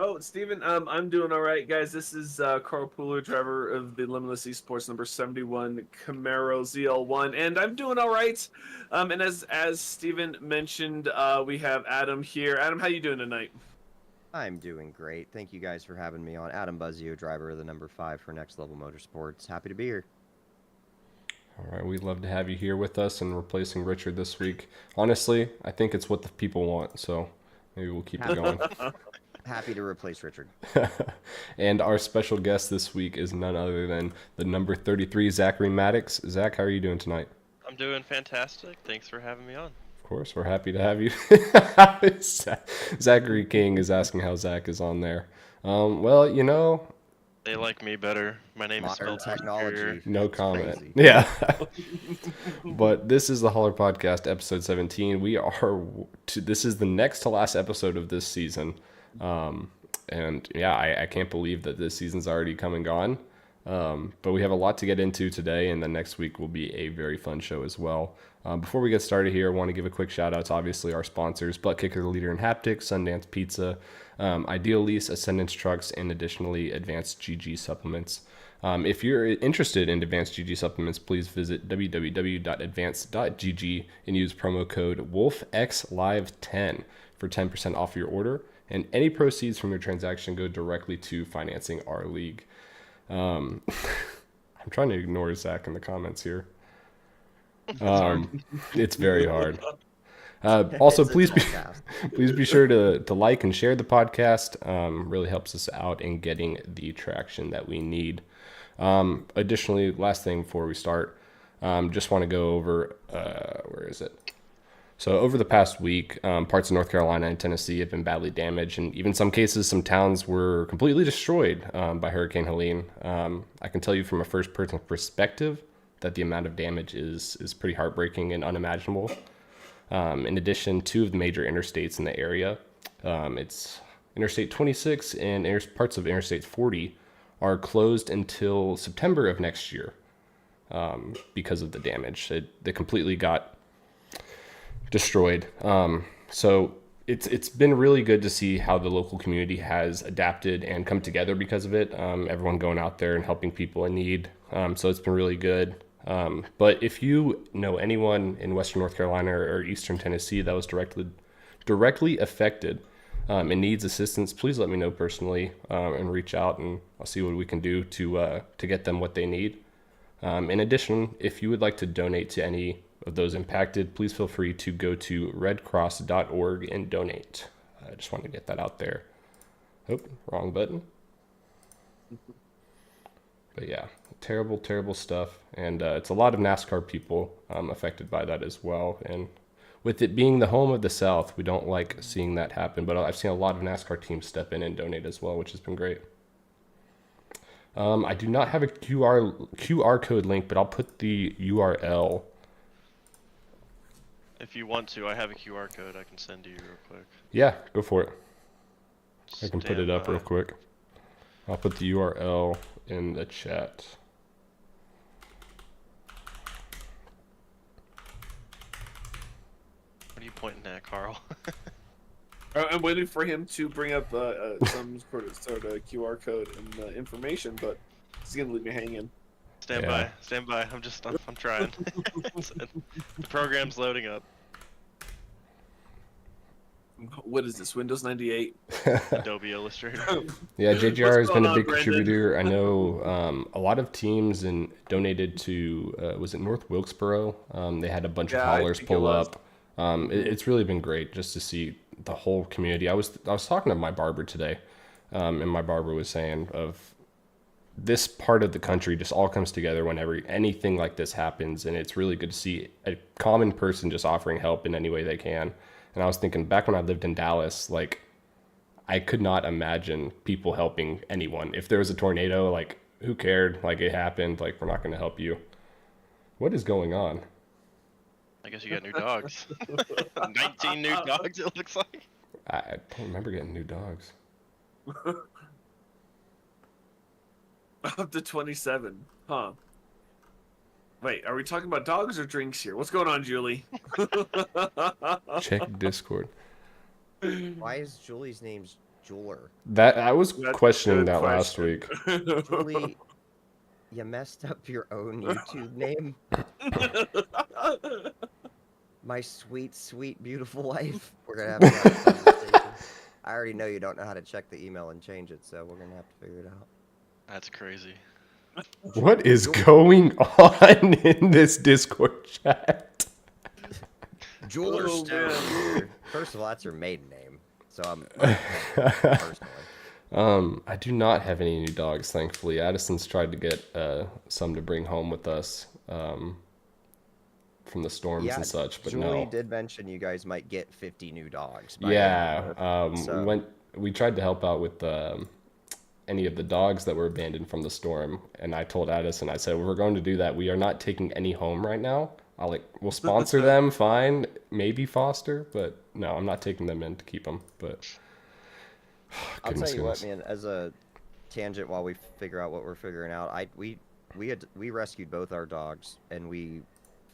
Oh, Steven, I'm doing all right, guys. This is Carl Pooler, driver of the Limitless Esports number 71 Camaro ZL1, and I'm doing all right. And as Steven mentioned, we have Adam here. Adam, how you doing tonight? I'm doing great. Thank you guys for having me on. Adam Buzzio, driver of the number 5 for Next Level Motorsports. Happy to be here. All right, we'd love to have you here with us and replacing Richard this week. Honestly, I think it's what the people want, so maybe we'll keep it going. Happy to replace Richard. And our special guest this week is none other than the number 33, Zachary Maddox. Zach, how are you doing tonight? I'm doing fantastic. Thanks for having me on. Of course, we're happy to have you. Zachary King is asking how Zach is on there. Well, you know, They like me better. My name is Modern spelled technology. superior. no It's comment. crazy. Yeah. But this is the Holler Podcast, episode 17. This is the next to last episode of this season. And yeah, I can't believe that this season's already come and gone. But we have a lot to get into today, and then next week will be a very fun show as well. Before we get started here, I want to give a quick shout out to obviously our sponsors, Butt Kicker, the leader in haptics, Sundance Pizza, Ideal Lease, Ascendance Trucks, and additionally Advanced GG Supplements. If you're interested in Advanced GG Supplements, please visit www.advanced.gg and use promo code WolfXLive10 for 10% off your order. And any proceeds from your transaction go directly to financing our league. I'm trying to ignore Zach in the comments here. It's very hard. Also, It's a please be tall task. please be sure to like and share the podcast. Really helps us out in getting the traction that we need. Additionally, last thing before we start, just want to go over where is it? So over the past week, parts of North Carolina and Tennessee have been badly damaged, and even some cases, some towns were completely destroyed by Hurricane Helene. I can tell you from a first-person perspective that the amount of damage is pretty heartbreaking and unimaginable. In addition, two of the major interstates in the area, it's Interstate 26 and parts of Interstate 40, are closed until September of next year because of the damage. They completely got destroyed. So it's been really good to see how the local community has adapted and come together because of it. Everyone going out there and helping people in need. So it's been really good. But if you know anyone in Western North Carolina or Eastern Tennessee that was directly affected and needs assistance, please let me know personally and reach out, and I'll see what we can do to get them what they need. In addition, if you would like to donate to any of those impacted, please feel free to go to redcross.org and donate. I just want to get that out there. Oh, wrong button. But yeah, terrible, terrible stuff. And it's a lot of NASCAR people affected by that as well. And with it being the home of the South, we don't like seeing that happen. But I've seen a lot of NASCAR teams step in and donate as well, which has been great. I do not have a QR code link, but I'll put the URL. If you want to, I have a QR code I can send to you real quick. Yeah, go for it. I can put Stand it up by. real quick. I'll put the URL in the chat. What are you pointing at, Carl? I'm waiting for him to bring up some sort of QR code and information, but he's gonna leave me hanging. Stand Yeah. by. Stand by. I'm trying. The program's loading up. What is this? Willows 98. Adobe Illustrator. Yeah, JGR has What's been going a on, big Brandon? contributor. I know a lot of teams donated to, was it North Wilkesboro? They had a bunch of Yeah, I haulers think it pull was. up. It's really been great just to see the whole community. I was talking to my barber today, and my barber was saying of this part of the country just all comes together whenever anything like this happens, and it's really good to see a common person just offering help in any way they can. And I was thinking back when I lived in Dallas, like I could not imagine people helping anyone. If there was a tornado, like who cared? Like it happened, like we're not going to help you. What is going on? I guess you got new dogs. 19 new dogs, it looks like. I don't remember getting new dogs. Up to 27. Huh. Wait, are we talking about dogs or drinks here? What's going on, Julie? Check Discord. Why is Julie's name Jeweler. That I was That's a questioning good that last question. week. Julie, you messed up your own YouTube name. My sweet, sweet, beautiful wife. We're gonna have to have a conversation. I already know you don't know how to check the email and change it, so we're gonna have to figure it out. That's crazy. What is going on in this Discord chat? Jeweler Oh, Stone man. here. First of all, that's her maiden name, so I'm personally. I do not have any new dogs, thankfully. Addison's tried to get some to bring home with us from the storms Yeah, and such, but Julie no. did mention you guys might get 50 new dogs. By Yeah, so- we tried to help out with any of the dogs that were abandoned from the storm, and I told Addison, I said, we're going to do that. We are not taking any home right now. We'll sponsor them, fine, maybe foster, but no, I'm not taking them in to keep them. But I'll tell you what, goodness. man. As a tangent, while we figure out what we're figuring out, we rescued both our dogs and we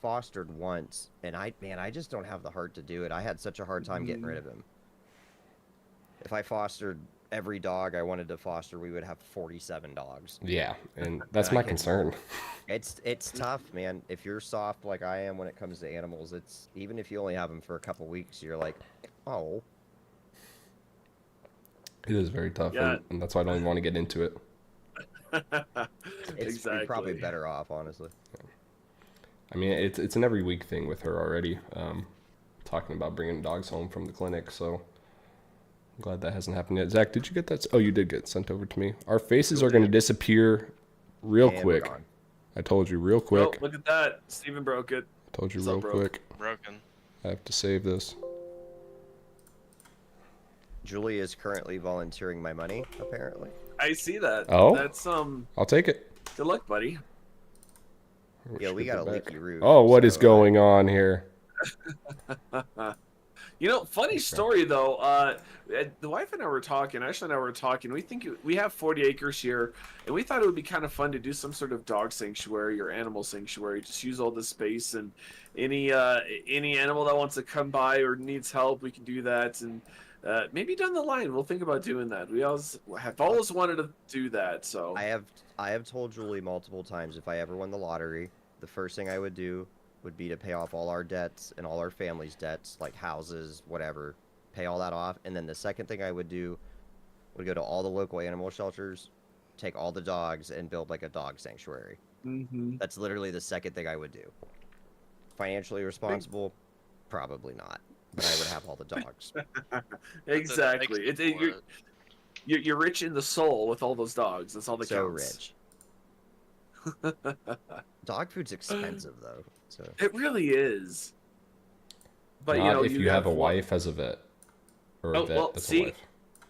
fostered once, and I just don't have the heart to do it. I had such a hard time getting rid of him. If I fostered every dog I wanted to foster, we would have 47 dogs. Yeah, and that's And my concern. It's tough, man. If you're soft like I am when it comes to animals, it's even if you only have them for a couple weeks, you're like, oh. It is very tough, Yeah. and that's why I don't even want to get into it. You're probably better off, honestly. I mean, it's an every week thing with her already. Talking about bringing dogs home from the clinic, so I'm glad that hasn't happened yet. Zach, did you get that? Oh, you did get sent over to me. Our faces are going to disappear real And quick. we're gone. I told you real quick. Oh, look at that. Steven broke it. I told you It's all real broke. quick. Broken. I have to save this. Julie is currently volunteering my money, apparently. I see that. Oh? That's I'll take it. good luck, buddy. Yeah, we got a Skip it back. leaky roof. Oh, what is so, going on here? You know, funny story though. The wife and I were talking. Ashley and I were talking. We think we have 40 acres here, and we thought it would be kind of fun to do some sort of dog sanctuary or animal sanctuary. Just use all the space, and any animal that wants to come by or needs help, we can do that. And maybe down the line, we'll think about doing that. We have always wanted to do that. So I have told Julie multiple times if I ever won the lottery, the first thing I would do would be to pay off all our debts and all our family's debts, like houses, whatever, pay all that off. And then the second thing I would do would go to all the local animal shelters, take all the dogs, and build like a dog sanctuary. Mhm. That's literally the second thing I would do. Financially responsible? Probably not. But I would have all the dogs. Exactly. You're rich in the soul with all those dogs. That's all that So counts. rich. Dog food's expensive though. So It really is. But Not you know, if you have a one- wife as a vet, or a Oh, vet well, as see? a wife.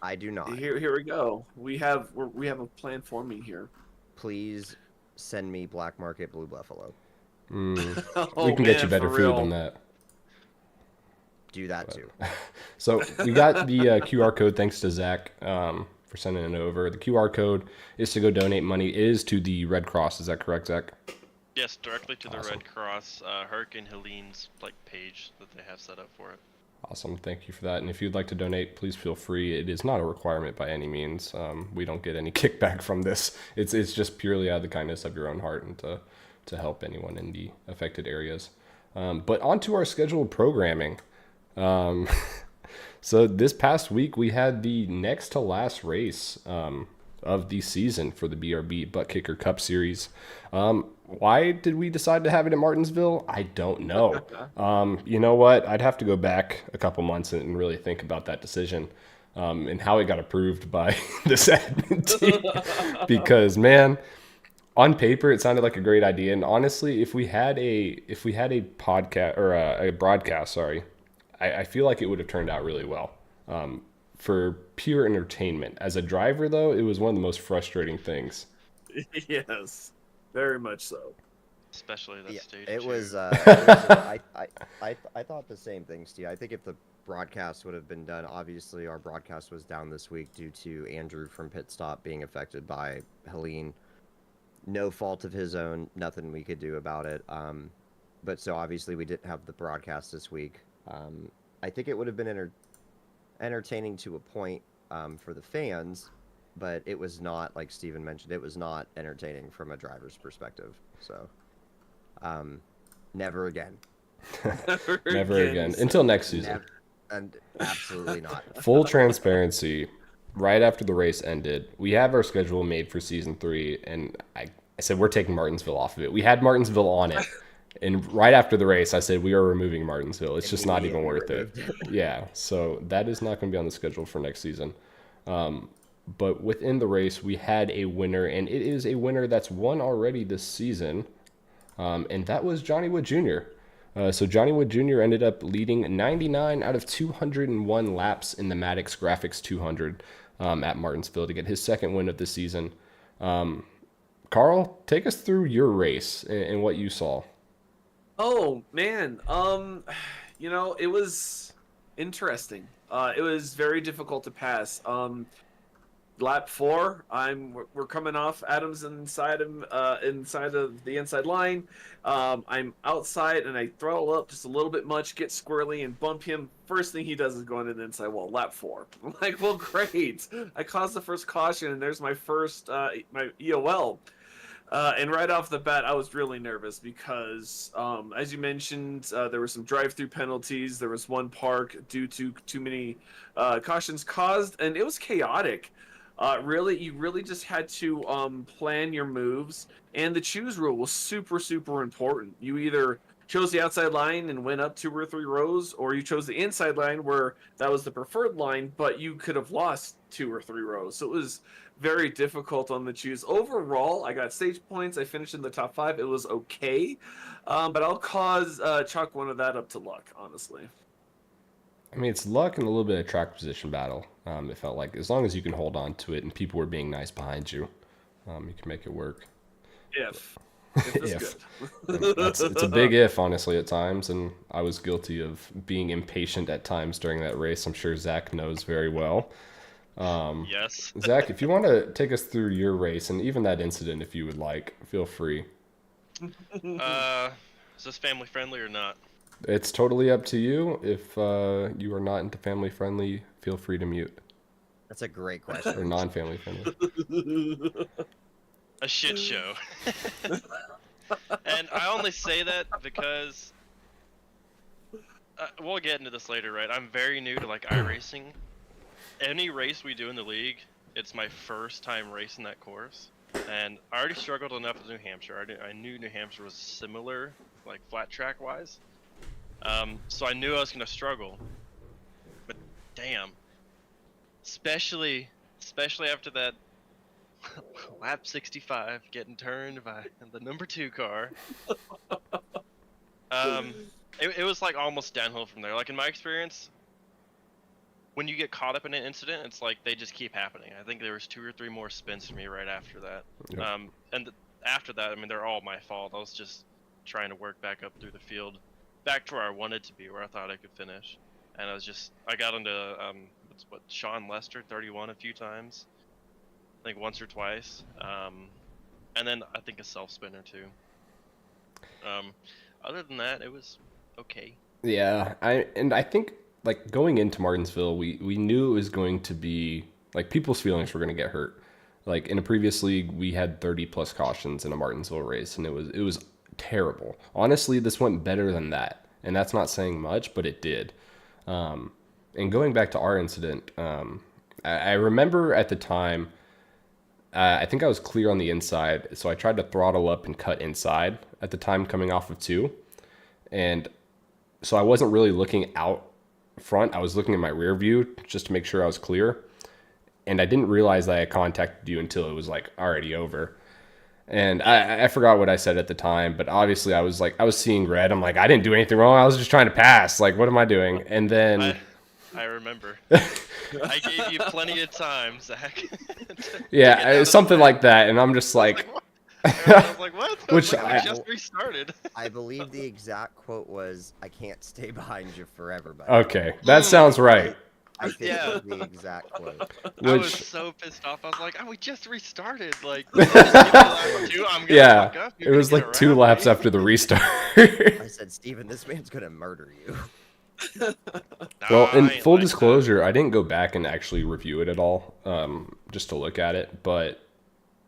I do not. Here we go. We have a plan forming here. Please send me black market blue buffalo. Oh, We can get you man, better for food real. than that. Do that too. So we got the QR code thanks to Zach for sending it over. The QR code is to go donate money. It is to the Red Cross. Is that correct, Zach? Yes, directly to the Awesome. Red Cross, Hurricane Helene's page that they have set up for it. Awesome. Thank you for that. And if you'd like to donate, please feel free. It is not a requirement by any means. We don't get any kickback from this. It's just purely out of the kindness of your own heart and to help anyone in the affected areas. But on to our scheduled programming. So this past week we had the next to last race of the season for the BRB Butt Kicker Cup Series. Why did we decide to have it at Martinsville? I don't know. You know what? I'd have to go back a couple months and really think about that decision and how it got approved by this admin team. Because man, on paper it sounded like a great idea, and honestly, if we had a podcast or a broadcast, sorry, I feel like it would have turned out really well. For pure entertainment. As a driver, though, it was one of the most frustrating things. Yes, very much so. Especially that stage. It two. was. I thought the same thing, Steve. I think if the broadcast would have been done, obviously our broadcast was down this week due to Andrew from Pit Stop being affected by Helene. No fault of his own, nothing we could do about it. But so obviously we didn't have the broadcast this week. I think it would have been entertaining to a point for the fans, but it was not, like Steven mentioned, it was not entertaining from a driver's perspective. So, never again. Never again. Until next season. Never, and absolutely not. Full transparency. Right after the race ended, we have our schedule made for season 3, and I said we're taking Martinsville off of it. We had Martinsville on it, and right after the race, I said we are removing Martinsville. It's just not even worth it. Yeah, so that is not going to be on the schedule for next season. But within the race, we had a winner, and it is a winner that's won already this season, and that was Johnny Wood Jr. So Johnny Wood Jr. ended up leading 99 out of 201 laps in the Maddox Graphics 200 at Martinsville to get his second win of the season. Carl, take us through your race and what you saw. Oh man, it was interesting. It was very difficult to pass. Lap 4, we're coming off Adams inside of the inside line. I'm outside and I throttle up just a little bit much, get squirrely and bump him. First thing he does is go into the inside wall. Lap 4. I'm like, well, great. I caused the first caution and there's my first my EOL. And right off the bat, I was really nervous because, as you mentioned, there were some drive-through penalties. There was one park due to too many cautions caused, and it was chaotic. You really just had to plan your moves, and the choose rule was super, super important. You either chose the outside line and went up 2 or 3 rows, or you chose the inside line where that was the preferred line, but you could have lost 2 or 3 rows. So it was very difficult on the choose. Overall, I got stage points. I finished in the top 5. It was okay, but I'll chalk one of that up to luck, honestly. I mean, it's luck and a little bit of track position battle. It felt like as long as you can hold on to it and people were being nice behind you, you can make it work. If it's good. It's a big if, honestly, at times, and I was guilty of being impatient at times during that race. I'm sure Zach knows very well. Yes. Zach, if you want to take us through your race and even that incident, if you would like, feel free. Is this family friendly or not? It's totally up to you. If you are not into family friendly, feel free to mute. That's a great question. Or non-family friendly. A shit show. And I only say that because we'll get into this later, right? I'm very new to like iRacing. Any race we do in the league, it's my first time racing that course, and I already struggled enough with New Hampshire. I knew New Hampshire was similar, like flat track wise, so I knew I was gonna struggle. But damn, especially after that lap 65, getting turned by the number 2 car. It was like almost downhill from there. Like in my experience, when you get caught up in an incident, it's like they just keep happening. I think there was 2 or 3 more spins for me right after that. Yep. After that, I mean, they're all my fault. I was just trying to work back up through the field, back to where I wanted to be, where I thought I could finish. And I got into Sean Lester 31 a few times, I think once or twice, and then I think a self spin or 2. Other than that, it was okay. Yeah, I think like going into Martinsville, we knew it was going to be like people's feelings were going to get hurt. Like in a previous league, we had 30 plus cautions in a Martinsville race, and it was terrible. Honestly, this went better than that, and that's not saying much, but it did. And going back to our incident, I remember at the time, I think I was clear on the inside, so I tried to throttle up and cut inside at the time coming off of 2, and so I wasn't really looking out front. I was looking at my rear view just to make sure I was clear, and I didn't realize that I contacted you until it was like already over. And I forgot what I said at the time, but obviously I was seeing red. I'm like, I didn't do anything wrong. I was just trying to pass. Like, what am I doing? And then I remember. I gave you plenty of time, Zach. Yeah, something like that. And I'm just like, I was like, what? Which I just restarted. I believe the exact quote was, "I can't stay behind you forever." Buddy. Okay, that sounds right. I think that was the exact quote. I was so pissed off. I was like, we just restarted. Like, I'm gonna Yeah, fuck up. it was like 2 laps after the restart. I said, "Steven, this man's gonna murder you." Well, I in ain't full like that. disclosure, I didn't go back and actually review it at all, just to look at it. But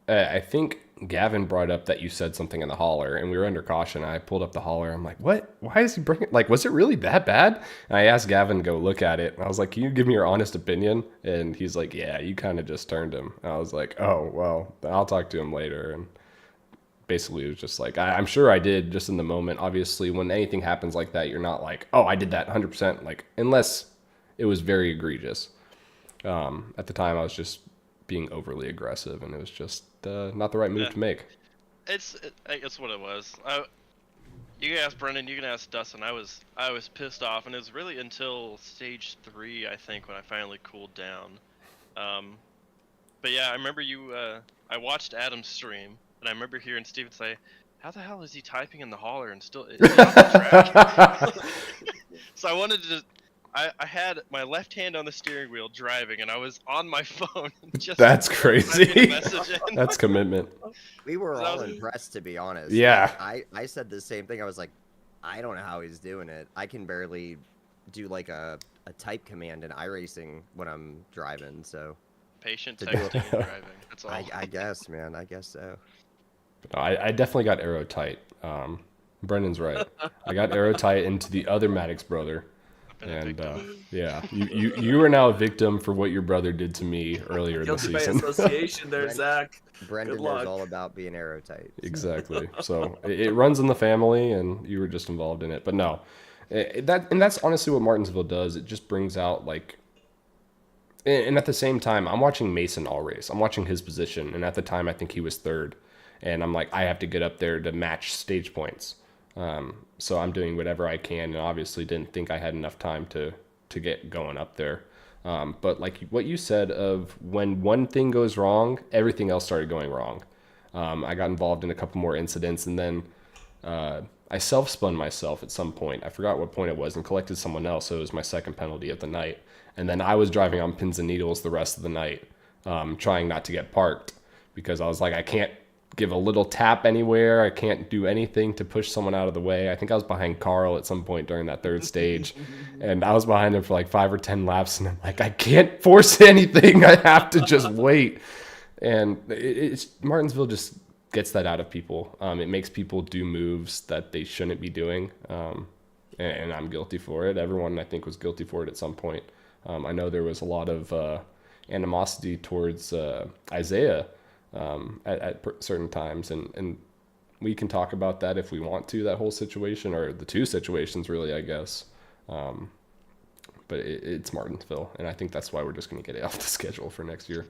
I think Gavin brought up that you said something in the hauler, and we were under caution. I pulled up the hauler. I'm like, what? Why is he bringing? Like, was it really that bad? And I asked Gavin to go look at it. And I was like, can you give me your honest opinion? And he's like, yeah, you kind of just turned him. And I was like, oh well, I'll talk to him later. And basically, it was just like, I'm sure I did just in the moment. Obviously, when anything happens like that, you're not like, oh, I did that 100%. Like, unless it was very egregious. At the time, I was just being overly aggressive, and it was just not the right move Yeah. to make. It's what it was. You can ask Brendan, you can ask Dustin. I was pissed off, and it was really until stage 3, I think, when I finally cooled down. But yeah, I remember I watched Adam's stream, and I remember hearing Steven say, "How the hell is he typing in the hauler and still is he on the track?" So I wanted to. I had my left hand on the steering wheel driving, and I was on my phone just That's typing a crazy. message in. That's commitment. We were So all impressed, to be honest. Yeah. I said the same thing. I was like, I don't know how he's doing it. I can barely do like a type command in iRacing when I'm driving. So Patient To do texting it. and driving. That's all. I guess, man. I guess so. No, I definitely got arrow tight. Brendan's right. I got arrow tight into the other Maddox brother. I've been a And victim. yeah, you are now a victim for what your brother did to me earlier in the Guilty by season. association there, Brent- Zach. Brendan luck. knows all about being arrow tight. Exactly. So it runs in the family, and you were just involved in it. But no, that's honestly what Martinsville does. It just brings out like, and at the same time, I'm watching Mason all race. I'm watching his position, and at the time, I think he was third, and I'm like, I have to get up there to match stage points. So I'm doing whatever I can, and obviously didn't think I had enough time to get going up there. But like what you said of when one thing goes wrong, everything else started going wrong. I got involved in a couple more incidents, and then I self-spun myself at some point. I forgot what point it was, and collected someone else, so it was my second penalty of the night. And then I was driving on pins and needles the rest of the night, trying not to get parked, because I was like, I can't give a little tap anywhere. I can't do anything to push someone out of the way. I think I was behind Carl at some point during that third stage, and I was behind him for like 5 or 10 laps, and I'm like, I can't force anything. I have to just wait. And it's Martinsville just gets that out of people. It makes people do moves that they shouldn't be doing, and I'm guilty for it. Everyone, I think, was guilty for it at some point. I know there was a lot of animosity towards Isaiah at certain times, and we can talk about that if we want to, that whole situation, or the two situations, really, I guess. But it's Martinsville, and I think that's why we're just going to get it off the schedule for next year.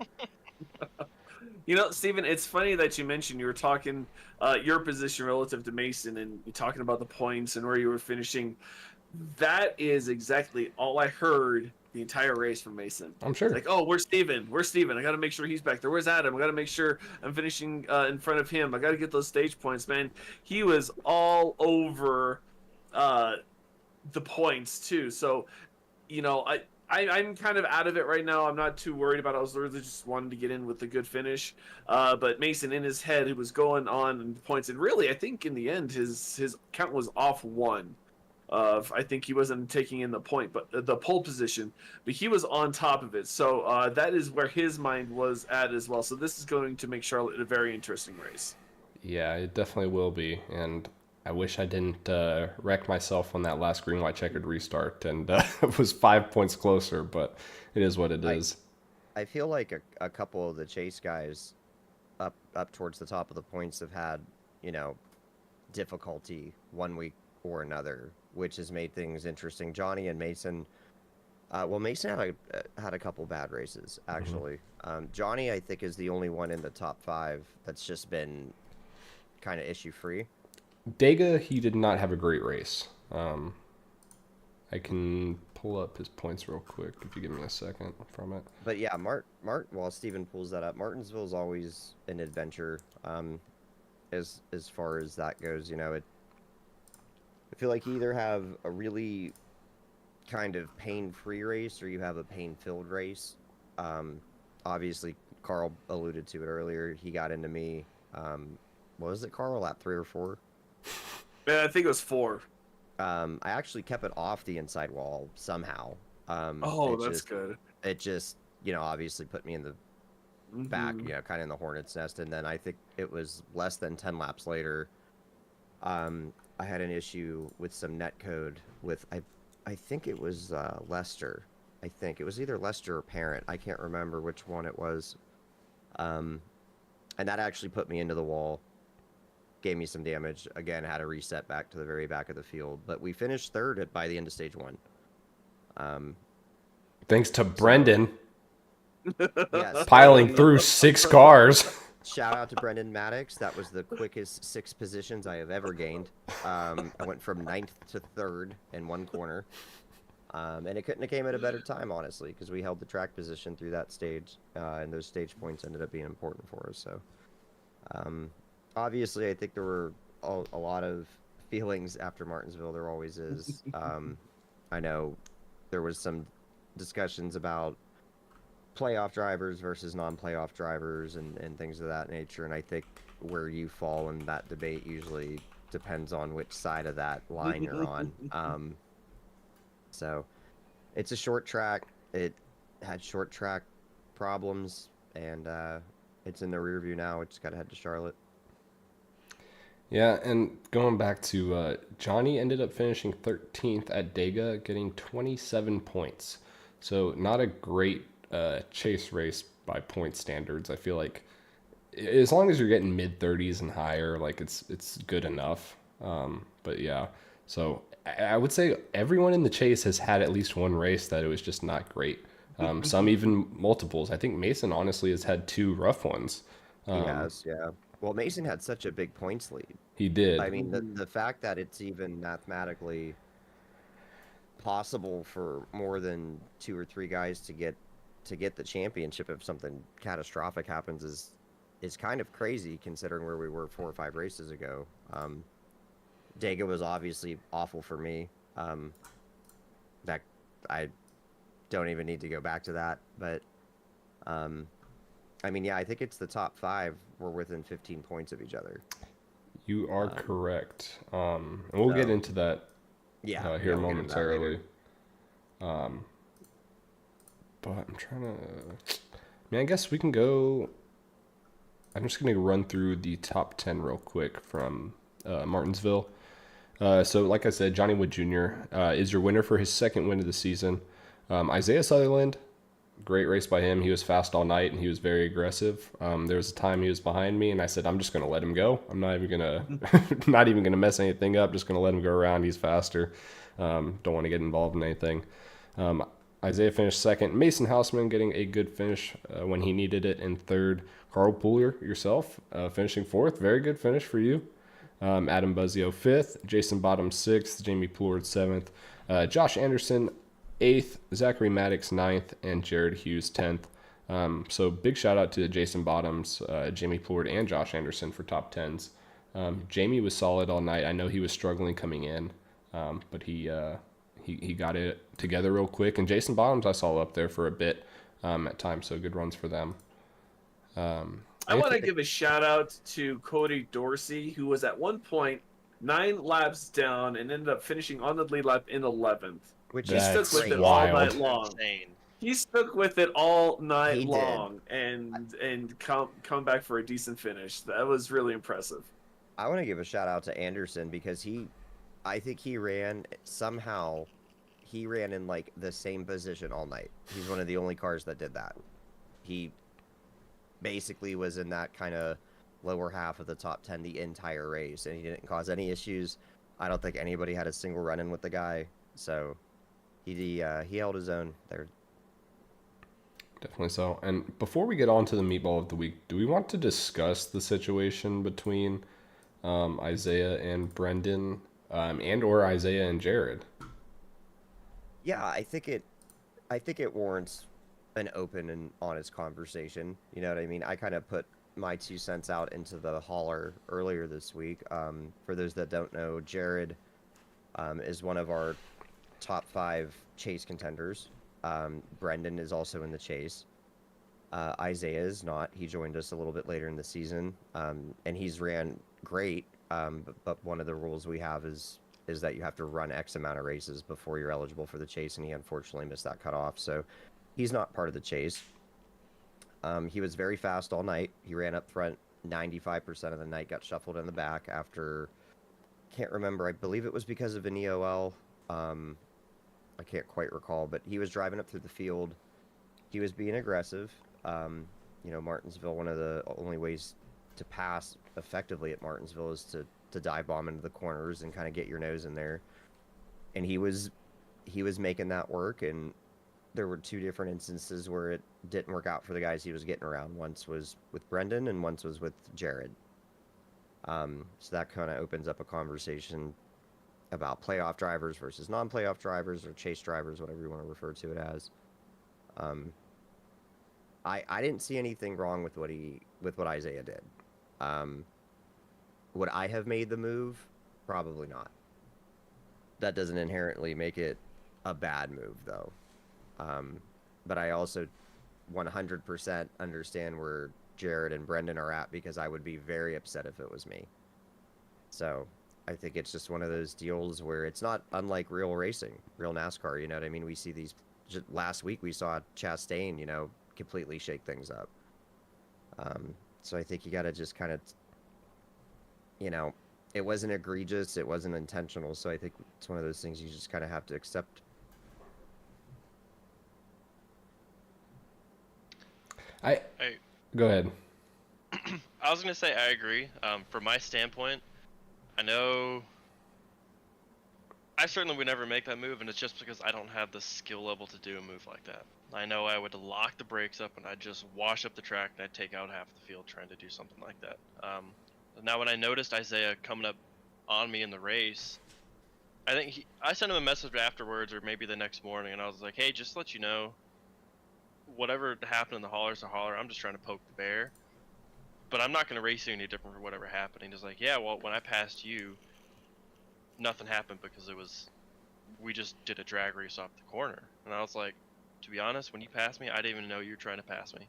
You know, Steven, it's funny that you mentioned you were talking your position relative to Mason, and you're talking about the points and where you were finishing. That is exactly all I heard the entire race from Mason. I'm sure. It's like, oh, where's Steven? Where's Steven? I got to make sure he's back there. Where's Adam? I got to make sure I'm finishing in front of him. I got to get those stage points, man. He was all over the points, too. So, you know, I'm kind of out of it right now. I'm not too worried about it. I was literally just wanting to get in with a good finish. But Mason, in his head, he was going on in points. And really, I think in the end, his count was off one. I think he wasn't taking in the point, but the pole position, but he was on top of it. So that is where his mind was at as well. So this is going to make Charlotte a very interesting race. Yeah, it definitely will be. And I wish I didn't wreck myself on that last green, white, checkered restart, and it was 5 points closer, but it is what it is. I feel like a couple of the chase guys up towards the top of the points have had, you know, difficulty one week or another, which has made things interesting. Johnny and Mason, well, Mason had a couple bad races, actually. Johnny, I think, is the only one in the top 5 that's just been kind of issue-free. Dega, he did not have a great race. I can pull up his points real quick if you give me a second from it. But yeah, while Steven pulls that up, Martinsville is always an adventure as far as that goes. You know, I feel like you either have a really kind of pain-free race or you have a pain-filled race. Obviously, Carl alluded to it earlier. He got into me. What was it, Carl? Lap 3 or 4? Yeah, I think it was 4. I actually kept it off the inside wall somehow. Oh, it that's just good. it just obviously put me in the back, Mhm. kind of in the hornet's nest. And then I think it was less than 10 laps later, I had an issue with some net code with I think it was Lester. I think it was either Lester or Parent. I can't remember which one it was. Um, and that actually put me into the wall, gave me some damage. Again, had to reset back to the very back of the field. But we finished third by the end of stage one. Um, Thanks to so Brendan yes, piling he, through 6 cars. shout out to Brendan Maddox. That was the quickest 6 positions I have ever gained. I went from 9th to 3rd in one corner. And it couldn't have came at a better time, honestly, because we held the track position through that stage, and those stage points ended up being important for us. So, obviously, I think there were a lot of feelings after Martinsville. There always is. I know there was some discussions about playoff drivers versus non-playoff drivers and things of that nature. And I think where you fall in that debate usually depends on which side of that line you're on. So it's a short track. It had short track problems, and it's in the rear view now. It's got to head to Charlotte. Yeah, and going back to Johnny ended up finishing 13th at Dega, getting 27 points. So not a great chase race by point standards. I feel like as long as you're getting mid 30s and higher, like it's good enough. But yeah, so I would say everyone in the chase has had at least one race that it was just not great. Some even multiples. I think Mason honestly has had 2 rough ones. He has, yeah. Well, Mason had such a big points lead. He did. I mean, the fact that it's even mathematically possible for more than 2 or 3 guys to get the championship if something catastrophic happens is kind of crazy considering where we were 4 or 5 races ago. Dega was obviously awful for me. That I don't even need to go back to that, but I mean, yeah, I think it's the top 5 were within 15 points of each other. You are correct. And we'll get into that here we'll momentarily. But I'm trying to. I mean, I guess we can go. I'm just going to run through the top 10 real quick from Martinsville. So, like I said, Johnny Wood Jr. Is your winner for his 2nd win of the season. Isaiah Sutherland, great race by him. He was fast all night and he was very aggressive. There was a time he was behind me and I said, I'm just going to let him go. I'm not even going to not even going to mess anything up. Just going to let him go around. He's faster. Don't want to get involved in anything. Isaiah finished 2nd. Mason Houseman getting a good finish when he needed it in 3rd. Carl Pooler, yourself, finishing 4th. Very good finish for you. Adam Buzzio 5th. Jason Bottom 6th. Jamie Plord 7th. Josh Anderson 8th. Zachary Maddox 9th. And Jared Hughes 10th. So big shout out to Jason Bottoms, Jamie Plord, and Josh Anderson for top 10s. Jamie was solid all night. I know he was struggling coming in, but he got it together real quick. And Jason Bottoms I saw up there for a bit at times, so good runs for them. I want to give a shout out to Cody Dorsey, who was at one point 9 laps down and ended up finishing on the lead lap in 11th. Which He stuck with it wild. all night long. Insane. He stuck with it all night He did. long and come back for a decent finish. That was really impressive. I want to give a shout out to Anderson because I think he ran in like the same position all night. He's one of the only cars that did that. He basically was in that kind of lower half of the top 10 the entire race, and he didn't cause any issues. I don't think anybody had a single run-in with the guy, so he held his own there. Definitely so. And before we get on to the meatball of the week, do we want to discuss the situation between Isaiah and Brendan, and or Isaiah and Jared? Yeah, I think it warrants an open and honest conversation. You know what I mean? I kind of put my 2 cents out into the hauler earlier this week. For those that don't know, Jared is one of our top 5 chase contenders. Brendan is also in the chase. Isaiah is not. He joined us a little bit later in the season, and he's ran great. But one of the rules we have is is that you have to run X amount of races before you're eligible for the chase, and he unfortunately missed that cutoff. So he's not part of the chase. He was very fast all night. He ran up front 95% of the night, got shuffled in the back after, can't remember, I believe it was because of an EOL. I can't quite recall, but he was driving up through the field. He was being aggressive. You know, Martinsville, one of the only ways to pass effectively at Martinsville is to dive bomb into the corners and kind of get your nose in there. And he was making that work, and there were 2 different instances where it didn't work out for the guys he was getting around. Once was with Brendan and once was with Jared. So that kind of opens up a conversation about playoff drivers versus non-playoff drivers or chase drivers, whatever you want to refer to it as. I didn't see anything wrong with what Isaiah did. Would I have made the move? Probably not. That doesn't inherently make it a bad move, though. But I also 100% understand where Jared and Brendan are at, because I would be very upset if it was me. So I think it's just one of those deals where it's not unlike real racing, real NASCAR. You know what I mean? We see these. Last week we saw Chastain, you know, completely shake things up. So I think you got to just kind of, you know, it wasn't egregious, it wasn't intentional. So I think it's one of those things you just kind of have to accept. Go ahead. I was gonna say I agree. From my standpoint, I know I certainly would never make that move, and it's just because I don't have the skill level to do a move like that. I know I would lock the brakes up and I'd just wash up the track and I'd take out half the field trying to do something like that. Now when I noticed Isaiah coming up on me in the race, I sent him a message afterwards or maybe the next morning, and I was like, hey, just to let you know, whatever happened in the holler's a holler. I'm just trying to poke the bear, but I'm not going to race you any different for whatever happened. And he's like, yeah, well, when I passed you, nothing happened because we just did a drag race off the corner. And I was like, to be honest, when you passed me, I didn't even know you were trying to pass me.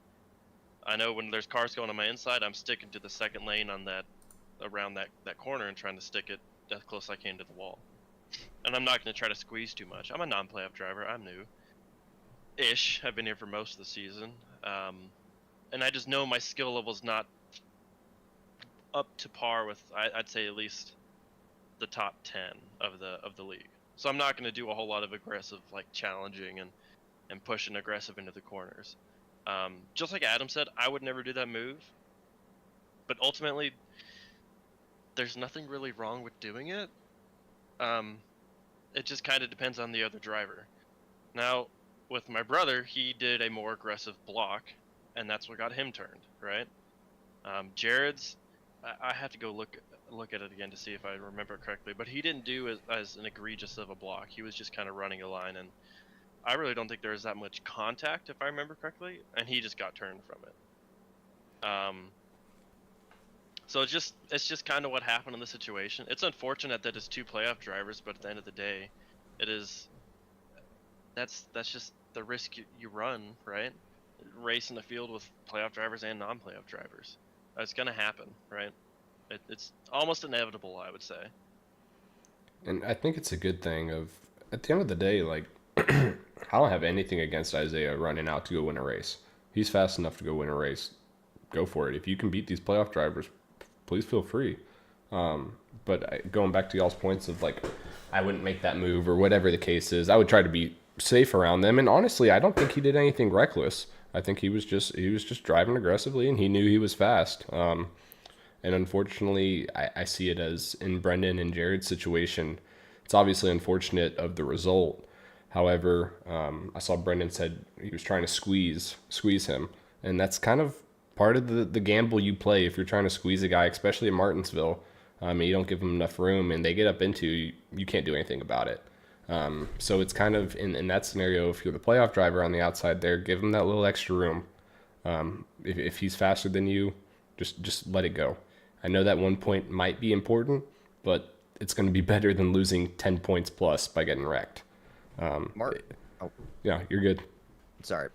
I know when there's cars going on my inside, I'm sticking to the second lane on around that corner and trying to stick it as close as I can to the wall. And I'm not going to try to squeeze too much. I'm a non-playoff driver. I'm new-ish. I've been here for most of the season. And I just know my skill level's not up to par with, I'd say, at least the top 10 of the league. So I'm not going to do a whole lot of aggressive, like, challenging and pushing aggressive into the corners. Just like Adam said, I would never do that move. But ultimately, there's nothing really wrong with doing it. It just kind of depends on the other driver. Now, with my brother, he did a more aggressive block, and that's what got him turned, right? Jared's, I have to go look at it again to see if I remember correctly, but he didn't do as an egregious of a block. He was just kind of running a line, and I really don't think there was that much contact, if I remember correctly, and he just got turned from it. So it's just kind of what happened in the situation. It's unfortunate that it's 2 playoff drivers, but at the end of the day, that's just the risk you run, right? Race in the field with playoff drivers and non-playoff drivers. It's gonna happen, right? It's almost inevitable, I would say. And I think it's a good thing at the end of the day, like, I don't have anything against Isaiah running out to go win a race. He's fast enough to go win a race. Go for it. If you can beat these playoff drivers, please feel free. But going back to y'all's points of, like, I wouldn't make that move or whatever the case is, I would try to be safe around them. And honestly, I don't think he did anything reckless. I think he was just driving aggressively, and he knew he was fast. And unfortunately, I see it as in Brendan and Jared's situation. It's obviously unfortunate of the result. However, I saw Brendan said he was trying to squeeze him, and that's kind of part of the gamble you play if you're trying to squeeze a guy, especially at Martinsville. You don't give them enough room, and they get up into you can't do anything about it. So it's kind of in that scenario, if you're the playoff driver on the outside there, give him that little extra room. If he's faster than you, just let it go. I know that 1 point might be important, but it's going to be better than losing 10 points plus by getting wrecked. Yeah, you're good. Sorry.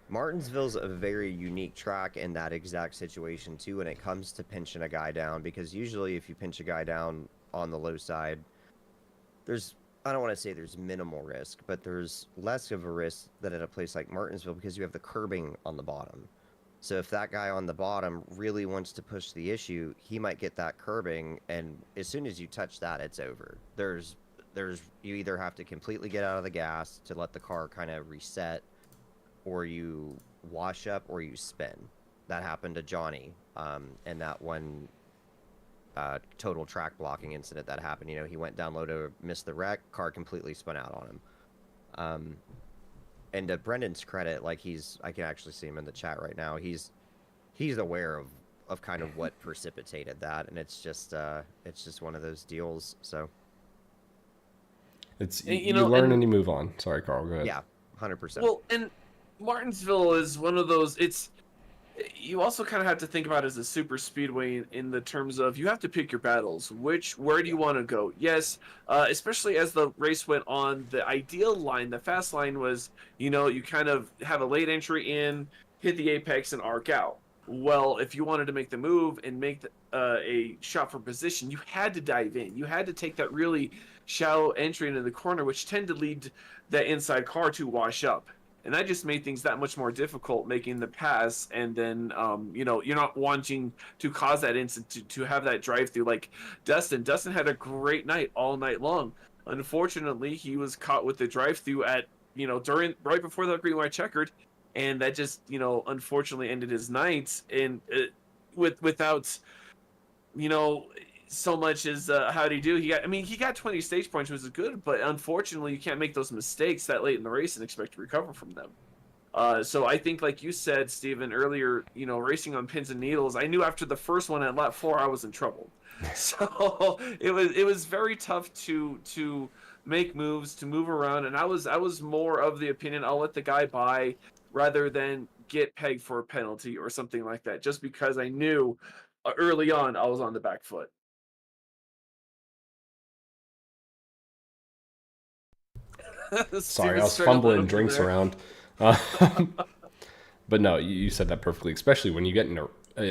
Martinsville's a very unique track in that exact situation, too, when it comes to pinching a guy down, because usually if you pinch a guy down on the low side, there's I don't want to say there's minimal risk, but there's less of a risk than at a place like Martinsville because you have the curbing on the bottom. So if that guy on the bottom really wants to push the issue, he might get that curbing, and as soon as you touch that, it's over. There's you either have to completely get out of the gas to let the car kind of reset, or you wash up, or you spin. That happened to Johnny, and that one total track blocking incident that happened. You know, he went down low to miss the wreck, car completely spun out on him. And to Brendan's credit, like I can actually see him in the chat right now. He's aware of kind of what precipitated that, and it's just one of those deals. So It's And, you learn and you move on. Sorry, Carl. Go ahead. yeah, 100%. Well, and Martinsville is one of those. You also kind of have to think about it as a super speedway in the terms of you have to pick your battles. Where do you want to go? Yes, especially as the race went on, the ideal line, the fast line was, you kind of have a late entry in, hit the apex, and arc out. Well, if you wanted to make the move and make a shot for position, you had to dive in. You had to take that really shallow entry into the corner, which tend to lead that inside car to wash up. And that just made things that much more difficult making the pass. And then, you're not wanting to cause that incident to have that drive through like Dustin. Dustin had a great night all night long. Unfortunately, he was caught with the drive through at, right before the green white checkered. And that just, unfortunately ended his night. And without, so much as how did he do? He got 20 stage points, which was good, but unfortunately, you can't make those mistakes that late in the race and expect to recover from them. So I think, like you said, Steven, earlier, racing on pins and needles, I knew after the first one at lap 4, I was in trouble. So it was very tough to make moves, to move around, and I was more of the opinion I'll let the guy by rather than get pegged for a penalty or something like that, just because I knew early on I was on the back foot. Sorry, I was fumbling drinks around. But no, you said that perfectly. Especially when you get in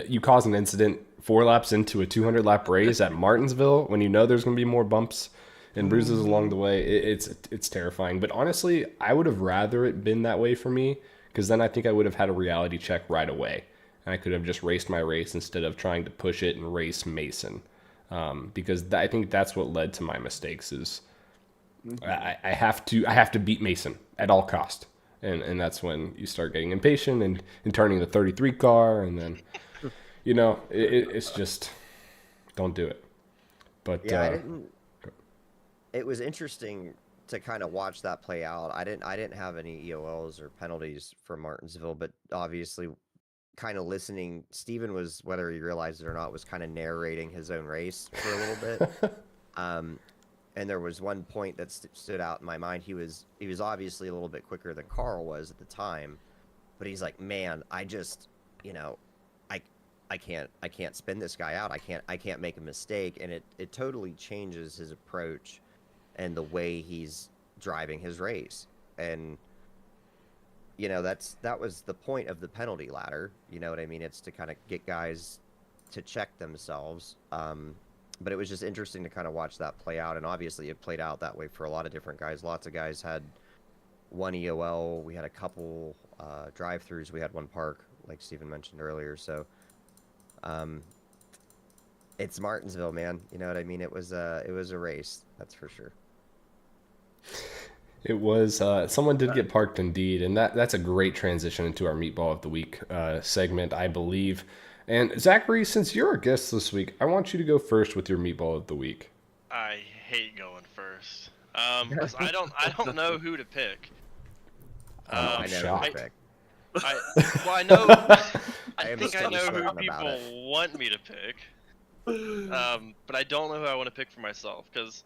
you cause an incident 4 laps into a 200 lap race at Martinsville, when you know there's going to be more bumps and bruises along the way. It's terrifying. But honestly, I would have rather it been that way for me, because then I think I would have had a reality check right away, and I could have just raced my race instead of trying to push it and race Mason. Because I think that's what led to my mistakes. Is I have to beat Mason at all cost, and that's when you start getting impatient and turning the 33 car, and then it's just don't do it. But yeah, it was interesting to kind of watch that play out. I didn't have any EOLs or penalties for Martinsville, but obviously kind of listening, Steven was, whether he realized it or not, was kind of narrating his own race for a little bit. And there was one point that stood out in my mind. He was obviously a little bit quicker than Carl was at the time, but he's like, man, I just, I can't spin this guy out. I can't make a mistake. And it totally changes his approach and the way he's driving his race. And, that was the point of the penalty ladder. You know what I mean? It's to kind of get guys to check themselves. But it was just interesting to kind of watch that play out. And obviously it played out that way for a lot of different guys. Lots of guys had one EOL. We had a couple drive-throughs. We had one park, like Steven mentioned earlier. So it's Martinsville, man. You know what I mean? It was a race, that's for sure. It was someone did get parked indeed, and that's a great transition into our Meatball of the Week segment, I believe. And Zachary, since you're a guest this week, I want you to go first with your Meatball of the Week. I hate going first. 'Cause I don't know who to pick. I know shocked. who to pick. I know. I think I still know who certain about people it. want me to pick. But I don't know who I want to pick for myself, because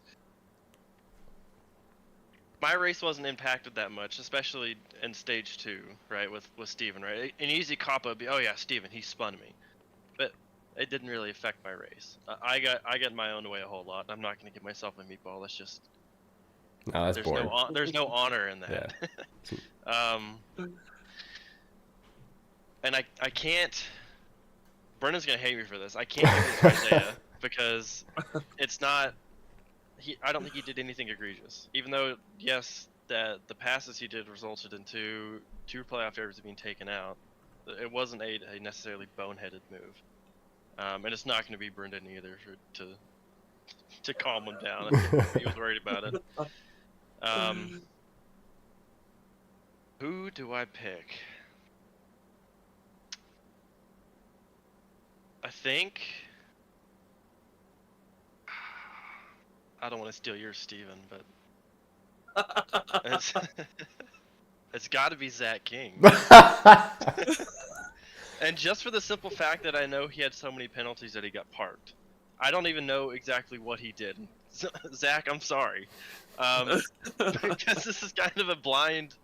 my race wasn't impacted that much, especially in stage 2, right, with Steven, right? An easy cop would be, oh yeah, Steven, he spun me. But it didn't really affect my race. I got my own way a whole lot. I'm not going to give myself a meatball. That's just... No, that's boring. There's no honor in that. Yeah. And I can't... Brennan's going to hate me for this. I can't give it to Isaiah because it's not I don't think he did anything egregious. Even though, yes, that the passes he did resulted in two playoff errors being taken out. It wasn't a necessarily boneheaded move, and it's not going to be Brendan either to calm him down if he was worried about it. Who do I pick? I think I don't want to steal yours, Steven, but it's got to be Zach King. And just for the simple fact that I know he had so many penalties that he got parked. I don't even know exactly what he did. Zach, I'm sorry. Because this is kind of a blind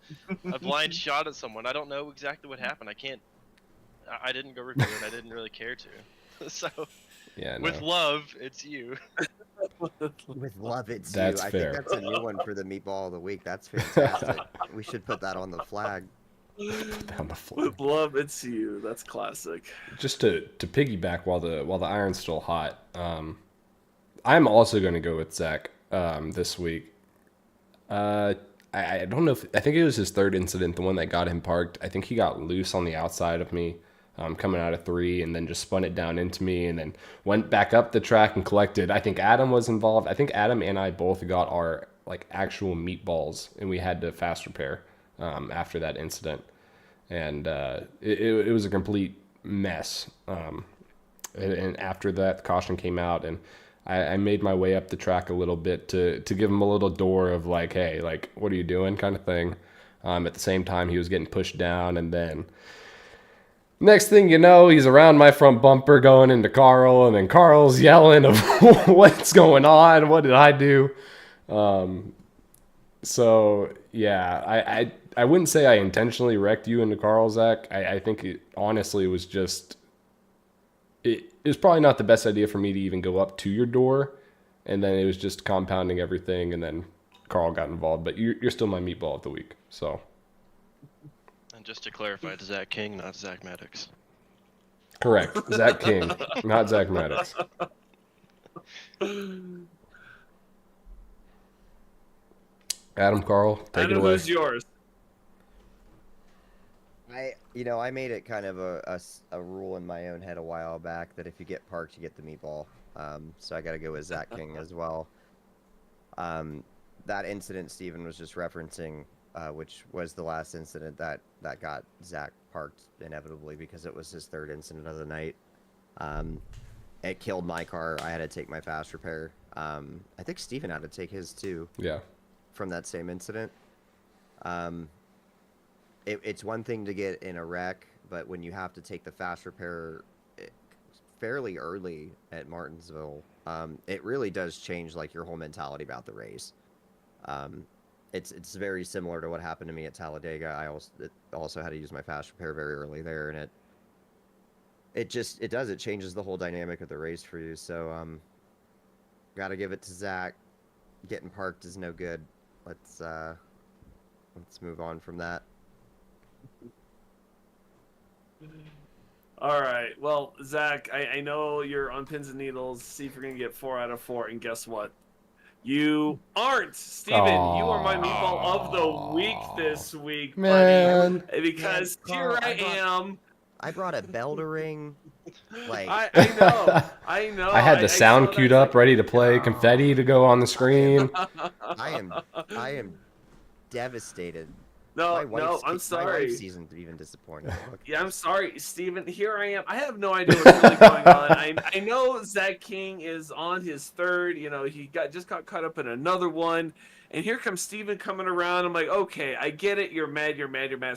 shot at someone. I don't know exactly what happened. I didn't go review it. I didn't really care to. So, Yeah, no. with love, it's you. With love, it's That's you. fair. I think that's a new one for the meatball of the week. That's fantastic. We should put that on the flag. On the floor. With love, it's you. That's classic. Just to piggyback while the iron's still hot, I'm also going to go with Zach this week. I don't know I think it was his third incident, the one that got him parked. I think he got loose on the outside of me coming out of 3 and then just spun it down into me and then went back up the track and collected. I think Adam was involved. I think Adam and I both got our like actual meatballs and we had to fast repair after that incident. And it was a complete mess. And after that, the caution came out, and I made my way up the track a little bit to give him a little door of like, hey, like, what are you doing kind of thing. At the same time, he was getting pushed down, and then next thing you know, he's around my front bumper going into Carl, and then Carl's yelling of what's going on, what did I do? So yeah, I wouldn't say I intentionally wrecked you into Carl, Zach. I think it honestly was just, it was probably not the best idea for me to even go up to your door, and then it was just compounding everything, and then Carl got involved. But you're still my meatball of the week, so. And just to clarify, it's Zach King, not Zach Maddox. Correct, Zach King, not Zach Maddox. Adam, Carl, take it away. Who's yours? I made it kind of a rule in my own head a while back that if you get parked, you get the meatball. So I got to go with Zach King as well. That incident Steven was just referencing, which was the last incident that got Zach parked inevitably because it was his third incident of the night. It killed my car. I had to take my fast repair. I think Steven had to take his too. Yeah. From that same incident. It's one thing to get in a wreck, but when you have to take the fast repair fairly early at Martinsville, it really does change like your whole mentality about the race. It's very similar to what happened to me at Talladega. I also had to use my fast repair very early there, and it changes the whole dynamic of the race for you. So got to give it to Zach. Getting parked is no good. Let's move on from that. All right. Well, Zach, I know you're on pins and needles. See if you're going to get 4 out of 4. And guess what? You aren't. Steven, you are my meatball of the week this week, Man. buddy. Because here I am. I brought a bell to ring. Like I know. I had the sound queued up, ready to play, confetti to go on the screen. I am devastated. No, I'm My sorry. wife's even disappointed. Yeah, I'm sorry, Steven. Here I am. I have no idea what's really going on. I know Zach King is on his third. He just got caught up in another one. And here comes Steven coming around. I'm like, okay, I get it. You're mad.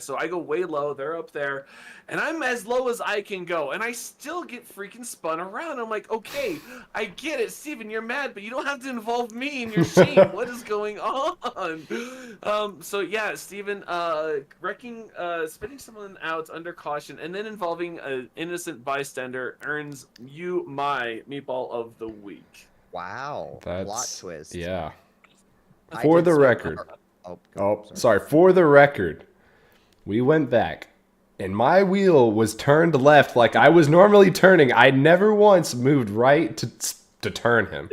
So I go way low. They're up there. And I'm as low as I can go. And I still get freaking spun around. I'm like, okay, I get it. Steven, you're mad, but you don't have to involve me in your shame. What is going on? So yeah, Steven, spitting someone out under caution and then involving an innocent bystander earns you my meatball of the week. Wow. Plot twist. Yeah. I For did the so record. hard. Sorry. For the record, we went back, and my wheel was turned left like I was normally turning. I never once moved right to turn him.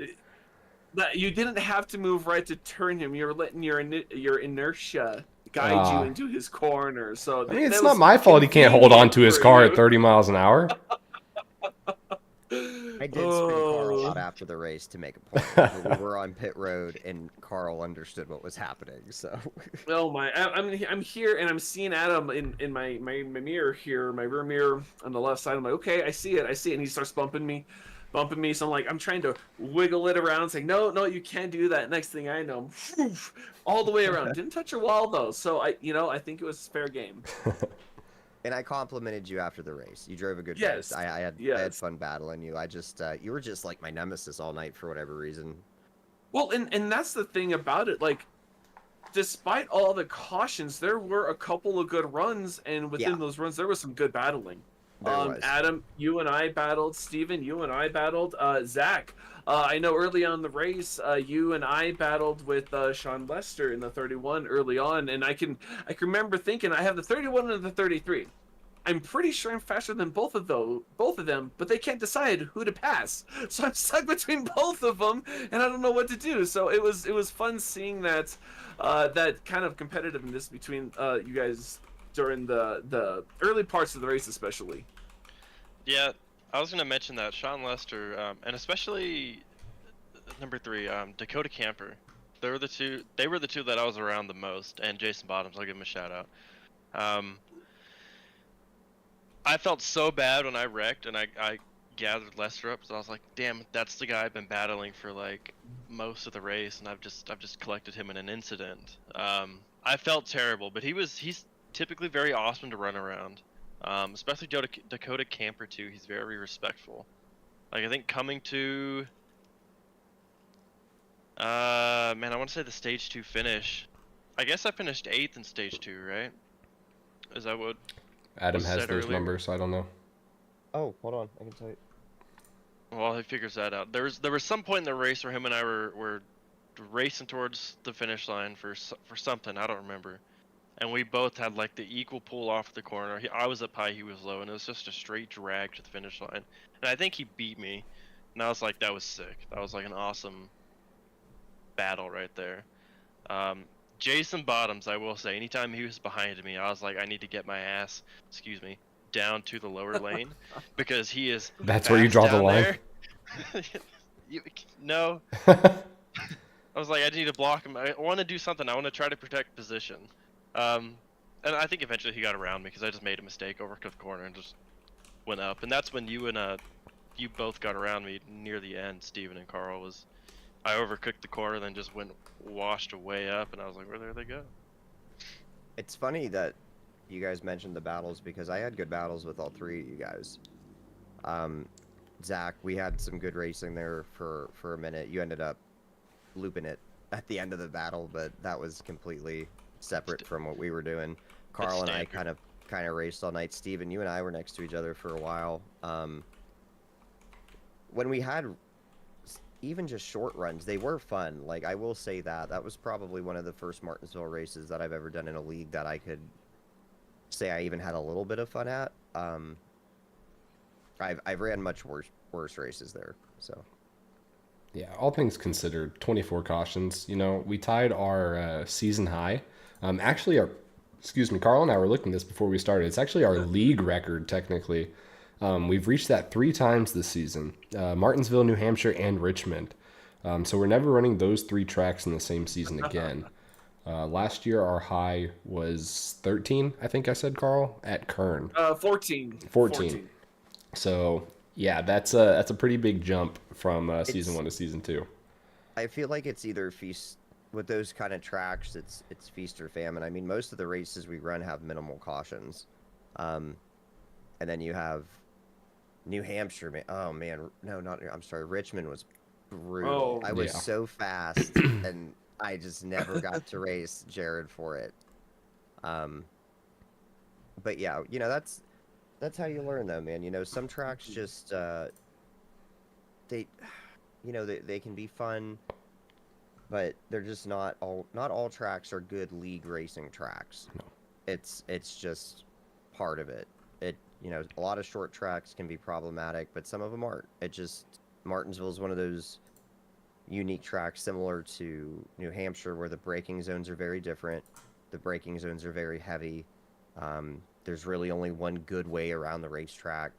that you didn't have to move right to turn him. You were letting your inertia guide you Uh, into his corner. So I mean, it's that not was my fault he can't hold on convenient to his for car at you. 30 miles an hour. I did spin Carl Oh. out after the race to make a point, but we were on pit road and Carl understood what was happening. So Oh my! I'm here and I'm seeing Adam in my mirror here, my rear mirror on the left side. I'm like, okay, I see it, and he starts bumping me. So I'm trying to wiggle it around, saying, no, you can't do that. Next thing I know, all the way around. Didn't touch a wall though, so I think it was fair game. and I complimented you after the race. You drove a good race. Yes, I had yes. fun battling you. I just you were just like my nemesis all night for whatever reason. Well, and that's the thing about it. Like, despite all the cautions, there were a couple of good runs, and Yeah. within those runs, there was some good battling. There was. Adam, you and I battled. Steven, you and I battled. Zach, I know early on in the race, you and I battled with Sean Lester in the 31 early on, and I can remember thinking I have the 31 and the 33. I'm pretty sure I'm faster than both of them, but they can't decide who to pass. So I'm stuck between both of them, and I don't know what to do. So it was fun seeing that that kind of competitiveness between you guys during the early parts of the race, especially. Yeah, I was gonna mention that Sean Lester, and especially number 3, Dakota Camper. They were the two. They were the two that I was around the most, and Jason Bottoms. I'll give him a shout out. Um, I felt so bad when I wrecked, and I gathered Lester up, so I was like, damn, that's the guy I've been battling for like most of the race, and I've just collected him in an incident. I felt terrible, but he's typically very awesome to run around. Especially Dakota Camper too. He's very respectful. Like I think coming to, man, I want to say the stage 2 finish. I guess I finished 8th in stage 2, right? Is that what Adam was has said those earlier? numbers, so I don't know. Oh, hold on. I can tell you. Well, he figures that out. There was some point in the race where him and I were racing towards the finish line for something I don't remember, and we both had like the equal pull off the corner. I was up high, he was low, and it was just a straight drag to the finish line. And I think he beat me, and I was like, that was sick. That was like an awesome battle right there. Jason Bottoms, I will say, anytime he was behind me, I was like, I need to get my ass, excuse me, down to the lower lane because he is. That's where you fast draw the down line? there. No, I was like, I need to block him. I want to do something. I want to try to protect position. And I think eventually he got around me because I just made a mistake, overcooked the corner, and just went up. And that's when you both got around me near the end. Steven and Carl was. I overcooked the corner, then just went washed way up, and I was like, where did they go? It's funny that you guys mentioned the battles because I had good battles with all three of you guys. Zach, we had some good racing there for a minute. You ended up looping it at the end of the battle, but that was completely separate from what we were doing. Carl and I kind of raced all night. Steven, you and I were next to each other for a while. When we had even just short runs, they were fun. Like, I will say that was probably one of the first Martinsville races that I've ever done in a league that I could say I even had a little bit of fun at. I've ran much worse races there, so. Yeah, all things considered, 24 cautions. You know, we tied our season high. Actually, Carl and I were looking at this before we started. It's actually our league record, technically. We've reached that 3 times this season. Martinsville, New Hampshire, and Richmond. So we're never running those 3 tracks in the same season again. Last year, our high was 13, I think I said, Carl, at Kern. 14. So, yeah, that's a pretty big jump from season 1 to season 2. I feel like it's either feast with those kind of tracks. It's feast or famine. I mean, most of the races we run have minimal cautions, and then you have New Hampshire. Oh man, no, not. I'm sorry. Richmond was brutal. Oh, I was yeah. so fast, and I just never got to race Jared for it. But yeah, you know, that's how you learn, though, man. You know, some tracks just they can be fun, but they're just not all tracks are good league racing tracks. No. It's just part of it. You know, a lot of short tracks can be problematic, but some of them aren't. Martinsville is one of those unique track similar to New Hampshire, where the braking zones are very different. The braking zones are very heavy. There's really only one good way around the racetrack,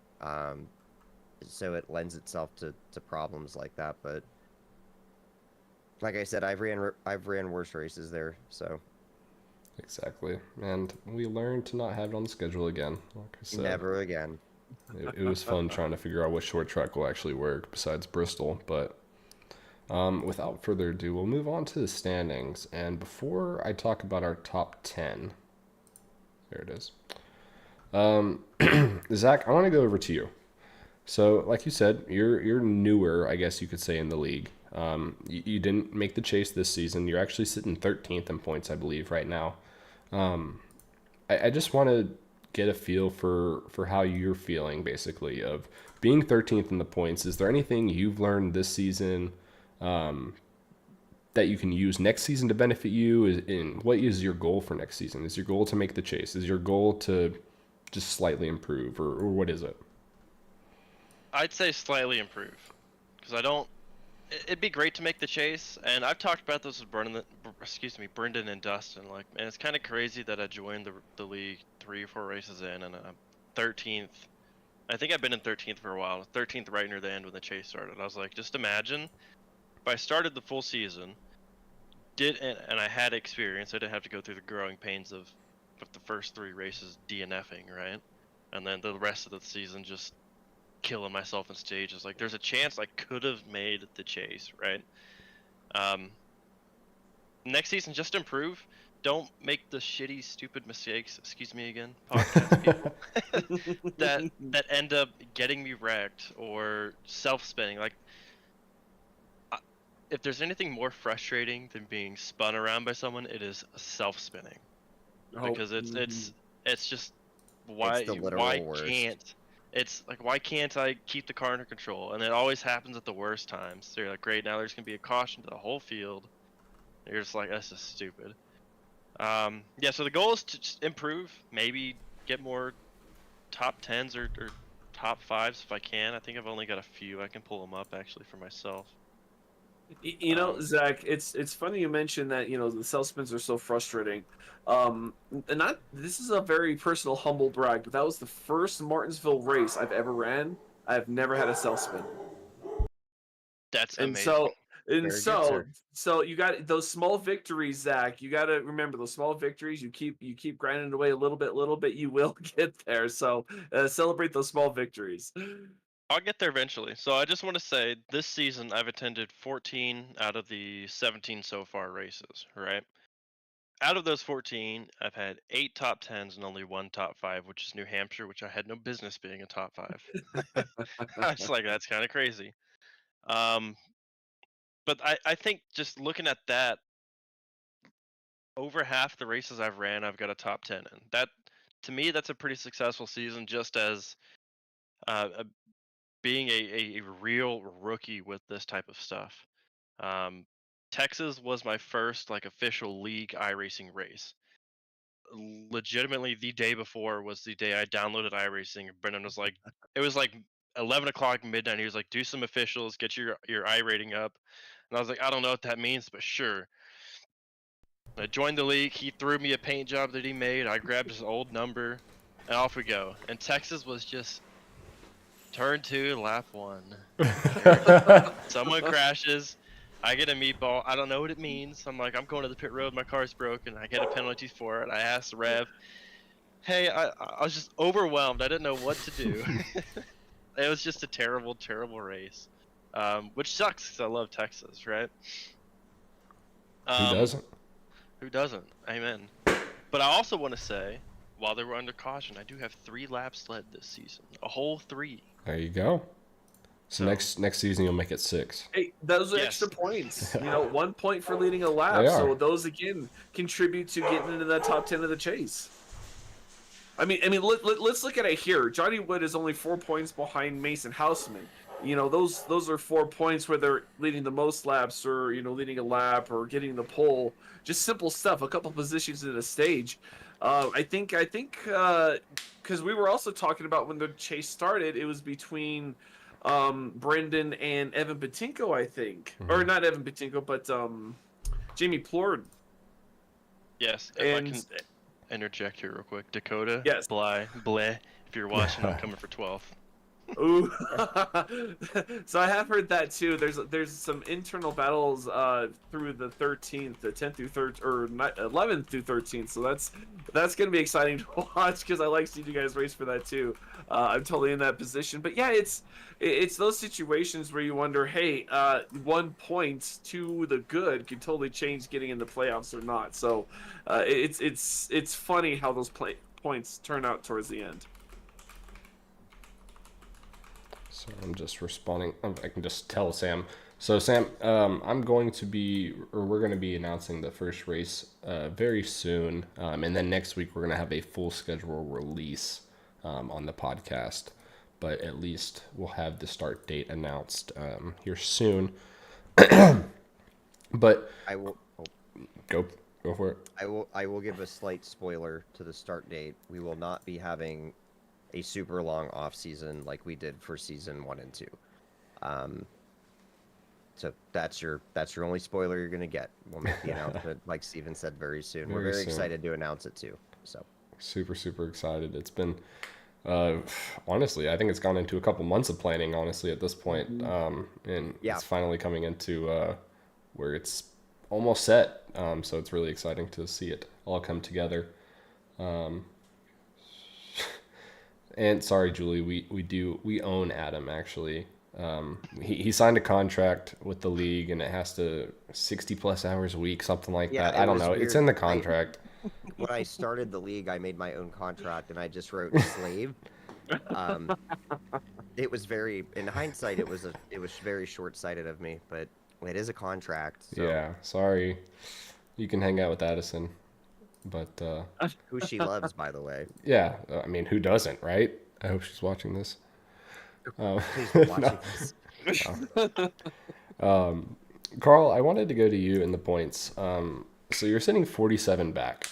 so it lends itself to problems like that. But like I said, I've ran worse races there, so Exactly. And we learned to not have it on the schedule again. Like I said, never again. it was fun trying to figure out what short track will actually work besides Bristol. But without further ado, we'll move on to the standings. And before I talk about our top 10, there it is. Zach, I want to go over to you. So, like you said, you're newer, I guess you could say, in the league. You didn't make the chase this season. You're actually sitting 13th in points, I believe, right now. I just want to get a feel for how you're feeling, basically, of being 13th in the points. Is there anything you've learned this season that you can use next season to benefit you? And what is your goal for next season? Is your goal to make the chase? Is your goal to just slightly improve, or what is it? I'd say slightly improve, because I don't. It'd be great to make the chase, and I've talked about this with Brendan and Dustin. Like, man, it's kind of crazy that I joined the league 3 or 4 races in, and I'm 13th. I think I've been in 13th for a while. 13th right near the end when the chase started. I was like, just imagine if I started the full season, and I had experience. I didn't have to go through the growing pains of the first 3 races DNFing, right, and then the rest of the season just killing myself in stages. Like, there's a chance I could have made the chase, right? Next season, just improve. Don't make the shitty, stupid mistakes. Excuse me again, podcast people. that end up getting me wrecked or self-spinning. Like, if there's anything more frustrating than being spun around by someone, it is self-spinning. Because it's just why It's the literal worst. It's like, why can't I keep the car under control? And it always happens at the worst times. So you're like, great, now there's gonna be a caution to the whole field. And you're just like, that's just stupid. Yeah, so the goal is to just improve, maybe get more top 10s or top 5s if I can. I think I've only got a few. I can pull them up actually for myself. You know, Zach, it's funny you mentioned that, the self spins are so frustrating. And not this is a very personal, humble brag, but that was the first Martinsville race I've ever ran. I've never had a self spin. That's And amazing. Very good, sir. so you got those small victories, Zach. You got to remember those small victories. You keep grinding away a little bit. You will get there. So celebrate those small victories. I'll get there eventually. So I just want to say, this season I've attended 14 out of the 17 so far races, right? Out of those 14, I've had 8 top 10s and only 1 top 5, which is New Hampshire, which I had no business being a top 5. I was like, that's kind of crazy. But I think just looking at that, over half the races I've ran, I've got a top 10 in. That, to me, that's a pretty successful season, just as being a real rookie with this type of stuff. Texas was my first like official league iRacing race. Legitimately, the day before was the day I downloaded iRacing. Brendan was like, it was like 11 o'clock midnight. He was like, do some officials, get your iRating up. And I was like, I don't know what that means, but sure. I joined the league. He threw me a paint job that he made. I grabbed his old number, and off we go. And Texas was just turn 2, lap 1. Someone crashes. I get a meatball. I don't know what it means. I'm like, I'm going to the pit road. My car's broken. I get a penalty for it. I asked the rev. Hey, I was just overwhelmed. I didn't know what to do. It was just a terrible, terrible race, which sucks because I love Texas, right? Who doesn't? Who doesn't? Amen. But I also want to say, while they were under caution, I do have 3 laps led this season. A whole 3. There you go. So next season you'll make it 6. Hey, those are Yes. extra points. 1 point for leading a lap. They are. So those again contribute to getting into the top 10 of the chase. I mean, let's look at it here. Johnny Wood is only 4 points behind Mason Houseman. Those are 4 points where they're leading the most laps, or leading a lap, or getting the pole. Just simple stuff. A couple positions in a stage. I think because we were also talking about when the chase started, it was between Brendan and Evan Patinko, I think, or Mhm. not Evan Patinko, but Jamie Plord. Yes, if I can And interject here real quick. Dakota, yes. Bleh. If you're watching, I'm coming for 12th. Ooh. So I have heard that too. There's some internal battles through the 13th, the 10th through 13th, or 11th through 13th. So that's gonna be exciting to watch because I like seeing you guys race for that too. I'm totally in that position. But yeah, it's those situations where you wonder, hey, 1 point to the good could totally change getting in the playoffs or not. So it's funny how those points turn out towards the end. So I'm just responding. I can just tell Sam. So Sam, I'm going to be, or we're going to be announcing the first race very soon, and then next week we're going to have a full schedule release on the podcast. But at least we'll have the start date announced here soon. But I will. Oh, go for it. I will give a slight spoiler to the start date. We will not be having a super long off season like we did for season 1 and 2. So that's your only spoiler you're gonna get. We'll make the announcement, like Steven said, very soon. We're Very very soon. excited to announce it too. So Super excited. It's been honestly, I think it's gone into a couple months of planning. Honestly, at this point, and Yeah. it's finally coming into where it's almost set. So it's really exciting to see it all come together. And sorry, Julie, we own Adam actually. He signed a contract with the league, and it has to 60 plus hours a week, something like Yeah, that. it I don't was know. It's weird. in the contract. When I started the league, I made my own contract and I just wrote slave. Um, it was very, in hindsight, it was very short sighted of me, but it is a contract. So Yeah, sorry. You can hang out with Addison, but who she loves, by the way. yeah, I mean, who doesn't, right? I hope she's watching this. Please don't watch No. this. Carl, I wanted to go to you in the points. So you're sitting 47 back.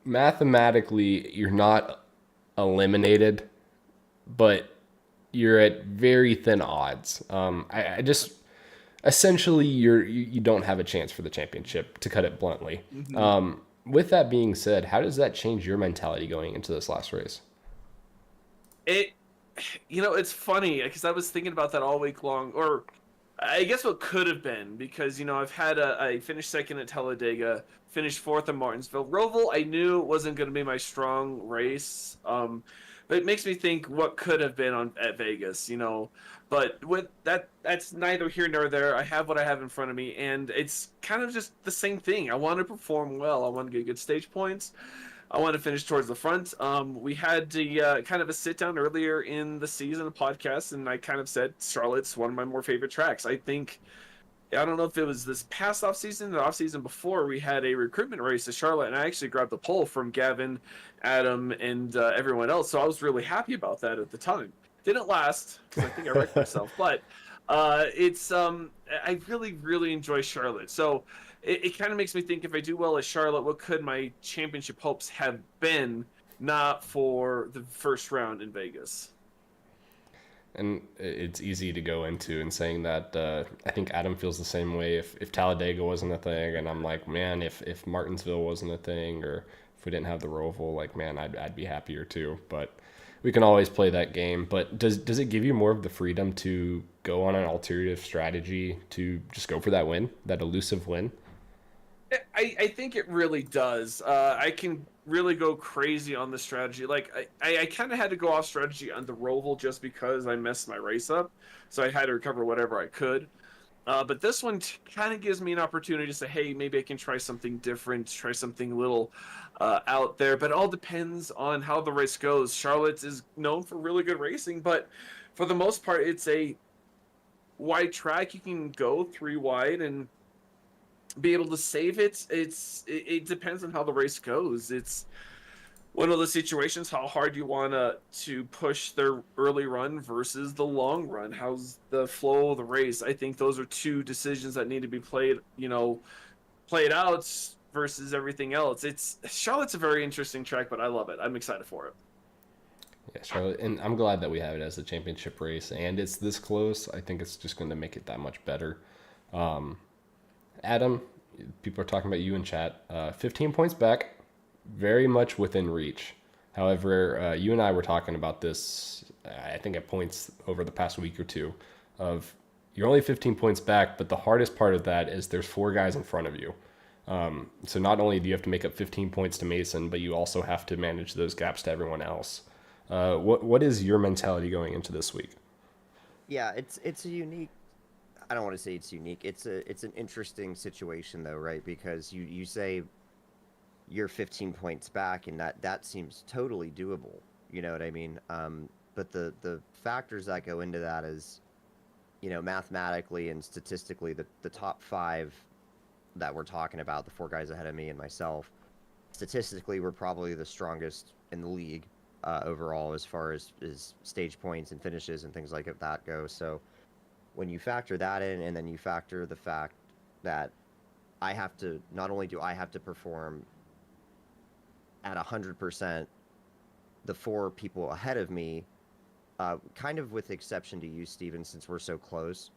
Mathematically, you're not eliminated, but you're at very thin odds. I just essentially you don't have a chance for the championship, to cut it bluntly. With that being said, how does that change your mentality going into this last race? It, it's funny because I was thinking about that all week long, or I guess what could have been, because I finished second at Talladega, finished fourth at Martinsville. Roval, I knew wasn't going to be my strong race, but it makes me think what could have been at Vegas, But with that's neither here nor there. I have what I have in front of me, and it's kind of just the same thing. I want to perform well. I want to get good stage points. I want to finish towards the front. We had kind of a sit down earlier in the season, a podcast, and I kind of said Charlotte's one of my more favorite tracks. I don't know if it was this past off season, the off season before, we had a recruitment race to Charlotte, and I actually grabbed the pole from Gavin, Adam, and everyone else. So I was really happy about that at the time. Didn't last because I think I wrecked myself, but I really enjoy Charlotte. So it kind of makes me think, if I do well at Charlotte, what could my championship hopes have been, not for the first round in Vegas. And it's easy to go into and saying that I think Adam feels the same way. If Talladega wasn't a thing, and I'm like, man, if Martinsville wasn't a thing, or if we didn't have the Roval, like, man, I'd be happier too. But we can always play that game. But does it give you more of the freedom to go on an alternative strategy to just go for that win, that elusive win? I think it really does. I can really go crazy on the strategy. Like I kind of had to go off strategy on the Roval just because I messed my race up, so I had to recover whatever I could. But this one kind of gives me an opportunity to say, hey, maybe I can try something different, try something a little out there. But it all depends on how the race goes. Charlotte is known for really good racing, but for the most part, it's a wide track. You can go 3 wide and be able to save it. It depends on how the race goes. It's one of the situations, how hard you want to push their early run versus the long run. How's the flow of the race? I think those are two decisions that need to be played out versus everything else. Charlotte's a very interesting track, but I love it. I'm excited for it. Yeah, Charlotte, and I'm glad that we have it as a championship race, and it's this close. I think it's just going to make it that much better. Adam, people are talking about you in chat. 15 points back, very much within reach. However, you and I were talking about this, I think at points over the past week or two, of you're only 15 points back, but the hardest part of that is there's 4 guys in front of you. So not only do you have to make up 15 points to Mason, but you also have to manage those gaps to everyone else. What is your mentality going into this week? Yeah, it's a unique. I don't want to say it's unique. It's an interesting situation though, right? Because you say you're 15 points back, and that seems totally doable. You know what I mean? But the factors that go into that is, mathematically and statistically, the top 5 that we're talking about, the 4 guys ahead of me and myself, statistically, we're probably the strongest in the league overall as far as stage points and finishes and things like that go. So when you factor that in, and then you factor the fact that not only do I have to perform at 100%, the 4 people ahead of me, kind of with exception to you, Steven, since we're so close,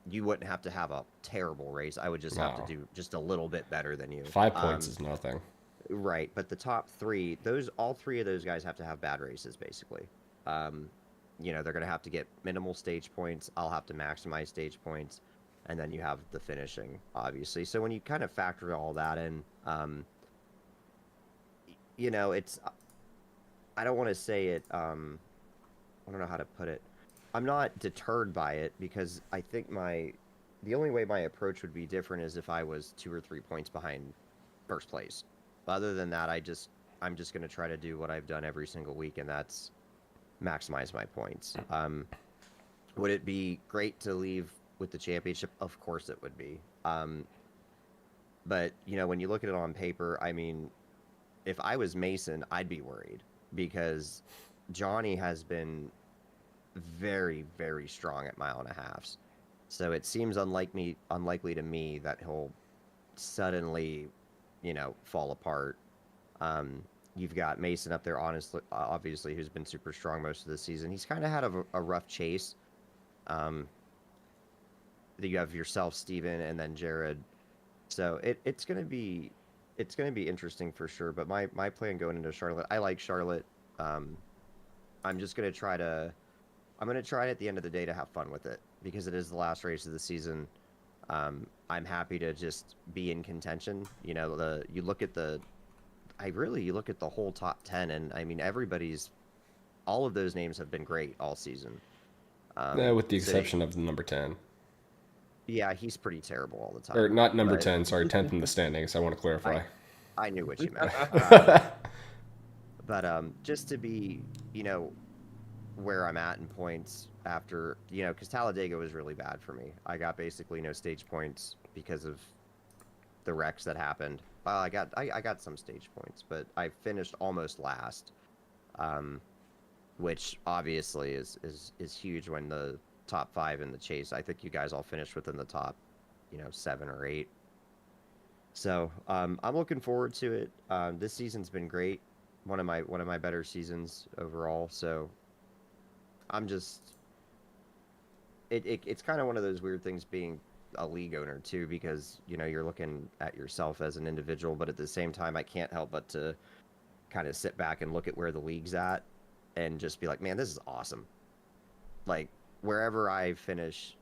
you wouldn't have to have a terrible race. I would just have to do just a little bit better than you. 5 points is nothing. Right, but the top 3, all 3 of those guys have to have bad races, basically. They're going to have to get minimal stage points. I'll have to maximize stage points, and then you have the finishing, obviously. So when you kind of factor all that in, it's, I don't want to say it, I don't know how to put it. I'm not deterred by it, because I think the only way my approach would be different is if I was 2 or 3 points behind first place. Other than that, I'm just going to try to do what I've done every single week, and that's maximize my points. Would it be great to leave with the championship? Of course it would be. But, when you look at it on paper, I mean, if I was Mason, I'd be worried, because Johnny has been very, very strong at mile and a halves. So it seems unlikely to me that he'll suddenly, fall apart. You've got Mason up there, obviously, who's been super strong most of the season. He's kind of had a rough chase. You have yourself, Steven, and then Jared. So it's gonna be interesting for sure. But my plan going into Charlotte, I like Charlotte. I'm just gonna try at the end of the day to have fun with it, because it is the last race of the season. I'm happy to just be in contention. You look at the whole top 10, and I mean, all of those names have been great all season. With the exception of the number 10. Yeah, he's pretty terrible all the time. Or not number 10, sorry, 10th in the standings. I want to clarify. I knew what you meant. But just to be, where I'm at in points after, because Talladega was really bad for me. I got basically no stage points because of the wrecks that happened. Well, I got some stage points, but I finished almost last, which obviously is huge when the top 5 in the chase. I think you guys all finished within the top, 7 or 8. So I'm looking forward to it. This season's been great. One of my better seasons overall. So I'm just, it's kind of one of those weird things being a league owner too, because you're looking at yourself as an individual, but at the same time I can't help but to kind of sit back and look at where the league's at and just be like, man, this is awesome. Like, wherever I finish,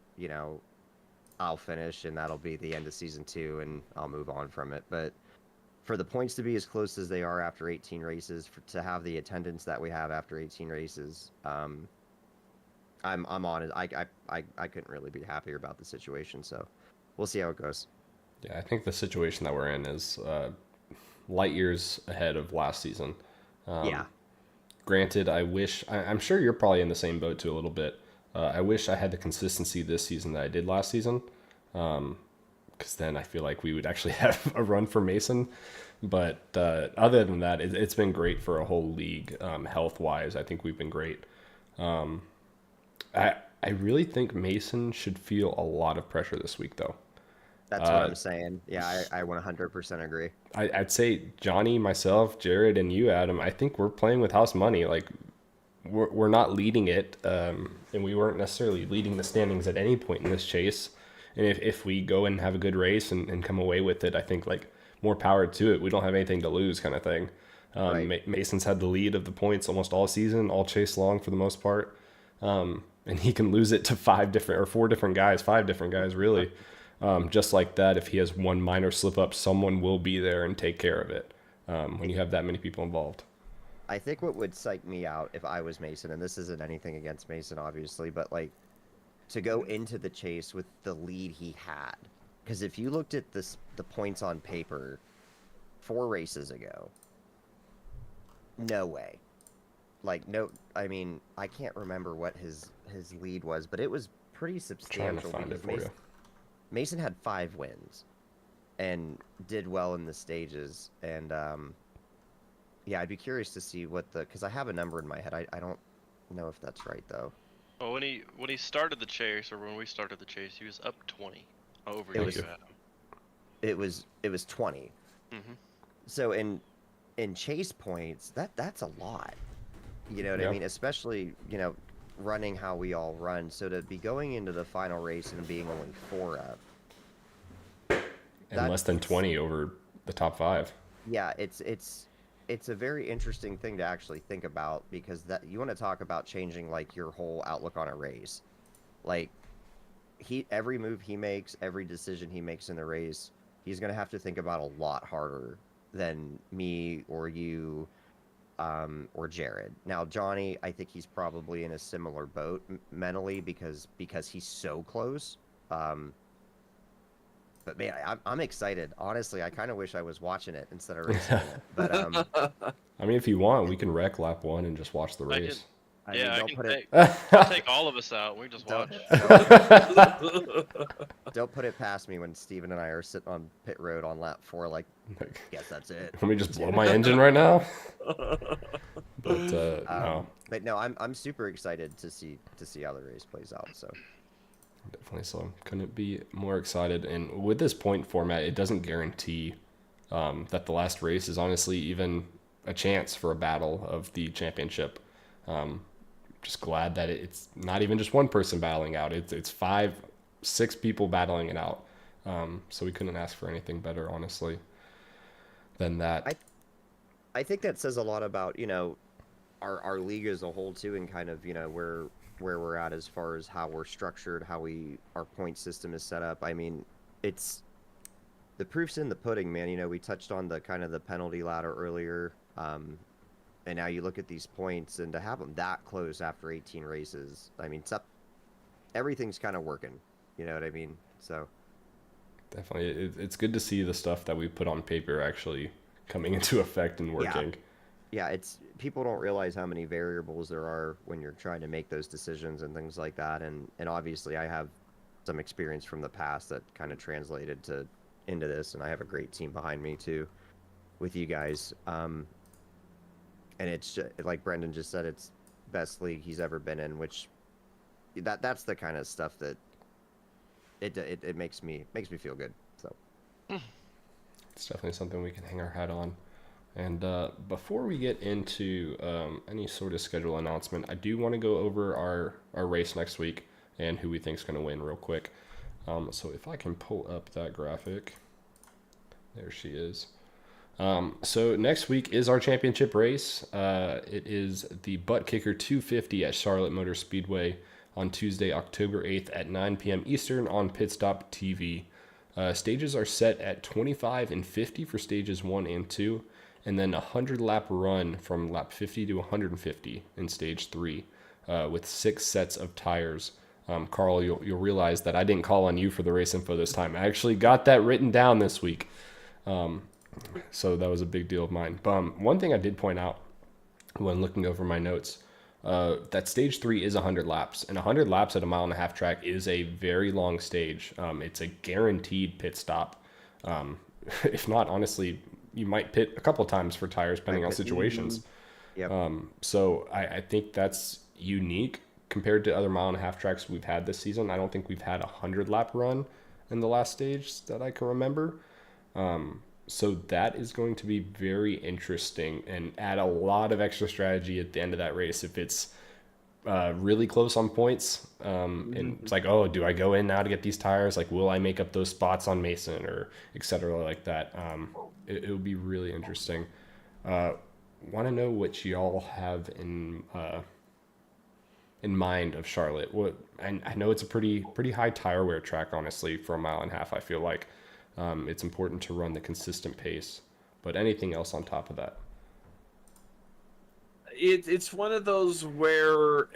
I'll finish, and that'll be the end of season 2, and I'll move on from it. But for the points to be as close as they are after 18 races, to have the attendance that we have after 18 races, I'm on it. I couldn't really be happier about the situation. So we'll see how it goes. Yeah, I think the situation that we're in is light years ahead of last season. Yeah. Granted, I'm sure you're probably in the same boat too a little bit. I wish I had the consistency this season that I did last season, because then I feel like we would actually have a run for Mason. But other than that, it's been great for a whole league, health-wise. I think we've been great. I really think Mason should feel a lot of pressure this week, though. That's what I'm saying. Yeah, I 100% agree. I'd say Johnny, myself, Jared, and you, Adam, I think we're playing with house money. Like, we're not leading it, and we weren't necessarily leading the standings at any point in this chase. And if we go and have a good race and come away with it, I think like more power to it. We don't have anything to lose, kind of thing. Right. Mason's had the lead of the points almost all season, all chase long for the most part, and he can lose it to five different guys, really. Just like that, if he has one minor slip up, someone will be there and take care of it when you have that many people involved. I think what would psych me out if I was Mason, and this isn't anything against Mason, obviously, but like to go into the chase with the lead he had. Because if you looked at the points on paper 4 races ago, no way. Like, no, I mean, I can't remember what his lead was, but it was pretty Trying to substantial find it because for you. Mason had 5 wins and did well in the stages. And yeah, I'd be curious to see what because I have a number in my head. I don't know if that's right though. Well, when he started the chase, or when we started the chase, he was up 20 over It you, was- Adam. It was 20. Mm-hmm. So in chase points, that's a lot. You know what Yeah. I mean? Especially, running how we all run. So to be going into the final race and being only 4 up. And less than 20 over the top 5. Yeah, it's a very interesting thing to actually think about, because that you want to talk about changing like your whole outlook on a race. Like every move he makes, every decision he makes in the race, he's going to have to think about a lot harder than me or you or Jared. Now, Johnny, I think he's probably in a similar boat mentally because he's so close. But man, I'm excited. Honestly, I kind of wish I was watching it instead of racing it. But I mean, if you want, we can wreck lap 1 and just watch the I race. I mean, Yeah, I don't can put it take all of us out. We just don't, watch. don't put it past me when Steven and I are sitting on pit road on lap 4. Like, guess that's it. Let me just blow my engine right now. But no, But no, I'm super excited to see how the race plays out. So definitely so. Couldn't be more excited. And with this point format, it doesn't guarantee that the last race is honestly even a chance for a battle of the championship. Just glad that it's not even just one person battling out. It's 5, 6 people battling it out. So we couldn't ask for anything better, honestly, than that. I think that says a lot about our league as a whole too, and kind of where we're at as far as how we're structured, how our point system is set up. I mean, it's the proof's in the pudding, man. We touched on the kind of the penalty ladder earlier, and now you look at these points, and to have them that close after 18 races, I mean, everything's kind of working. You know what I mean? So Definitely, it's good to see the stuff that we put on paper actually coming into effect and working. yeah, it's people don't realize how many variables there are when you're trying to make those decisions and things like that. And obviously, I have some experience from the past that kind of translated into this, and I have a great team behind me too, with you guys. And it's just, like Brendan just said, it's best league he's ever been in, which that's the kind of stuff that it makes me feel good. So It's definitely something we can hang our hat on. And before we get into any sort of schedule announcement, I do want to go over our race next week and who we think is going to win real quick. So if I can pull up that graphic. There she is. So next week is our championship race. It is the Butt Kicker 250 at Charlotte Motor Speedway on Tuesday, October 8th at 9 p.m. Eastern on Pit Stop TV. Stages are set at 25 and 50 for stages 1 and 2, and then a 100-lap run from lap 50 to 150 in stage 3 with 6 sets of tires. Carl, you'll realize that I didn't call on you for the race info this time. I actually got that written down this week. So that was a big deal of mine. One thing I did point out when looking over my notes, that stage 3 is 100 laps, and 100 laps at a 1.5 mile track is a very long stage. It's a guaranteed pit stop. If not, honestly, you might pit a couple times for tires depending on situations. Yep. So I think that's unique compared to other 1.5 mile tracks we've had this season. I don't think we've had a 100 lap run in the last stage that I can remember. So that is going to be very interesting and add a lot of extra strategy at the end of that race if it's really close on points. And it's like, oh, do I go in now to get these tires? Like, will I make up those spots on Mason or et cetera like that? It will be really interesting. Want to know what y'all have in mind of Charlotte? What I know it's a pretty high tire wear track, honestly, for a mile and a half. I feel like it's important to run the consistent pace, but anything else on top of that? It's one of those where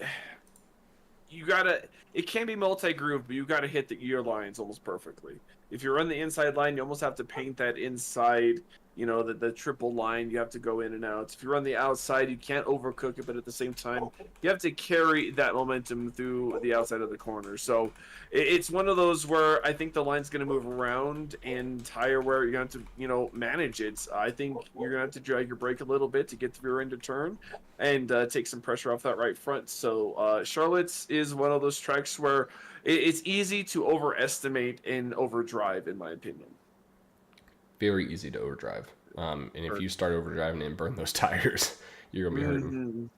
you gotta. It can be multi-groove, but you gotta hit the ear lines almost perfectly. If you're on the inside line, you almost have to paint that inside. The triple line. You have to go in and out. If you're on the outside, you can't overcook it, but at the same time, you have to carry that momentum through the outside of the corner. So it's one of those where I think the line's going to move around, and tire wear, you're going to have to manage it. I think you're going to have to drag your brake a little bit to get to your end of turn and take some pressure off that right front. So Charlotte's is one of those tracks where it's easy to overestimate and overdrive, in my opinion. Very easy to overdrive. And if you start overdriving and burn those tires, you're gonna be hurting.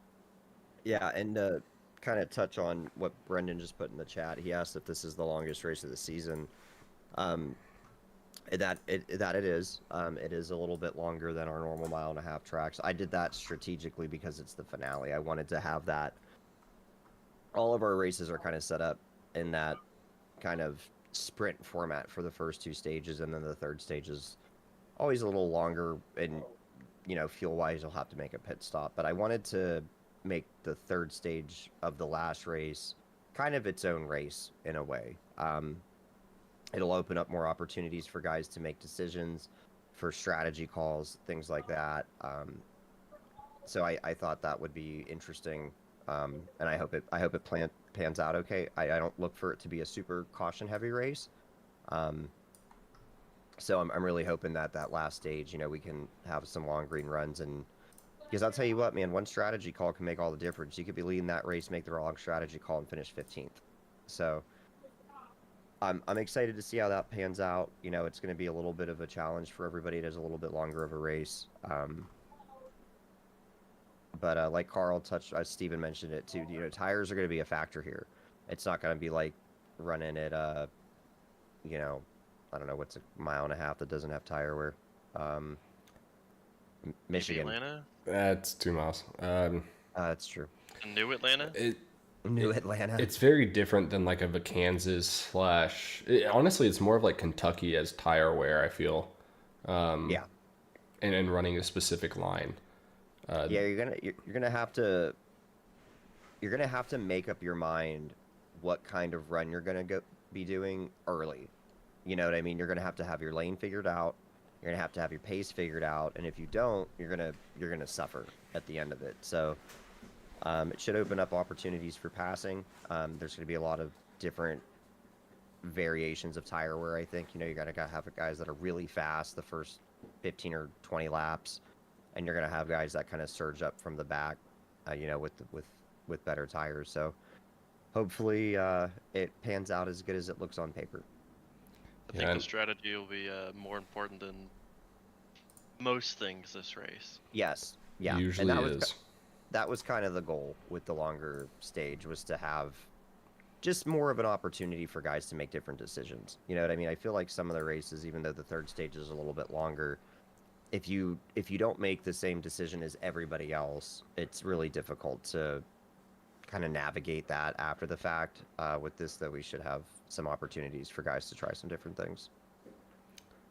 Yeah, and kind of touch on what Brendan just put in the chat. He asked if this is the longest race of the season. That it is. It is a little bit longer than our normal mile and a half tracks. I did that strategically because it's the finale. I wanted to have that. All of our races are kind of set up in that kind of sprint format for the first two stages, and then the third stage is always a little longer, and fuel wise you'll have to make a pit stop, but I wanted to make the third stage of the last race kind of its own race in a way. It'll open up more opportunities for guys to make decisions, for strategy calls, things like that. So I thought that would be interesting, and I hope it pans out okay. I don't look for it to be a super caution heavy race. So I'm really hoping that last stage, we can have some long green runs, and because I'll tell you what, man, one strategy call can make all the difference. You could be leading that race, make the wrong strategy call, and finish 15th. So I'm excited to see how that pans out. It's going to be a little bit of a challenge for everybody. It is a little bit longer of a race. But like Carl touched, as Steven mentioned it too, tires are going to be a factor here. It's not going to be like running at, I don't know, what's a mile and a half that doesn't have tire wear? Michigan. Atlanta? That's 2 miles. That's true. New Atlanta? New Atlanta. It's very different than like a Kansas / honestly, it's more of like Kentucky as tire wear, I feel. Yeah. And running a specific line. Yeah, you're gonna have to make up your mind what kind of run you're gonna be doing early. You know what I mean? You're gonna have to have your lane figured out. You're gonna have to have your pace figured out, and if you don't, you're gonna suffer at the end of it. So it should open up opportunities for passing. There's gonna be a lot of different variations of tire wear. I think you gotta have guys that are really fast the first 15 or 20 laps, and you're gonna have guys that kind of surge up from the back, with better tires. So hopefully it pans out as good as it looks on paper. I think the strategy will be more important than most things this race. Yes. Yeah. Usually and is. That was kind of the goal with the longer stage, was to have just more of an opportunity for guys to make different decisions. You know what I mean? I feel like some of the races, even though the third stage is a little bit longer, if you don't make the same decision as everybody else, it's really difficult to kind of navigate that after the fact. With this, though, we should have some opportunities for guys to try some different things.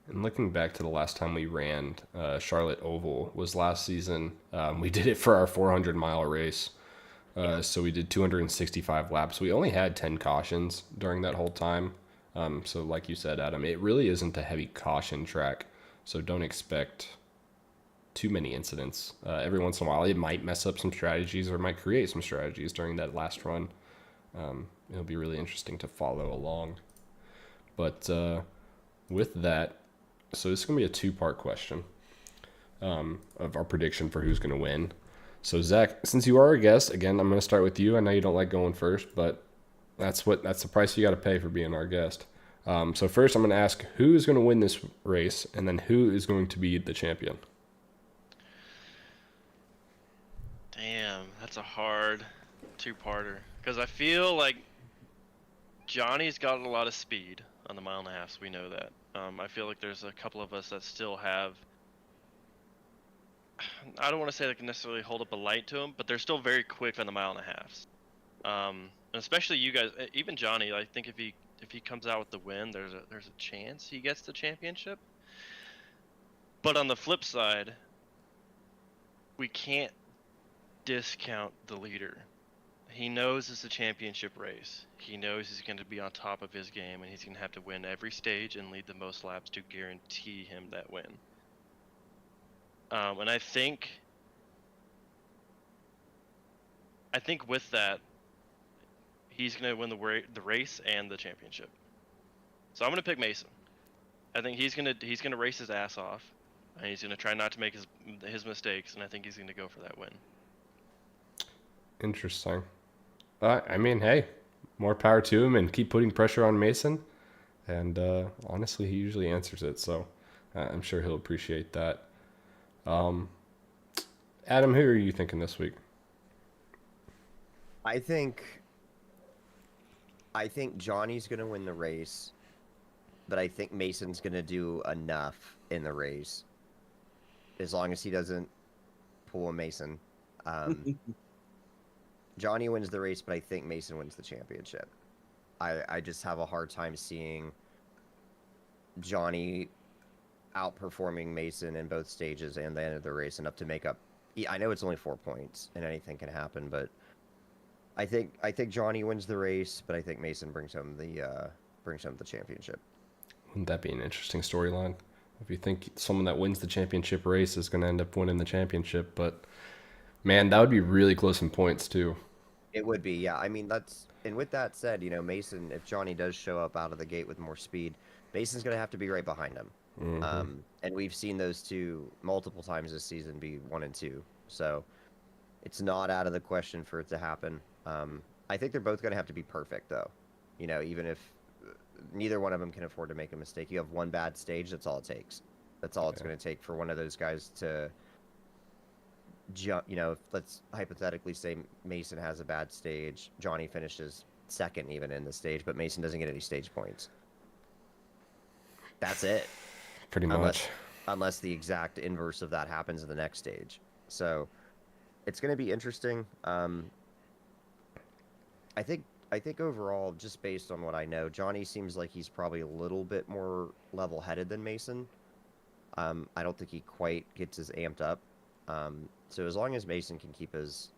And looking back to the last time we ran Charlotte Oval was last season. We did it for our 400-mile race. So we did 265 laps. We only had 10 cautions during that whole time. So like you said, Adam, it really isn't a heavy caution track. So don't expect too many incidents. Every once in a while, it might mess up some strategies or might create some strategies during that last run. It'll be really interesting to follow along. But with that, so this is going to be a two-part question of our prediction for who's going to win. So Zach, since you are a guest, again, I'm going to start with you. I know you don't like going first, but that's the price you got to pay for being our guest. So first, I'm going to ask who is going to win this race, and then who is going to be the champion. Damn, that's a hard two-parter. Because I feel like Johnny's got a lot of speed on the mile and a half. We know that. I feel like there's a couple of us that still have. I don't want to say they can necessarily hold up a light to them, but they're still very quick on the mile and a half. And especially you guys, even Johnny. I think if he comes out with the win, there's a chance he gets the championship. But on the flip side, we can't discount the leader. He knows it's a championship race. He knows he's going to be on top of his game, and he's going to have to win every stage and lead the most laps to guarantee him that win. And I think with that, he's going to win the race and the championship. So I'm going to pick Mason. I think he's going to race his ass off, and he's going to try not to make his mistakes, and I think he's going to go for that win. Interesting. I mean, hey, more power to him, and keep putting pressure on Mason. And honestly, he usually answers it, so I'm sure he'll appreciate that. Adam, who are you thinking this week? I think Johnny's going to win the race, but I think Mason's going to do enough in the race, as long as he doesn't pull a Mason. Johnny wins the race, but I think Mason wins the championship. I just have a hard time seeing Johnny outperforming Mason in both stages and the end of the race enough to make up. I know it's only 4 points and anything can happen, but I think Johnny wins the race, but I think Mason brings home the championship. Wouldn't that be an interesting storyline? If you think someone that wins the championship race is going to end up winning the championship, but man, that would be really close in points too. It would be, yeah. I mean, and with that said, Mason, if Johnny does show up out of the gate with more speed, Mason's going to have to be right behind him. Mm-hmm. And we've seen those two multiple times this season be 1 and 2. So it's not out of the question for it to happen. I think they're both going to have to be perfect, though. Even if neither one of them can afford to make a mistake. You have one bad stage, that's all it takes. That's all it's going to take for one of those guys to jump. Let's hypothetically say Mason has a bad stage. Johnny finishes second even in the stage, but Mason doesn't get any stage points. That's it. Pretty much. Unless the exact inverse of that happens in the next stage. So it's going to be interesting. I think overall, just based on what I know, Johnny seems like he's probably a little bit more level-headed than Mason. I don't think he quite gets as amped up. So as long as Mason can keep his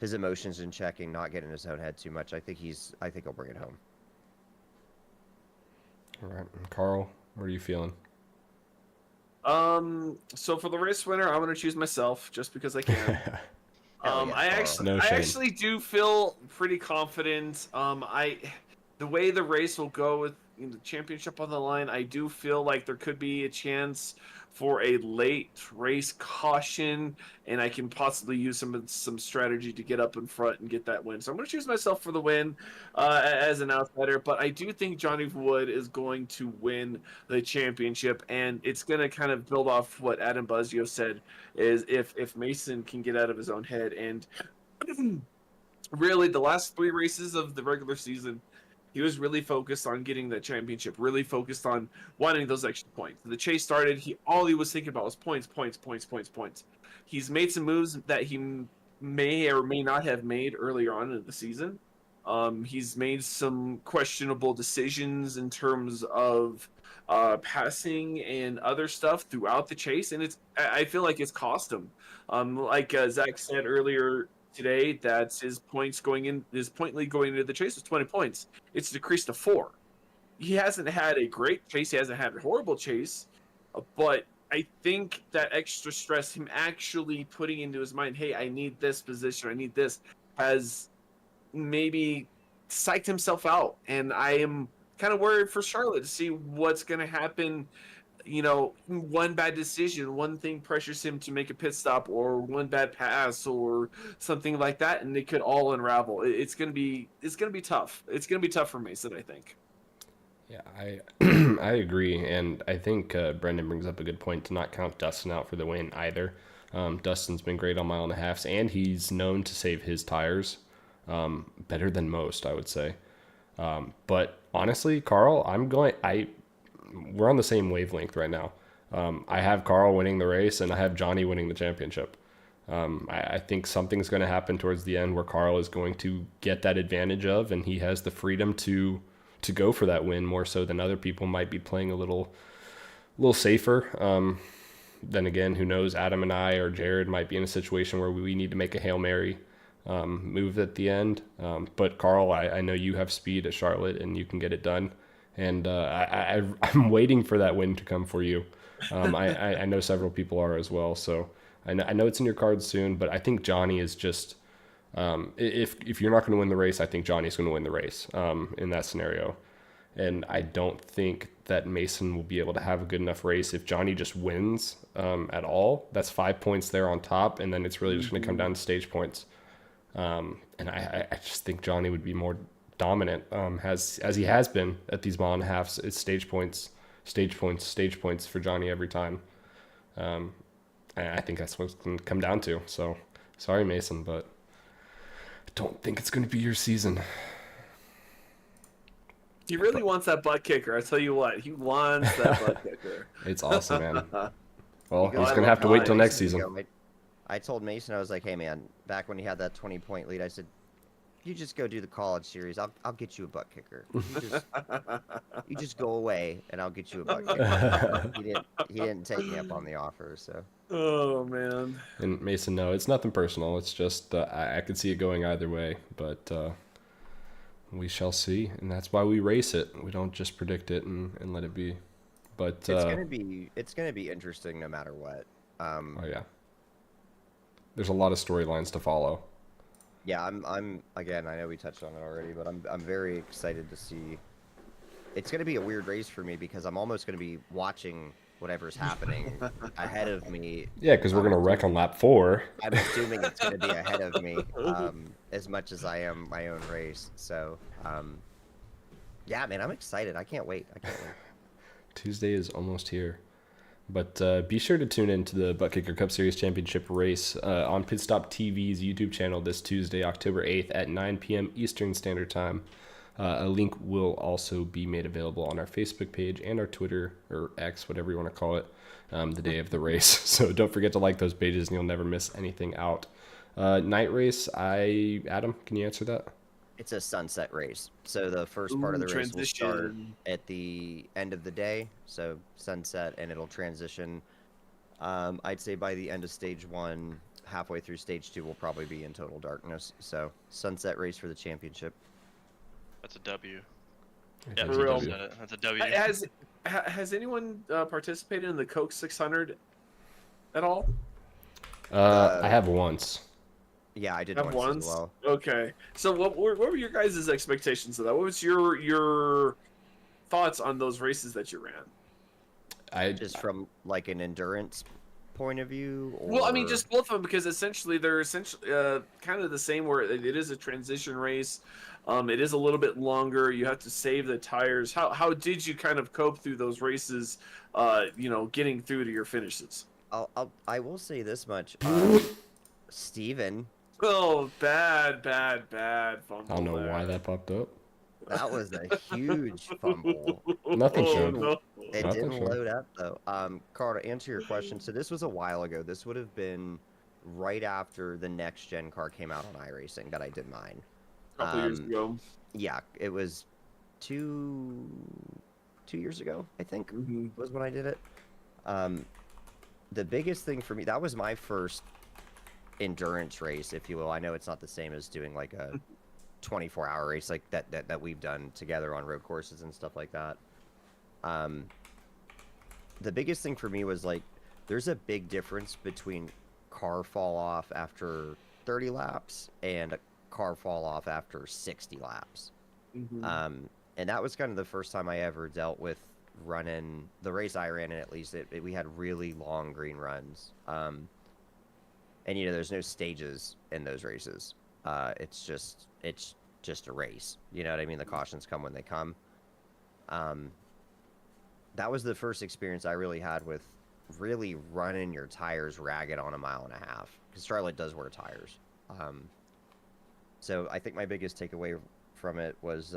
emotions in check and not get in his own head too much, I think he'll bring it home. All right, Carl, what are you feeling? So for the race winner, I'm going to choose myself just because I can. I actually do feel pretty confident. The way the race will go with the championship on the line, I do feel like there could be a chance for a late race caution, and I can possibly use some strategy to get up in front and get that win. So I'm going to choose myself for the win as an outsider, but I do think Johnny Wood is going to win the championship, and it's going to kind of build off what Adam Buzzio said, is if Mason can get out of his own head. And really, the last 3 races of the regular season, he was really focused on getting the championship, really focused on wanting those extra points. The chase started, all he was thinking about was points. He's made some moves that he may or may not have made earlier on in the season. He's made some questionable decisions in terms of passing and other stuff throughout the chase, and I feel like it's cost him. Like Zach said earlier today, that's his point lead going into the chase was 20 points. It's decreased to 4. He hasn't had a great chase. He hasn't had a horrible chase, but I think that extra stress, him actually putting into his mind, hey, I need this position, I need this, has maybe psyched himself out. And I am kind of worried for Charlotte to see what's going to happen. One bad decision, one thing pressures him to make a pit stop, or one bad pass or something like that, and it could all unravel. It's going to be tough. It's going to be tough for Mason, I think. Yeah, I I agree, and I think Brendan brings up a good point to not count Dustin out for the win either. Dustin's been great on mile and a halfs, and he's known to save his tires better than most, I would say. But honestly, Carl, we're on the same wavelength right now. I have Carl winning the race, and I have Johnny winning the championship. I think something's going to happen towards the end where Carl is going to get that advantage of, and he has the freedom to go for that win more so than other people might be playing a little safer. Then again, who knows? Adam and I or Jared might be in a situation where we need to make a Hail Mary move at the end. But Carl, I know you have speed at Charlotte and you can get it done. And I'm waiting for that win to come for you. I know several people are as well. So I know it's in your cards soon, but I think Johnny is just if you're not going to win the race, I think Johnny's going to win the race in that scenario. And I don't think that Mason will be able to have a good enough race if Johnny just wins at all. That's 5 points there on top, and then it's really just going to come down to stage points. And I just think Johnny would be more dominant as he has been at these mile and a halves. It's stage points for Johnny every time. And I think that's what it's going to come down to. So sorry, Mason, but I don't think it's going to be your season. He really wants that butt kicker. I tell you what, he wants that butt kicker. It's awesome, man. Well, Because he's going to have to wait till next races season. ago, I told Mason, I was like, hey man, back when he had that 20-point lead, I said, you just go do the college series. I'll get you a butt kicker. You just go away and I'll get you a butt kicker. He didn't take me up on the offer, so. Oh man. And Mason, no, it's nothing personal. It's just I could see it going either way, but we shall see, and that's why we race it. We don't just predict it and let it be. But It's gonna be interesting no matter what. Oh yeah, there's a lot of storylines to follow. Yeah, I'm again. I know we touched on it already, but I'm very excited to see. It's gonna be a weird race for me because I'm almost gonna be watching whatever's happening ahead of me. Yeah, because we're gonna wreck on lap 4. I'm assuming it's gonna be ahead of me as much as I am my own race. So, yeah, man, I'm excited. I can't wait. Tuesday is almost here. But be sure to tune in to the Butt Kicker Cup Series Championship race on Pit Stop TV's YouTube channel this Tuesday, October 8th at 9 p.m. Eastern Standard Time. A link will also be made available on our Facebook page and our Twitter, or X, whatever you want to call it, the day of the race. So don't forget to like those pages and you'll never miss anything out. Night race, Adam, can you answer that? It's a sunset race. So the first part of the race will start transition. at the end of the day. So sunset, and it'll transition. I'd say by the end of stage 1, halfway through stage 2, we'll probably be in total darkness. So sunset race for the championship. That's a W. It's Yeah, a For real. W. that's a W. Has anyone participated in the Coke 600 at all? I have once. Yeah, I did Have once once? as well. Okay. So what were your guys' expectations of that? What was your thoughts on those races that you ran? Just from like an endurance point of view. Or... Well, I mean, just both of them, because essentially they're kind of the same. Where it is a transition race. It is a little bit longer. You have to save the tires. How did you kind of cope through those races? Getting through to your finishes. I will say this much, Steven, Oh, bad fumble. I don't know there. why that popped up. that was a huge fumble. Nothing showed. No. It Nothing didn't showed. load up though. Carl, to answer your question, so this was a while ago. This would have been right after the next gen car came out on iRacing that I did mine. A couple years ago. Yeah, it was 2 years ago, I think, Mhm. was when I did it. The biggest thing for me, that was my first endurance race, if you will. I know it's not the same as doing like a 24-hour race like that we've done together on road courses and stuff like that. The biggest thing for me was like, there's a big difference between car fall off after 30 laps and a car fall off after 60 laps. Mhm. And that was kind of the first time I ever dealt with running the race I ran in. At least we had really long green runs. And there's no stages in those races. It's just a race. You know what I mean? The cautions come when they come. That was the first experience I really had with really running your tires ragged on a mile and a half, because Charlotte does wear tires. So I think my biggest takeaway from it was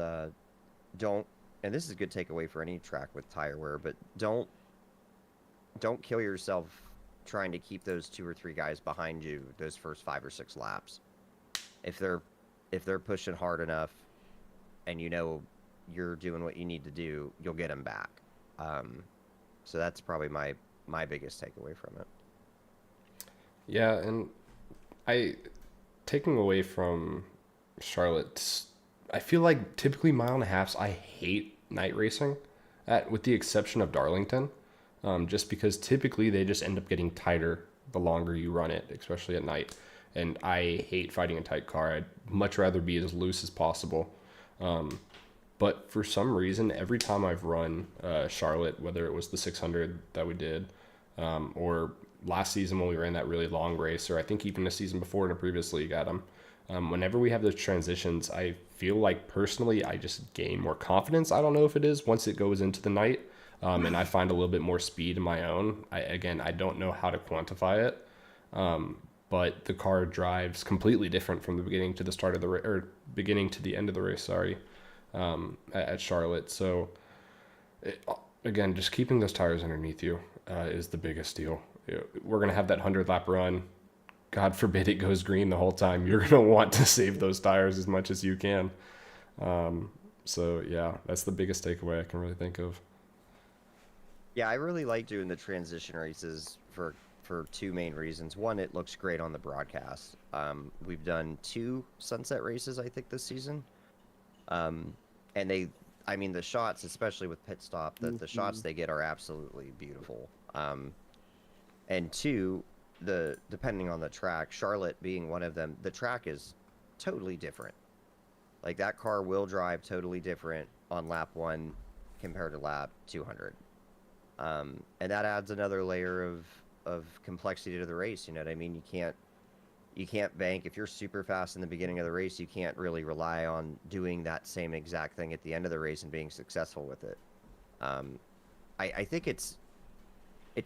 don't, and this is a good takeaway for any track with tire wear, but don't kill yourself trying to keep those 2 or 3 guys behind you those first 5 or 6 laps. If they're pushing hard enough, and you know you're doing what you need to do, you'll get them back. So that's probably my biggest takeaway from it. Yeah, and taking away from Charlotte, I feel like typically mile and a halves, I hate night racing, with the exception of Darlington, just because typically they just end up getting tighter the longer you run it, especially at night. And I hate fighting a tight car. I'd much rather be as loose as possible. But for some reason, every time I've run Charlotte, whether it was the 600 that we did, or last season when we ran that really long race, or I think even a season before in a previous league, Adam, whenever we have those transitions, I feel like personally I just gain more confidence. I don't know if it is once it goes into the night, and I find a little bit more speed in my own. I don't know how to quantify it, but the car drives completely different from the beginning to the start of the or beginning to the end of the race. Sorry. At Charlotte. So again, just keeping those tires underneath you is the biggest deal. We're going to have that 100 lap run. God forbid it goes green the whole time. You're going to want to save those tires as much as you can. So yeah, that's the biggest takeaway I can really think of. Yeah, I really like doing the transition races for 2 main reasons. One, it looks great on the broadcast. We've done 2 sunset races, I think, this season. And the shots, especially with pit stop, the shots they get are absolutely beautiful. And 2, depending on the track, Charlotte being one of them, the track is totally different. Like, that car will drive totally different on lap 1 compared to lap 200. And that adds another layer of complexity to the race. You know what I mean? You can't bank. If you're super fast in the beginning of the race, you can't really rely on doing that same exact thing at the end of the race and being successful with it. I think it's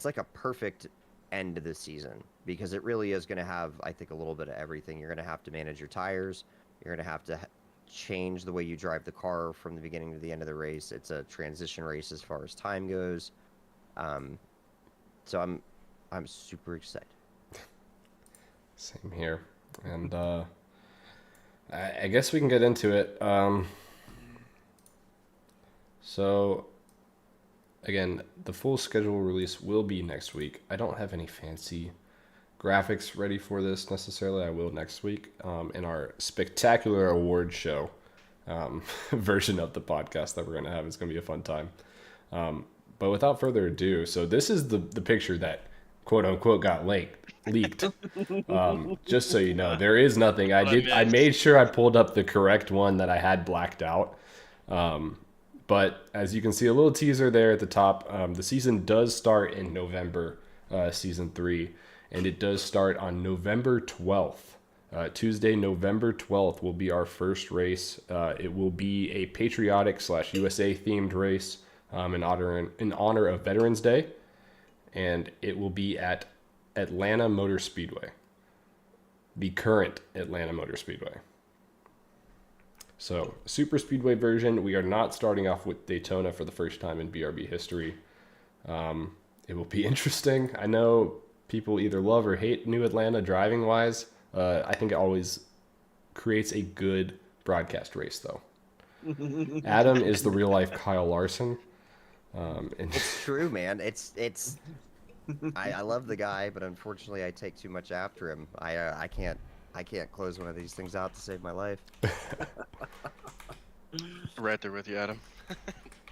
like a perfect end to the season, because it really is going to have, I think, a little bit of everything. You're going to have to manage your tires. You're going to have to change the way you drive the car from the beginning to the end of the race. It's a transition race as far as time goes. So I'm super excited. Same here. And I guess we can get into it. So, again, the full schedule release will be next week. I don't have any fancy graphics ready for this necessarily. I will next week in our spectacular award show version of the podcast that we're going to have. It's going to be a fun time. But without further ado, so this is the picture that quote unquote got leaked. Just so you know, there is nothing. I made sure I pulled up the correct one that I had blacked out. But as you can see, a little teaser there at the top. The season does start in November, season 3, and it does start on November 12th. Tuesday, November 12th will be our first race. It will be a patriotic / USA themed race in honor of Veterans Day, and it will be at Atlanta Motor Speedway, the current Atlanta Motor Speedway. So, super speedway version. We are not starting off with Daytona for the first time in BRB history. It will be interesting. I know people either love or hate New Atlanta driving wise. I think it always creates a good broadcast race, though. Adam is the real life Kyle Larson. It's true, man. It's. I love the guy, but unfortunately, I take too much after him. I can't close one of these things out to save my life. Right there with you, Adam.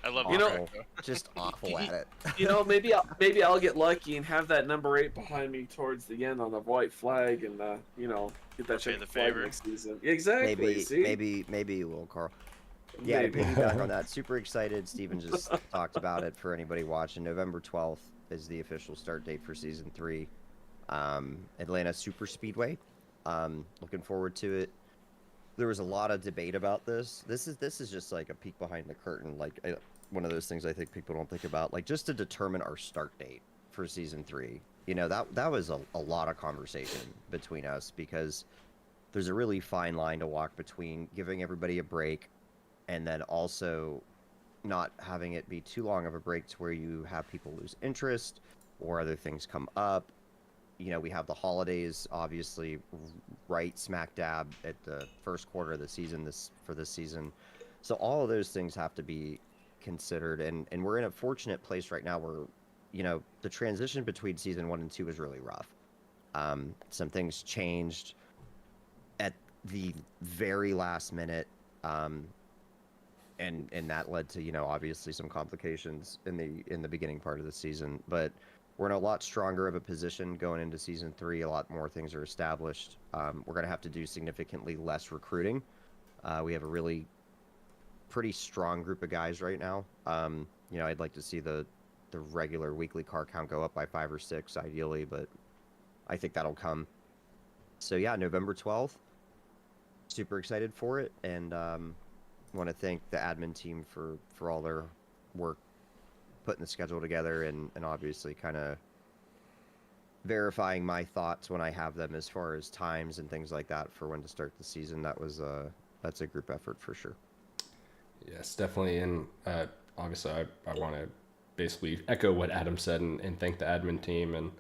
I love just awful at it. Maybe I'll get lucky and have that number 8 behind me towards the end on the white flag, and get that check flag next season. Exactly. Maybe you will, Carl. Yeah, to piggyback on that, super excited. Steven just talked about it for anybody watching. November 12th is the official start date for season 3. Atlanta Super Speedway. Looking forward to it. There was a lot of debate about this. This is just like a peek behind the curtain. Like, one of those things I think people don't think about. Like, just to determine our start date for season 3, you know, that was a lot of conversation between us, because there's a really fine line to walk between giving everybody a break and then also not having it be too long of a break to where you have people lose interest or other things come up. You know, we have the holidays, obviously, right smack dab at the first quarter of the season for this season. So all of those things have to be considered, and we're in a fortunate place right now where, you know, the transition between season 1 and 2 was really rough. Some things changed at the very last minute, and that led to, you know, obviously some complications in the beginning part of the season. But we're in a lot stronger of a position going into season 3. A lot more things are established. We're going to have to do significantly less recruiting. We have a really pretty strong group of guys right now. You know, I'd like to see the regular weekly car count go up by 5 or 6 ideally, but I think that'll come. So yeah, November 12th. Super excited for it, and want to thank the admin team for all their work putting the schedule together, and obviously kind of verifying my thoughts when I have them as far as times and things like that for when to start the season. That's a group effort for sure. Yes, definitely. And obviously, I want to basically echo what Adam said and thank the admin team and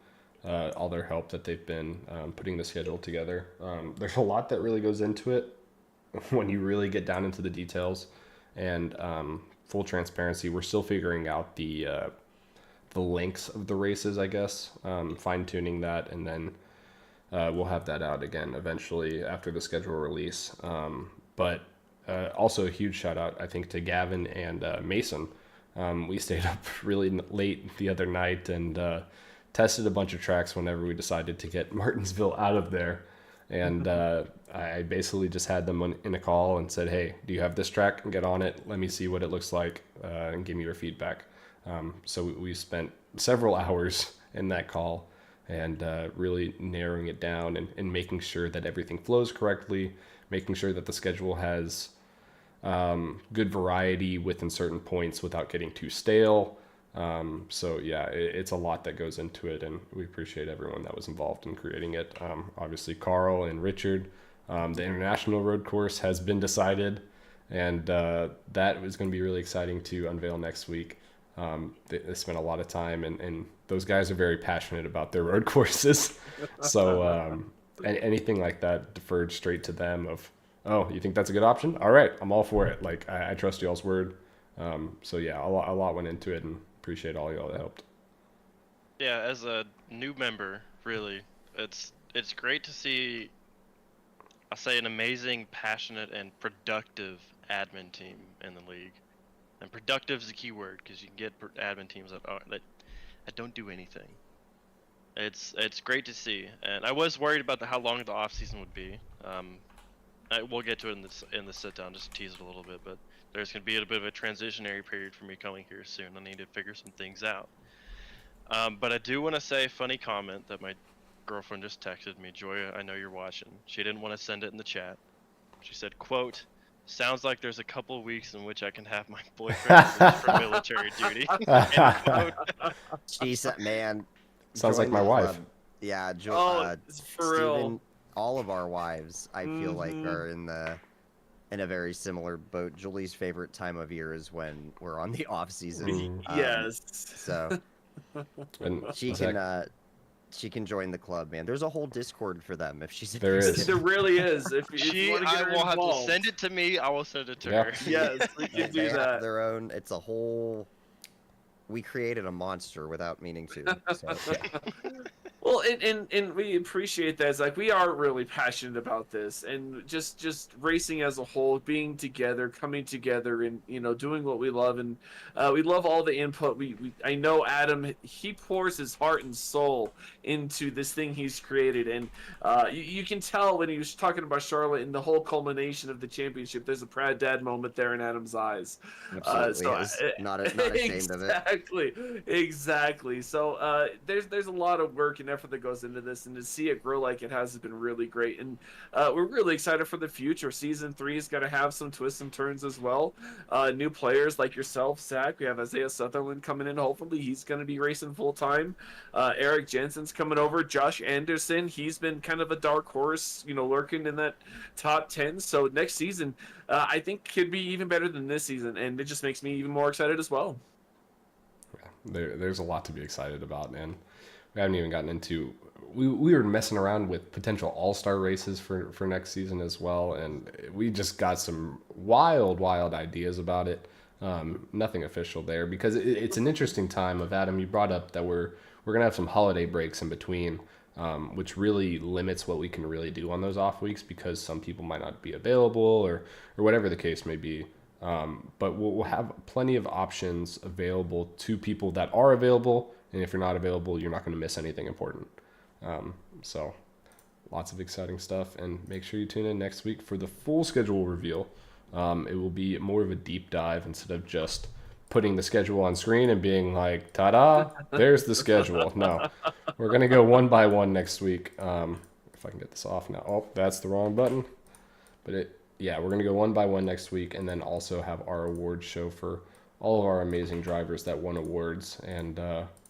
all their help that they've been putting the schedule together. There's a lot that really goes into it when you really get down into the details. And full transparency, we're still figuring out the lengths of the races, I guess, fine tuning that, and then we'll have that out again eventually after the schedule release. But also a huge shout out, I think, to Gavin and Mason. We stayed up really late the other night and tested a bunch of tracks whenever we decided to get Martinsville out of there. And I basically just had them in a call and said, hey, do you have this track? Get on it. Let me see what it looks like and give me your feedback. So we spent several hours in that call and really narrowing it down and making sure that everything flows correctly, making sure that the schedule has good variety within certain points without getting too stale. So yeah, it's a lot that goes into it, and we appreciate everyone that was involved in creating it. Obviously Carl and Richard. The international road course has been decided, and that is going to be really exciting to unveil next week. They spent a lot of time, and those guys are very passionate about their road courses. So anything like that deferred straight to them of, oh, you think that's a good option? All right, I'm all for it. Like, I trust y'all's word. So yeah, a lot went into it, and appreciate all y'all that helped. Yeah, as a new member, really, it's great to see, I'll say, an amazing, passionate, and productive admin team in the league. And productive is a key word, because you can get admin teams that don't do anything. It's great to see, and I was worried about how long the off season would be. We'll get to it in the sit down, just to tease it a little bit, but there's going to be a bit of a transitionary period for me coming here soon. I need to figure some things out. But I do want to say a funny comment that my girlfriend just texted me. Joya, I know you're watching. She didn't want to send it in the chat. She said, quote, "Sounds like there's a couple of weeks in which I can have my boyfriend for military duty." End quote. She said, man. Sounds like my wife. Yeah, For Steven, real. all of our wives, I feel like, are in a very similar boat. Julie's favorite time of year is when we're on the off season. Yes. So And she can join the club, man. There's a whole Discord for them if she's There is. interested. There really is. If you want to get I her will have to involved. send it to me. I will send it to Yeah. her. Yes, we can They do have that. their own. It's a whole. We created a monster without meaning to. So, yeah. Well, and we appreciate that. It's like, we are really passionate about this, and just racing as a whole, being together, coming together, and, you know, doing what we love, and we love all the input. I know Adam, he pours his heart and soul into this thing he's created, and you can tell when he was talking about Charlotte and the whole culmination of the championship. There's a proud dad moment there in Adam's eyes. Absolutely is. Not ashamed of it. Exactly. So there's a lot of work and effort that goes into this, and to see it grow like it has been really great. And we're really excited for the future. Season 3 is going to have some twists and turns as well. New players like yourself, Zach. We have Isaiah Sutherland coming in. Hopefully, he's going to be racing full time. Eric Jensen's coming over. Josh Anderson, he's been kind of a dark horse, lurking in that top 10. So next season, I think could be even better than this season, and it just makes me even more excited as well. There's a lot to be excited about, and we haven't even gotten into. We were messing around with potential all-star races for next season as well, and we just got some wild ideas about it. Nothing official there because it's an interesting time. Adam, you brought up that we're gonna have some holiday breaks in between, which really limits what we can really do on those off weeks because some people might not be available or whatever the case may be. But we'll have plenty of options available to people that are available. And if you're not available, you're not going to miss anything important. So lots of exciting stuff. And make sure you tune in next week for the full schedule reveal. It will be more of a deep dive instead of just putting the schedule on screen and being like, ta-da, there's the schedule. No, we're going to go one by one next week. If I can get this off now. Oh, that's the wrong button. But yeah, we're going to go one by one next week and then also have our award show for all of our amazing drivers that won awards. And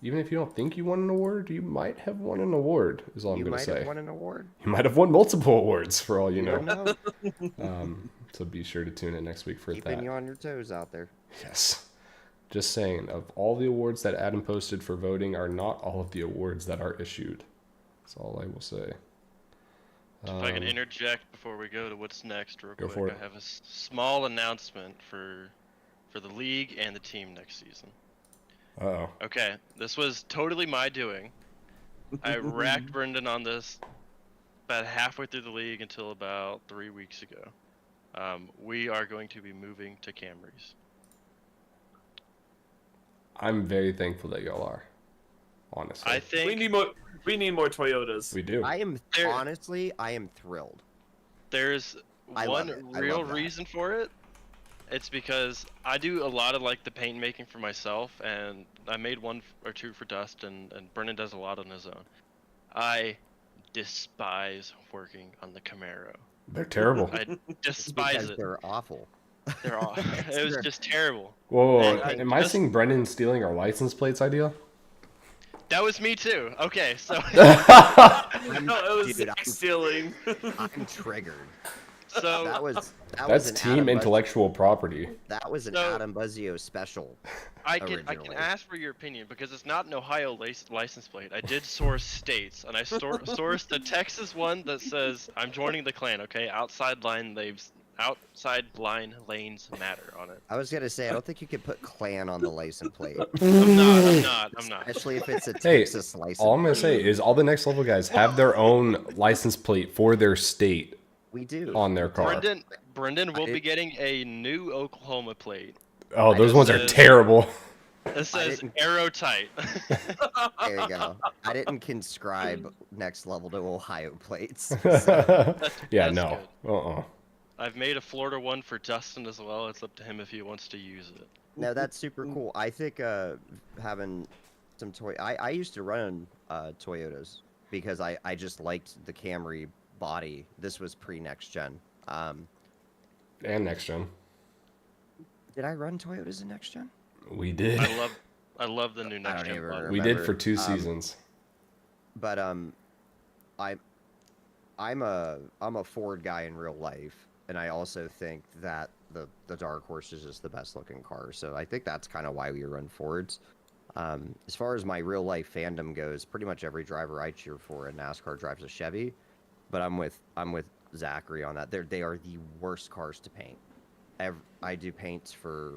even if you don't think you won an award, you might have won an award, is all I'm going to say. You might have won an award. You might have won multiple awards for all you know. No. So be sure to tune in next week for Keeping that. you on your toes out there. Yes. Just saying, of all the awards that Adam posted for voting are not all of the awards that are issued. That's all I will say. If I can interject before we go to what's next real Go quick, for it. I have a small announcement for the league and the team next season. Uh-oh. Okay, this was totally my doing. I racked Brendan on this about halfway through the league until about 3 weeks ago. We are going to be moving to Camrys. I'm very thankful that y'all are. Honestly. I think we need more Toyotas. We do. I am thrilled. there's I love one it. I real love that. reason for it. It's because I do a lot of like the paint making for myself, and I made one or two for Dustin, and Brennan does a lot on his own. I despise working on the Camaro. They're terrible. I despise Because it. they're awful. They're all. It was just terrible. Whoa, And am I just- seeing Brendan stealing our license plates idea? That was me too. Okay, so No, it was Dude, Zach stealing. I'm triggered. so That That's was an team Adam intellectual property. That was an So- Adam Buzzio special. I can originally. ask for your opinion because it's not an Ohio license plate. I did source states, and I sourced the Texas one that says I'm joining the clan. Okay, outside line lanes matter on it. I was gonna say I don't think you could put clan on the license plate, I'm not. especially if it's a Hey, Texas license. All I'm going to say is all the next level guys have their own license plate for their state We do. on their car. Brendan will I- be getting a new Oklahoma plate. Oh, those I ones are said- terrible. It says didn't- aerotight. There you go. I didn't conscribe next level to Ohio plates. Yeah, that's no. good. I've made a Florida one for Dustin as well. It's up to him if he wants to use it. No, that's super cool. I think having some I used to run Toyotas because I just liked the Camry body. This was pre-next gen. And next gen. Did I run Toyotas in next gen? We did. I love the new next gen even body. We did remember. for 2 seasons. But I'm a Ford guy in real life, and I also think that the Dark Horse is just the best looking car. So I think that's kind of why we run Fords. As far as my real life fandom goes, pretty much every driver I cheer for in NASCAR drives a Chevy, but I'm with Zachary on that. They are the worst cars to paint. I do paints for.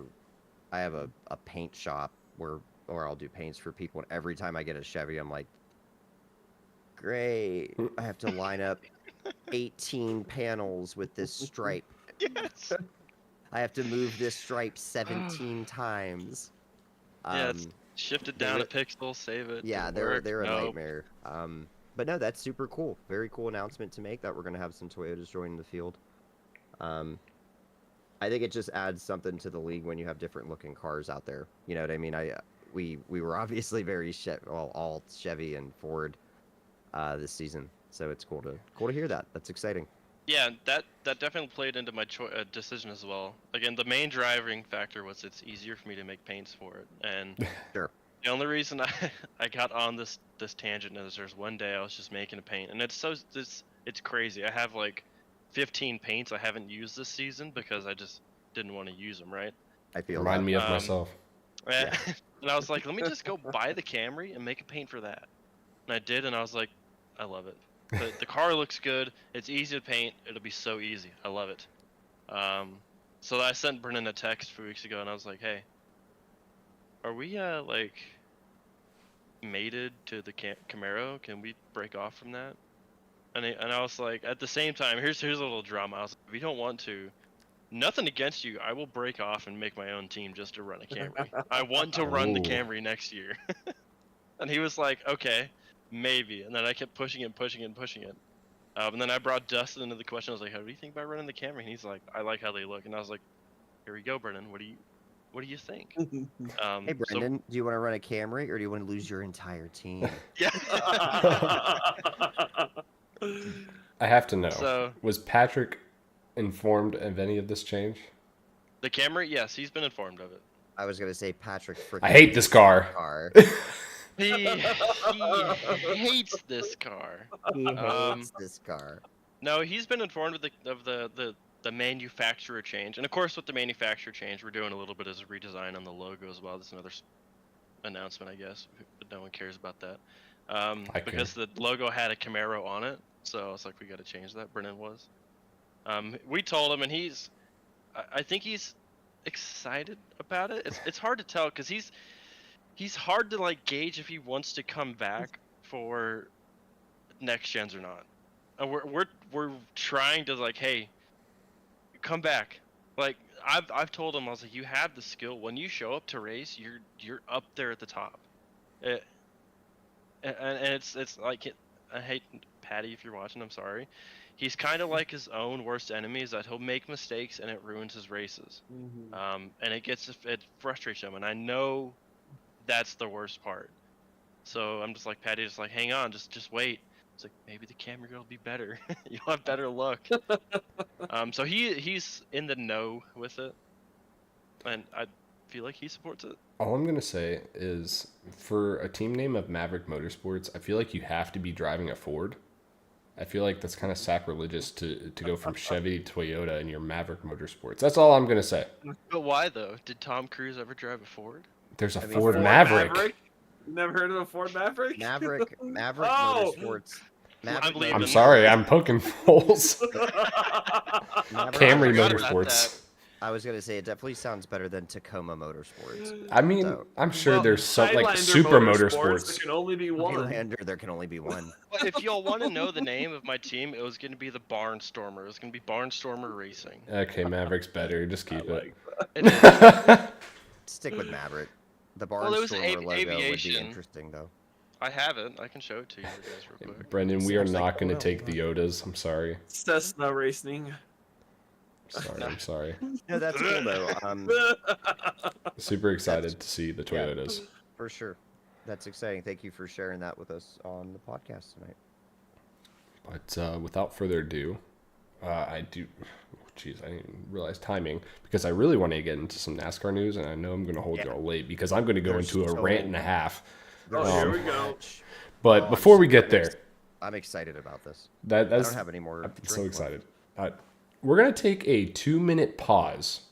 I have a paint shop where I'll do paints for people, and every time I get a Chevy, I'm like, great. I have to line up 18 panels with this stripe. Yes. I have to move this stripe 17 times. Yeah, it's shift it down they a pixel, save it. Yeah, Didn't they're work. a Nope. nightmare. But no, that's super cool. Very cool announcement to make that we're gonna have some Toyotas joining the field. I think it just adds something to the league when you have different looking cars out there. You know what I mean? We were obviously very all Chevy and Ford this season. So it's cool to hear that. That's exciting. Yeah, that definitely played into my decision as well. Again, the main driving factor was it's easier for me to make paints for it, and Sure. the only reason I got on this tangent is there's one day I was just making a paint, and it's crazy. I have like 15 paints I haven't used this season because I just didn't want to use them, right? I feel Remind that. me of myself. Yeah. And I was like, let me just go buy the Camry and make a paint for that. And I did, and I was like, I love it. The car looks good. It's easy to paint. It'll be so easy. I love it. So I sent Brennan a text a few weeks ago, and I was like, hey, are we like mated to the Camaro? Can we break off from that? And I was like, at the same time, here's a little drama. I was like, if you don't want to, nothing against you. I will break off and make my own team just to run a Camry. I want to run the Ooh. Camry next year. And he was like, okay, maybe. And then I kept pushing it. And then I brought Dustin into the question. I was like, how do you think about running the Camry? And he's like, I like how they look. And I was like, here we go, Brennan. What do you think? Hey, Brendan, do you want to run a Camry or do you want to lose your entire team? Yeah. I have to know. So Was Patrick informed of any of this change? the Camry, yes, he's been informed of it. I was gonna say Patrick. I hate this car. He hates this car. He hates this car. No, he's been informed of the manufacturer change, and of course with the manufacturer change, we're doing a little bit of a redesign on the logo as well. That's another announcement, I guess, but no one cares about that. Because the logo had a Camaro on it, so I was like, we got to change that. Brennan was. We told him, and I think he's excited about it. It's hard to tell because he's hard to like gauge if he wants to come back for next gens or not. We're trying to like, hey, come back. Like I've told him, I was like, you have the skill. When you show up to race, you're up there at the top. And it's like, I hate Patty if you're watching. I'm sorry. He's kind of like his own worst enemy. Is that he'll make mistakes and it ruins his races. And it frustrates him. And I know that's the worst part. So I'm just like, Patty, just like, hang on, just wait. It's like, maybe the Camry will be better. You'll have better luck. So he's in the know with it, and I feel like he supports it. All I'm going to say is for a team name of Maverick Motorsports, I feel like you have to be driving a Ford. I feel like that's kind of sacrilegious to go from Chevy to Toyota in your Maverick Motorsports. That's all I'm going to say. But why, though? Did Tom Cruise ever drive a Ford? There's a I mean, Ford Maverick. You never heard of a Ford Maverick? Maverick Oh! Motorsports. I'm leaving. I'm sorry, I'm poking holes. Maverick Camry forgot about Motorsports. I was gonna say it definitely sounds better than Tacoma Motorsports. I mean, So- I'm sure Well, there's some like Highlander super There motorsports. can only be one. Highlander, there can only be one. Well, if y'all want to know the name of my team, it was going to be the Barnstormer. It was going to be Barnstormer Racing. Okay, Maverick's better. Just keep it. Stick with Maverick. The Well, it was Barnstormer logo would be aviation. interesting, though. I have it. I can show it to you guys real quick. Brendan, we are Sounds like not going to oil. take the Yodas. I'm sorry. Cessna Racing. I'm sorry. No, that's cool though. Super excited to see the Toyotas. For sure. That's exciting. Thank you for sharing that with us on the podcast tonight. But without further ado, I do. Jeez, I didn't even realize timing because I really want to get into some NASCAR news, and I know I'm going to hold Yeah. y'all late because I'm going to go There's into a so rant and a half. Oh, here we go. much. But I'm before we super get there, excited. I'm excited about this. that's I don't have any more. I'm so drink excited. We're going to take a 2-minute pause.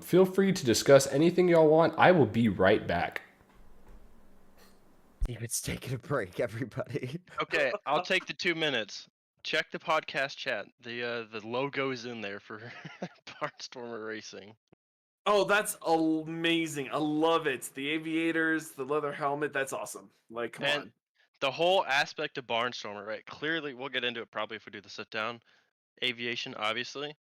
Feel free to discuss anything y'all want. I will be right back. It's taking a break, everybody. Okay, I'll take the 2 minutes. Check the podcast chat. The logo is in there for Barnstormer Racing. Oh, that's amazing. I love it. The aviators, the leather helmet, that's awesome. Like, come And on. the whole aspect of Barnstormer, right? Clearly, we'll get into it probably if we do the sit down. Aviation, obviously.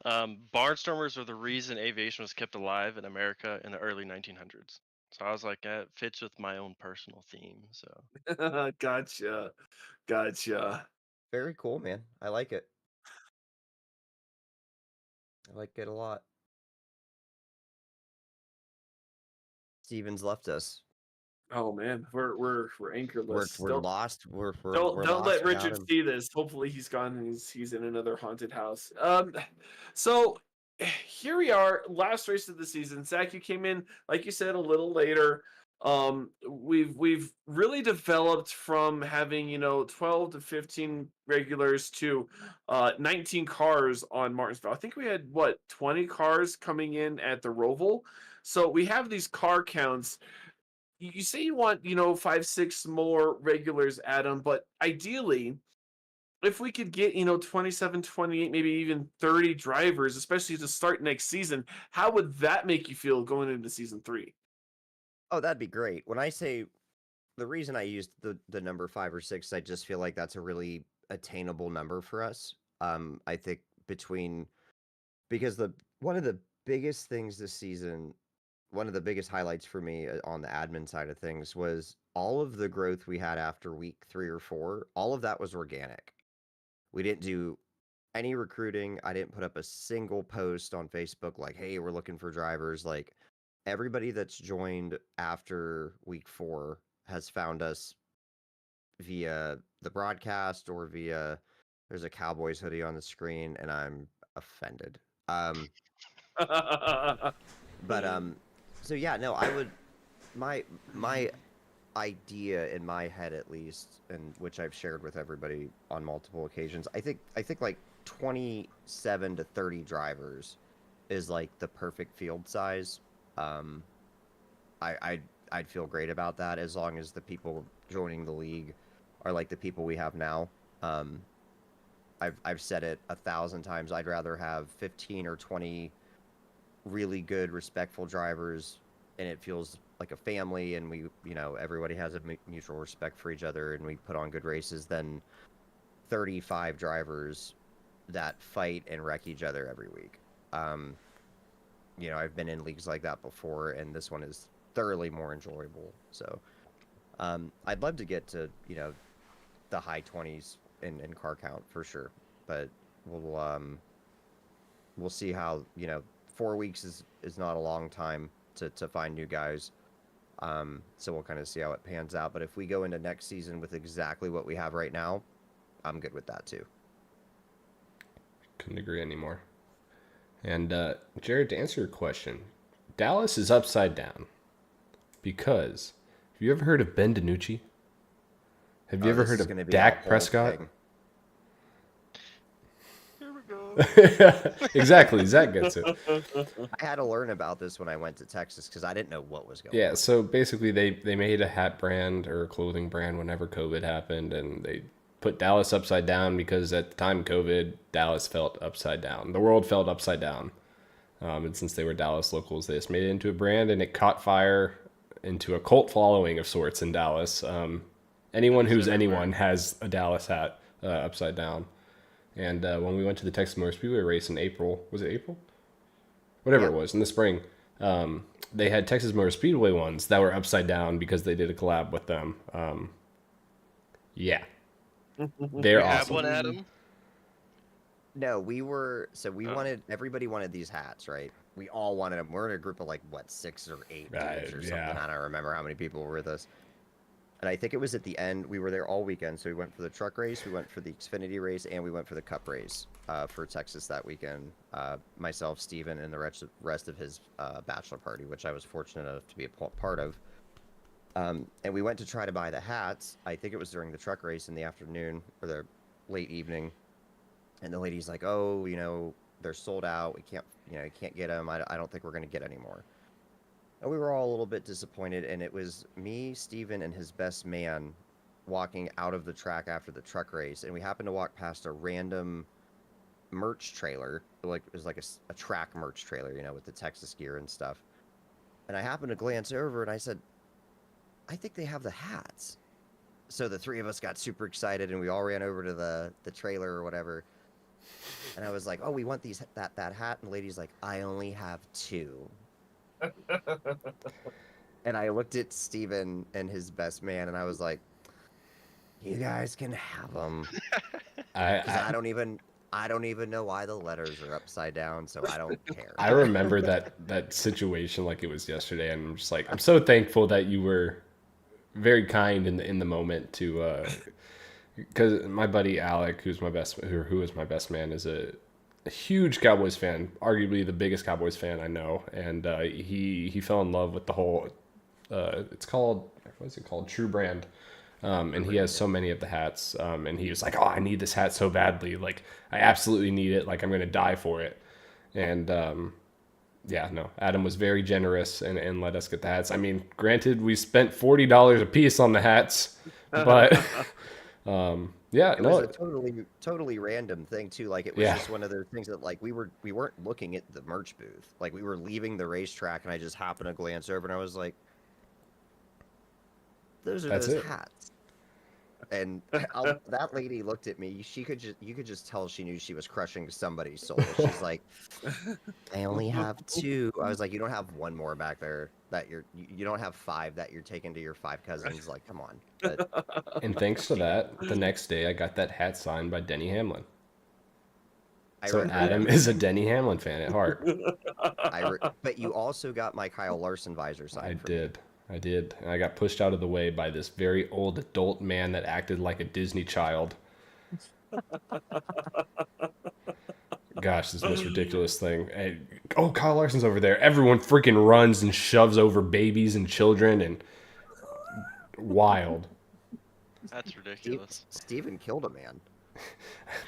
Barnstormers are the reason aviation was kept alive in America in the early 1900s. So I was like, that fits with my own personal theme. So Gotcha. Gotcha. Very cool, man. I like it. I like it a lot. Steven's left us. Oh man, we're anchorless. We're lost. We're Don't lost let without Richard him. see this. Hopefully he's gone and he's in another haunted house. So here we are, last race of the season. Zach, you came in like you said a little later. We've really developed from having 12 to 15 regulars to 19 cars on Martinsville. I think we had 20 cars coming in at the Roval. So we have these car counts. You say you want 5 6 more regulars, Adam, but ideally if we could get 27, 28, maybe even 30 drivers, especially to start next season, how would that make you feel going into season 3? Oh, that'd be great. When I say the reason I used the number 5 or 6, I just feel like that's a really attainable number for us. I think between because the one of the biggest things this season, one of the biggest highlights for me on the admin side of things was all of the growth we had after week 3 or 4. All of that was organic. We didn't do any recruiting. I didn't put up a single post on Facebook like, "Hey, we're looking for drivers." Like everybody that's joined after week 4 has found us via the broadcast or via there's a Cowboys hoodie on the screen and I'm offended. But so yeah, no, I would my idea in my head at least, and which I've shared with everybody on multiple occasions, I think like 27 to 30 drivers is like the perfect field size. Um I'd feel great about that as long as the people joining the league are like the people we have now. Um I've said it 1,000 times. I'd rather have 15 or 20 really good, respectful drivers, and it feels like a family, and everybody has a mutual respect for each other, and we put on good races than 35 drivers that fight and wreck each other every week. Um, I've been in leagues like that before, and this one is thoroughly more enjoyable. So, I'd love to get to, the high 20s in car count for sure, but we'll see how 4 weeks is not a long time to find new guys. So we'll kind of see how it pans out. But if we go into next season with exactly what we have right now, I'm good with that too. Couldn't agree anymore. And Jared, to answer your question, Dallas is upside down because have you ever heard of Ben DiNucci? Have you ever heard of Dak Prescott? Here we go. Exactly, Zach gets it. I had to learn about this when I went to Texas because I didn't know what was going Yeah, on. so basically they made a hat brand or a clothing brand whenever COVID happened, and they put Dallas upside down because at the time of COVID, Dallas felt upside down. The world felt upside down. And since they were Dallas locals, they just made it into a brand, and it caught fire into a cult following of sorts in Dallas. Anyone who's anyone has a Dallas hat upside down. And when we went to the Texas Motor Speedway race in April, was it April? Whatever it was, in the spring, they had Texas Motor Speedway ones that were upside down because they did a collab with them. Yeah. They're You have awesome. one, Adam? No, we wanted everybody wanted these hats, right? We all wanted them. We're in a group of like 6 or 8 dudes or something. yeah. I don't remember how many people were with us. And I think it was at the end. We were there all weekend, so we went for the truck race, we went for the Xfinity race, and we went for the Cup race for Texas that weekend. Myself, Steven, and the rest of his bachelor party, which I was fortunate enough to be a part of. And we went to try to buy the hats. I think it was during the truck race in the afternoon or the late evening. And the lady's like, "Oh, they're sold out. We can't, can't get them. I don't think we're going to get any more." And we were all a little bit disappointed. And it was me, Steven, and his best man walking out of the track after the truck race. And we happened to walk past a random merch trailer. Like it was like a track merch trailer, with the Texas gear and stuff. And I happened to glance over and I said, "I think they have the hats." So the three of us got super excited and we all ran over to the trailer or whatever. And I was like, "Oh, we want that hat." And the lady's like, "I only have 2." And I looked at Steven and his best man and I was like, "You guys can have them." I don't even know why the letters are upside down, so I don't care. I remember that situation like it was yesterday, and I'm just like, I'm so thankful that you were very kind in the moment to because my buddy Alec, who is my best man, is a huge Cowboys fan, arguably the biggest Cowboys fan I know, and he fell in love with the whole. It's called what is it called? True Brand. And he has so many of the hats, and he was like, "Oh, I need this hat so badly! Like, I absolutely need it! Like, I'm gonna die for it!" And yeah, no, Adam was very generous and let us get the hats. I mean, granted, we spent $40 a piece on the hats, but yeah, It was a totally random thing too. Like it was Yeah. just one of those things that like we weren't looking at the merch booth. Like we were leaving the racetrack and I just happened to glance over and I was like, those are That's those it. hats. And that lady looked at me. You could just tell she knew she was crushing somebody's soul. She's like, I only have two. I was like, you don't have one more back there that you don't have five that you're taking to your five cousins. Like, come on. But And thanks to that, the next day I got that hat signed by Denny Hamlin. So I Adam is a Denny Hamlin fan at heart. but you also got my Kyle Larson visor signed. I did. And I got pushed out of the way by this very old adult man that acted like a Disney child. Gosh, this is the most ridiculous thing. Oh, Kyle Larson's over there. Everyone freaking runs and shoves over babies and children and wild, That's ridiculous. Steven killed a man.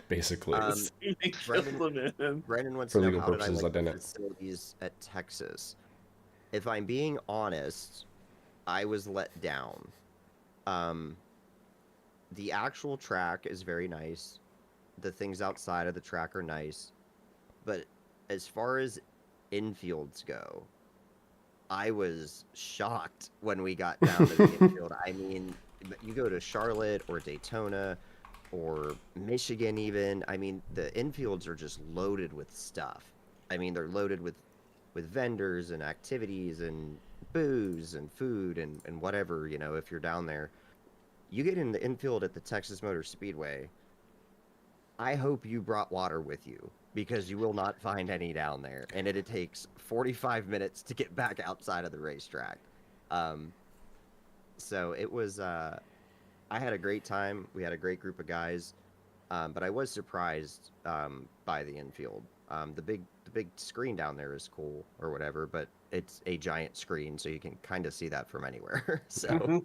basically. Brandon wants For to know legal how did I purposes, like I the didn't. facilities at Texas. If I'm being honest, I was let down. The actual track is very nice. The things outside of the track are nice. But as far as infields go, I was shocked when we got down to the infield. I mean, you go to Charlotte or Daytona or Michigan even. I mean, the infields are just loaded with stuff. I mean, they're loaded with vendors and activities and booze and food and whatever, you know, if you're down there. You get in the infield at the Texas Motor Speedway, I hope you brought water with you because you will not find any down there. And it takes 45 minutes to get back outside of the racetrack. So it was, I had a great time. We had a great group of guys. But I was surprised by the infield. The big screen down there is cool or whatever, but it's a giant screen, so you can kind of see that from anywhere. So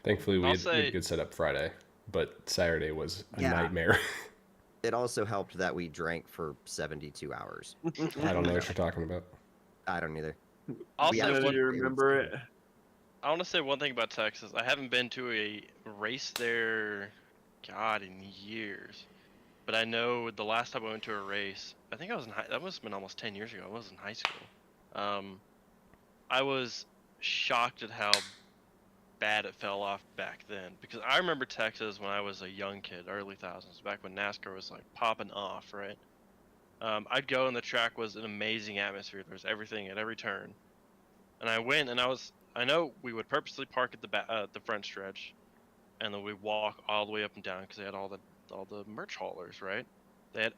Thankfully, we I'll had say- a good setup Friday, but Saturday was a Yeah. nightmare. it also helped that we drank for 72 hours. I don't know what you're talking about. I don't either. I'll We say actually- Do one. you remember it? I want to say one thing about Texas. I haven't been to a race there, God, in years. But I know the last time I went to a race, I think I was in that must have been almost 10 years ago. I was in high school. I was shocked at how bad it fell off back then, because I remember Texas when I was a young kid, early thousands, back when NASCAR was like popping off, right? I'd go and the track was an amazing atmosphere. There was everything at every turn, and I went and I know we would purposely park at the front stretch, and then we'd walk all the way up and down because they had all the merch haulers, right? They had.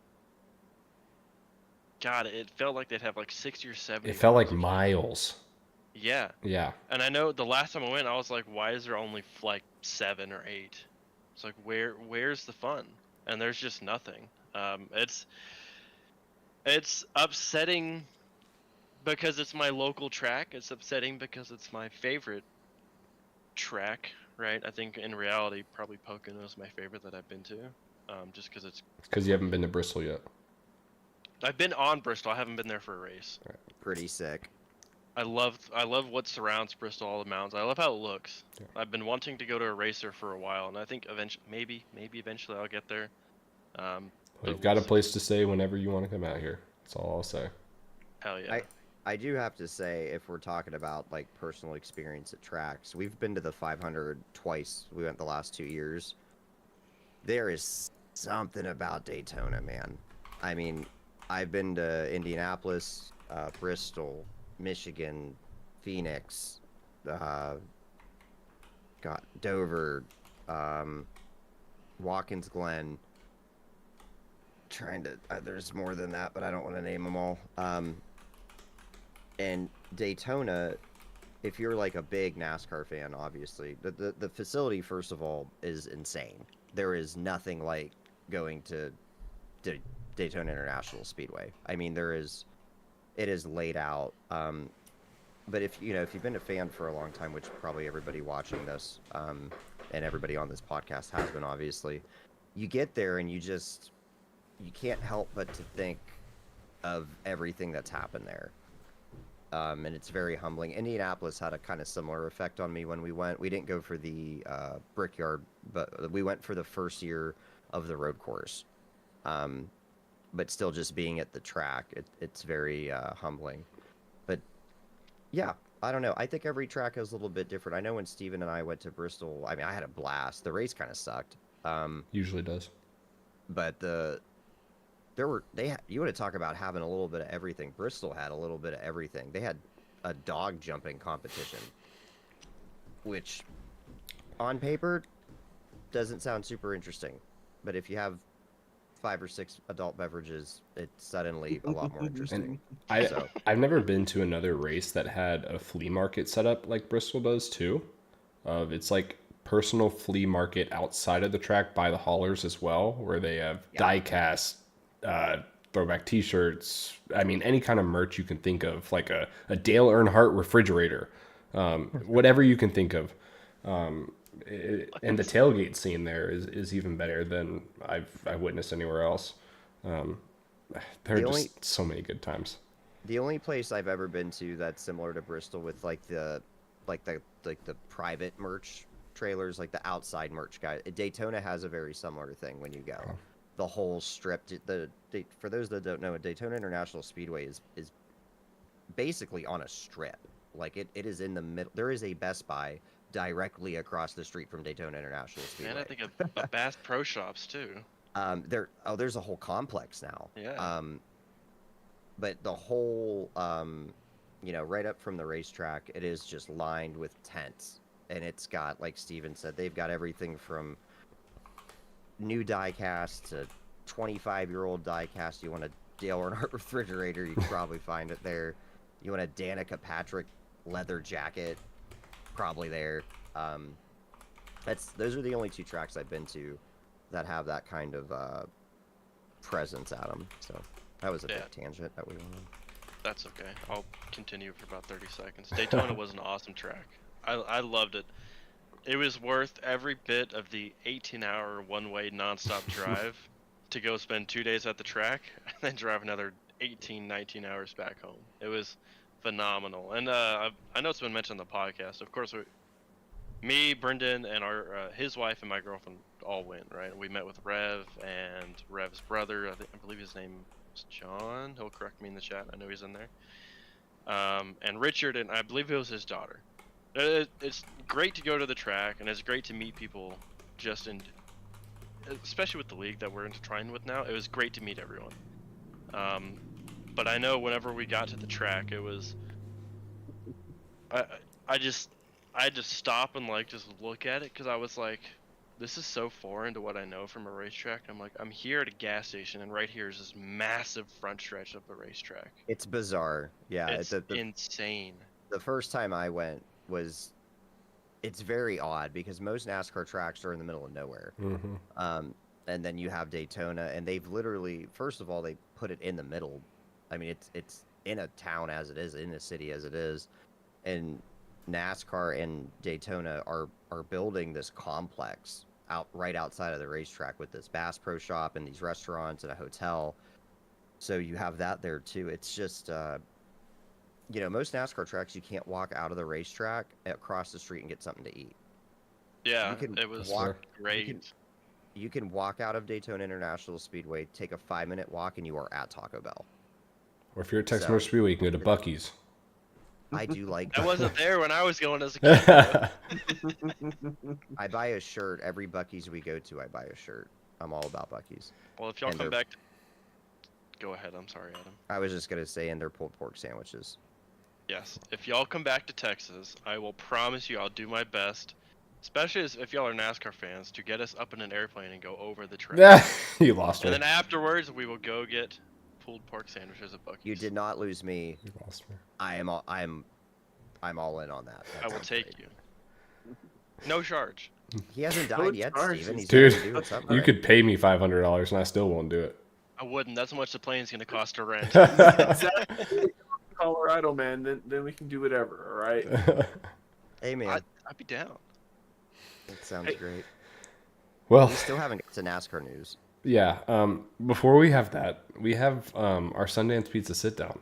God, it felt like they'd have like 60 or 70. It felt like cars. miles. Yeah. Yeah. And I know the last time I went, I was like, why is there only like 7 or 8? It's like, where's the fun? And there's just nothing. It's upsetting because it's my local track. It's upsetting because it's my favorite track, right? I think in reality, probably Pocono is my favorite that I've been to, just because it's. Because you haven't been to Bristol yet. I've been on Bristol. I haven't been there for a race. Pretty sick. I love what surrounds Bristol, all the mountains. I love how it looks. Yeah. I've been wanting to go to a racer for a while, and I think eventually, maybe eventually I'll get there. Well, But you've got we'll a see. place to stay whenever you want to come out here. That's all I'll say. Hell yeah. I do have to say, if we're talking about like personal experience at tracks, we've been to the 500 twice. We went the last 2 years. There is something about Daytona, man. I mean, I've been to Indianapolis, Bristol, Michigan, Phoenix, Dover, Watkins Glen. There's more than that, but I don't want to name them all. And Daytona, if you're like a big NASCAR fan, obviously, the facility, first of all, is insane. There is nothing like going to Daytona International Speedway. I mean, it is laid out. But if you've been a fan for a long time, which probably everybody watching this, and everybody on this podcast has been, obviously, you get there and you can't help but to think of everything that's happened there. And it's very humbling. Indianapolis had a kind of similar effect on me when we went. We didn't go for the Brickyard, but we went for the first year of the road course. But still, just being at the track, it's very humbling. But yeah, I don't know. I think every track is a little bit different. I know when Steven and I went to Bristol, I mean, I had a blast. The race kind of sucked. Usually does. But you want to talk about having a little bit of everything. Bristol had a little bit of everything. They had a dog jumping competition, which on paper doesn't sound super interesting, but if you have 5 or 6 adult beverages, it's suddenly a lot more interesting. I've never been to another race that had a flea market set up like Bristol does too. It's like personal flea market outside of the track by the haulers as well, where they have die cast, throwback T-shirts. I mean, any kind of merch you can think of, like a Dale Earnhardt refrigerator, whatever you can think of. And the tailgate scene there is even better than I've witnessed anywhere else. There are just so many good times. The only place I've ever been to that's similar to Bristol with like the private merch trailers, like the outside merch guy, Daytona has a very similar thing when you go. Oh. The whole strip. For those that don't know, Daytona International Speedway is basically on a strip. Like it is in the middle. There is a Best Buy directly across the street from Daytona International Speedway. And I think of Bass Pro Shops too. There's a whole complex now. Yeah. But the whole, right up from the racetrack, it is just lined with tents, and it's got, like Steven said, they've got everything from new die-cast to 25-year-old die-cast. You want a Dale Earnhardt refrigerator, you can probably find it there. You want a Danica Patrick leather jacket, probably there. Those are the only 2 tracks I've been to that have that kind of presence at them. So that was a big tangent that we went on. That's okay. I'll continue for about 30 seconds. Daytona was an awesome track. I loved it. It was worth every bit of the 18-hour one-way nonstop drive to go spend 2 days at the track and then drive another 18, 19 hours back home. It was phenomenal. And I know it's been mentioned on the podcast. Of course, me, Brendan, and his wife and my girlfriend all went, right? We met with Rev and Rev's brother. I believe his name is John. He'll correct me in the chat. I know he's in there. And Richard, and I believe it was his daughter. It's great to go to the track, and it's great to meet people especially with the league that we're intertwined with now. It was great to meet everyone. But I know whenever we got to the track, it was, I had to stop and like just look at it, because I was like, this is so foreign to what I know from a racetrack. I'm like, I'm here at a gas station, and right here is this massive front stretch of the racetrack. It's bizarre. Yeah, it's insane. The first time I went it's very odd because most NASCAR tracks are in the middle of nowhere. Mm-hmm. And then you have Daytona, and they've literally, first of all, they put it in the middle. I mean, it's in a town as it is, in a city as it is, and NASCAR and Daytona are building this complex right outside of the racetrack with this Bass Pro Shop and these restaurants and a hotel. So you have that there too. It's just most NASCAR tracks, you can't walk out of the racetrack across the street and get something to eat. Yeah, it was great. You can walk out of Daytona International Speedway, take a 5-minute walk, and you are at Taco Bell. Or if you're at Texas Motor Speedway, you can go to Buc-ee's. I do like I wasn't there when I was going as a kid. I buy a shirt. Every Buc-ee's we go to, I buy a shirt. I'm all about Buc-ee's. Well, if y'all come back... Go ahead. I'm sorry, Adam. I was just going to say, and their pulled pork sandwiches. Yes. If y'all come back to Texas, I will promise you I'll do my best, especially if y'all are NASCAR fans, to get us up in an airplane and go over the track. You lost me. And then afterwards, we will go get pulled pork sandwiches at Buc-ee's. You did not lose me. You lost me. I am I'm all in on that. That I will sounds take great. you. No charge. He hasn't No died yet, charges. Steven. He's Dude, ready to do something. You Right? could pay me $500 and I still won't do it. I wouldn't. That's how much the plane's gonna cost to rent. Exactly. Colorado, man. Then we can do whatever. All right. Hey, man. I'd be down. That sounds Hey. great. Well, We still haven't got to NASCAR news. yeah. Before we have that, we have our Sundance Pizza sit down.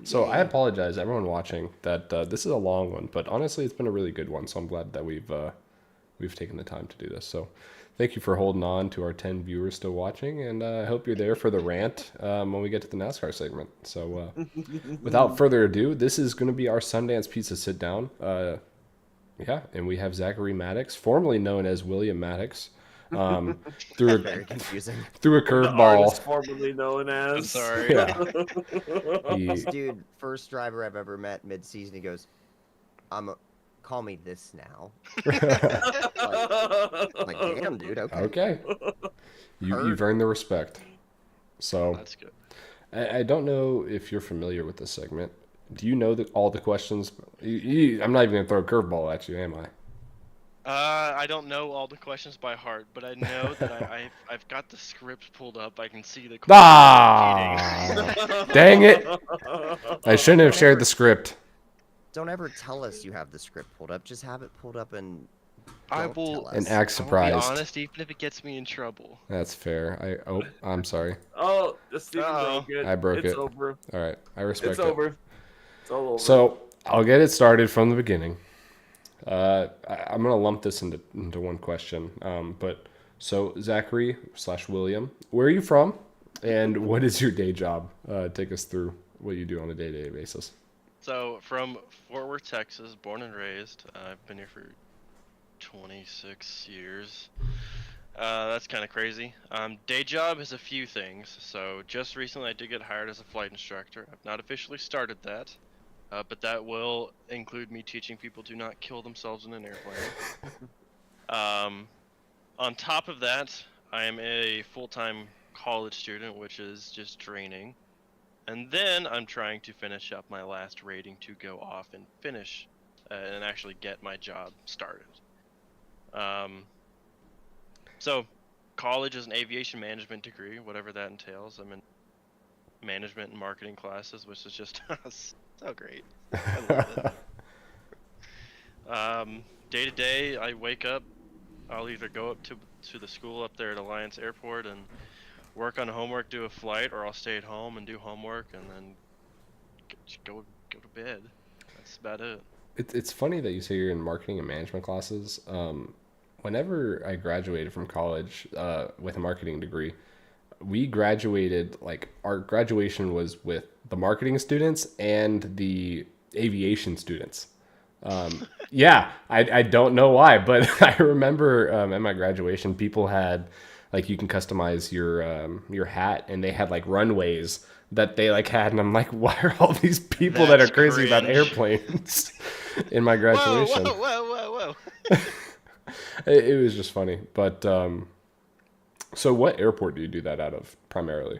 So I apologize, everyone watching, that this is a long one, but honestly, it's been a really good one. So I'm glad that we've taken the time to do this. So thank you for holding on to our 10 viewers still watching, and I hope you're there for the rant when we get to the NASCAR segment. So without further ado, this is going to be our Sundance Pizza sit down. Yeah, and we have Zachary Maddox, formerly known as William Maddox, through Very confusing. through a The curveball. artist formerly known as. I'm sorry. Yeah, This he, dude, first driver I've ever met mid-season, he goes, call me this now. Like, damn, dude, okay. okay. You've earned the respect. So That's good. I don't know if you're familiar with this segment. Do you know all the questions? I'm not even gonna throw a curveball at you, am I? I don't know all the questions by heart, but I know that I've got the script pulled up. I can see the questions Ah, dang it! I shouldn't have shared the script. Don't ever tell us you have the script pulled up. Just have it pulled up and I don't will- tell us. And act I will be surprised. honest, even if it gets me in trouble. That's fair. I'm sorry. Oh, Steven Uh-oh. broke it. I broke it's it. over. All right, I respect It's it. over. It's all over. So I'll get it started from the beginning. I'm gonna lump this into one question. But so Zachary/William, where are you from, and what is your day job? Take us through what you do on a day-to-day basis. So, from Fort Worth, Texas, born and raised. I've been here for 26 years. That's kind of crazy. Day job is a few things. So, just recently I did get hired as a flight instructor. I've not officially started that, but that will include me teaching people to not kill themselves in an airplane. On top of that, I am a full-time college student, which is just draining. And then I'm trying to finish up my last rating to go off and finish and actually get my job started. So, college is an aviation management degree, whatever that entails. I'm in management and marketing classes, which is just so great. I love it. Day to day, I wake up. I'll either go up to the school up there at Alliance Airport and work on homework, do a flight, or I'll stay at home and do homework, and then go to bed. That's about it. It's funny that you say you're in marketing and management classes. Whenever I graduated from college with a marketing degree, we graduated, like, our graduation was with the marketing students and the aviation students. Yeah, I don't know why, but I remember at my graduation, people had, like, you can customize your hat, and they had like runways that they like had, and I'm like, why are all these people that are That's crazy about cringe. airplanes in my graduation? Whoa. It was just funny. But so what airport do you do that out of primarily?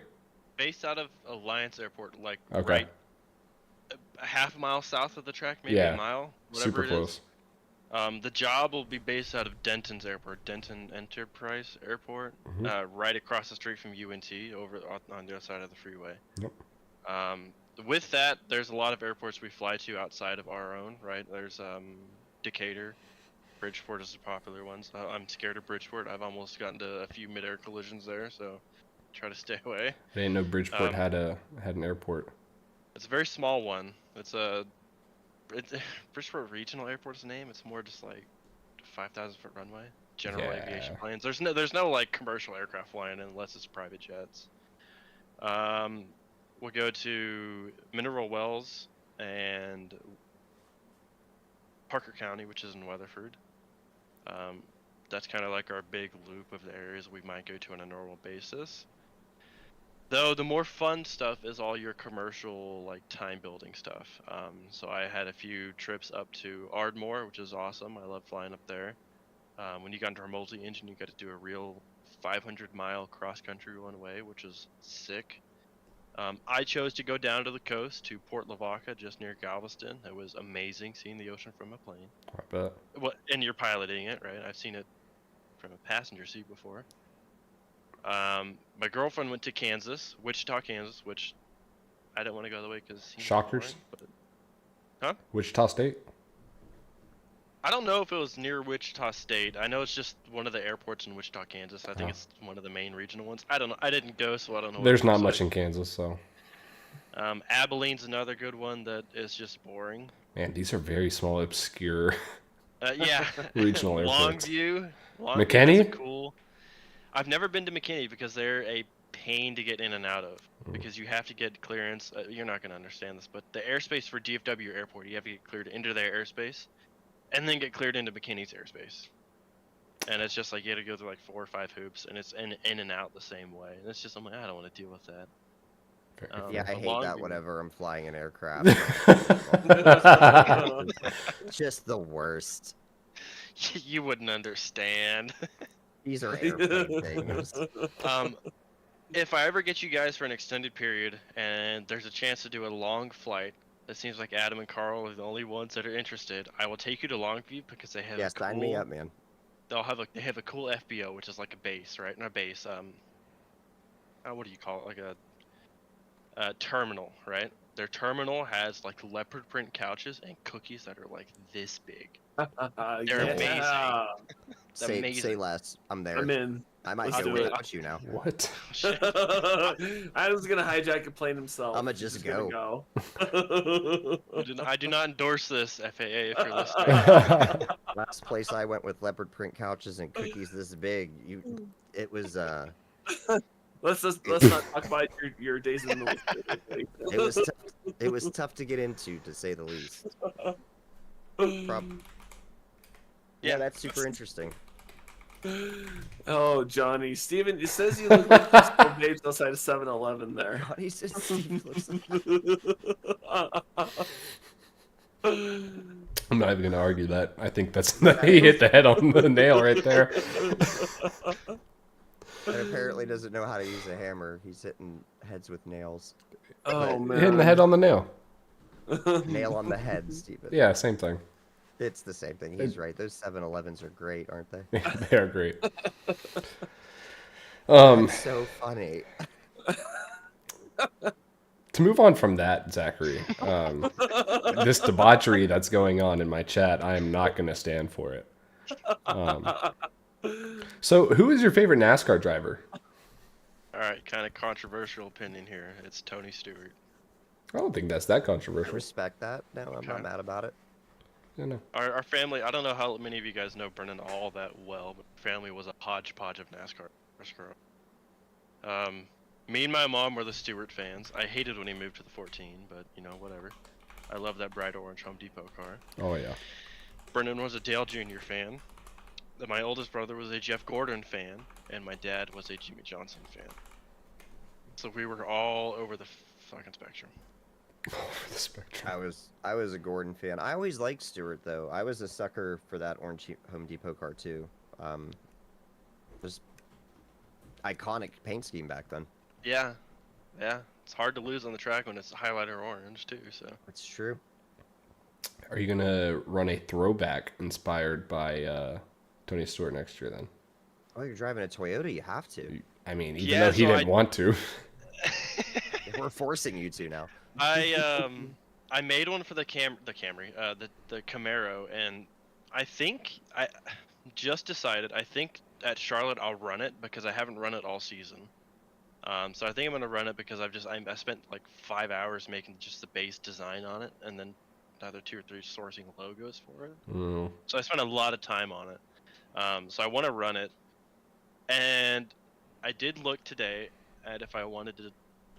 Based out of Alliance Airport, like Okay. right a half a mile south of the track, maybe Yeah, a mile, whatever Super it close. is. The job will be based out of Denton's Airport, Denton Enterprise Airport, right across the street from UNT, over on the other side of the freeway. Yep. With that, there's a lot of airports we fly to outside of our own, right? There's Decatur, Bridgeport is the popular ones. I'm scared of Bridgeport. I've almost gotten to a few mid-air collisions there, so try to stay away. I didn't know Bridgeport had an airport. It's a very small one. It's Bridgeport Regional Airport's name. It's more just like 5,000-foot runway, general Yeah. aviation planes. There's no like commercial aircraft flying in unless it's private jets. We'll go to Mineral Wells and Parker County, which is in Weatherford. That's kind of like our big loop of the areas we might go to on a normal basis. Though the more fun stuff is all your commercial, like, time building stuff. So I had a few trips up to Ardmore, which is awesome. I love flying up there. When you got into our multi-engine, you got to do a real 500-mile cross-country one way, which is sick. I chose to go down to the coast to Port Lavaca, just near Galveston. It was amazing seeing the ocean from a plane. I bet. And you're piloting it, right? I've seen it from a passenger seat before. My girlfriend went to Kansas, Wichita, Kansas, which I didn't want to go the way because Shockers? Wichita State? I don't know if it was near Wichita State. I know it's just one of the airports in Wichita, Kansas. I think it's one of the main regional ones. I don't know. I didn't go, so I don't know. There's not much in Kansas, so. Abilene's another good one that is just boring. Man, these are very small, obscure Yeah. regional airports. Longview McKinney? is cool. I've never been to McKinney because they're a pain to get in and out of. Because you have to get clearance. You're not going to understand this, but the airspace for DFW Airport, you have to get cleared into their airspace, and then get cleared into McKinney's airspace. And it's just like you got to go through like 4 or 5 hoops, and it's in and out the same way. And it's just, I'm like, I don't want to deal with that. Yeah, I the hate that Longview- whenever I'm flying an aircraft. Just the worst. You wouldn't understand. These are airplane things. If I ever get you guys for an extended period, and there's a chance to do a long flight, it seems like Adam and Carl are the only ones that are interested. I will take you to Longview because they have Yeah, sign me up, man. They have a cool FBO, which is like a base, right? Not a base. What do you call it? Like a terminal, right? Their terminal has like leopard print couches and cookies that are like this big. They're amazing. Say amazing. less. I'm there. I'm in. I might Let's go do it. without you now. What? I was gonna hijack a plane himself. I'ma just gonna go. I do not endorse this, FAA, if you're listening. Last place I went with leopard print couches and cookies this big, it was Let's not talk about your days in the military. it was tough to get into, to say the least. Yeah, that's super interesting. Oh, Johnny. Steven, it says you look like disco babes outside of 7-Eleven there. He says Steve looks I'm not even going to argue that. I think that's he hit the head on the nail right there. and apparently doesn't know how to use a hammer. He's hitting heads with nails. Oh, man. Hitting the head on the nail. Nail on the head, Steven. Yeah, same thing. It's the same thing. He's right. Those 7-Elevens are great, aren't they? Yeah, they are great. That's so funny. To move on from that, Zachary, this debauchery that's going on in my chat, I am not going to stand for it. So, who is your favorite NASCAR driver? All right, kind of controversial opinion here. It's Tony Stewart. I don't think that's that I controversial. respect that. No, I'm not Okay. mad about it. You know. Our family, I don't know how many of you guys know Brennan all that well, but family was a hodgepodge of NASCAR. Me and my mom were the Stewart fans. I hated when he moved to the 14, but you know, whatever. I love that bright orange Home Depot car. Oh, yeah. Brennan was a Dale Jr. fan. My oldest brother was a Jeff Gordon fan, and my dad was a Jimmy Johnson fan. So we were all over the fucking spectrum. The spectrum. I was a Gordon fan. I always liked Stewart though. I was a sucker for that orange Home Depot car too. Just iconic paint scheme back then. Yeah. It's hard to lose on the track when it's highlighter orange too. So It's true. Are you going to run a throwback inspired by Tony Stewart next year then? Oh, you're driving a Toyota. You have to. I mean, even Yeah, though he so didn't want to. We're forcing you to now. I made one for the Camry, the Camaro, and I think I just decided. I think at Charlotte I'll run it because I haven't run it all season. So I think I'm gonna run it because I spent like 5 hours making just the base design on it, and then another 2 or 3 sourcing logos for it. Mm. So I spent a lot of time on it. So I want to run it, and I did look today at if I wanted to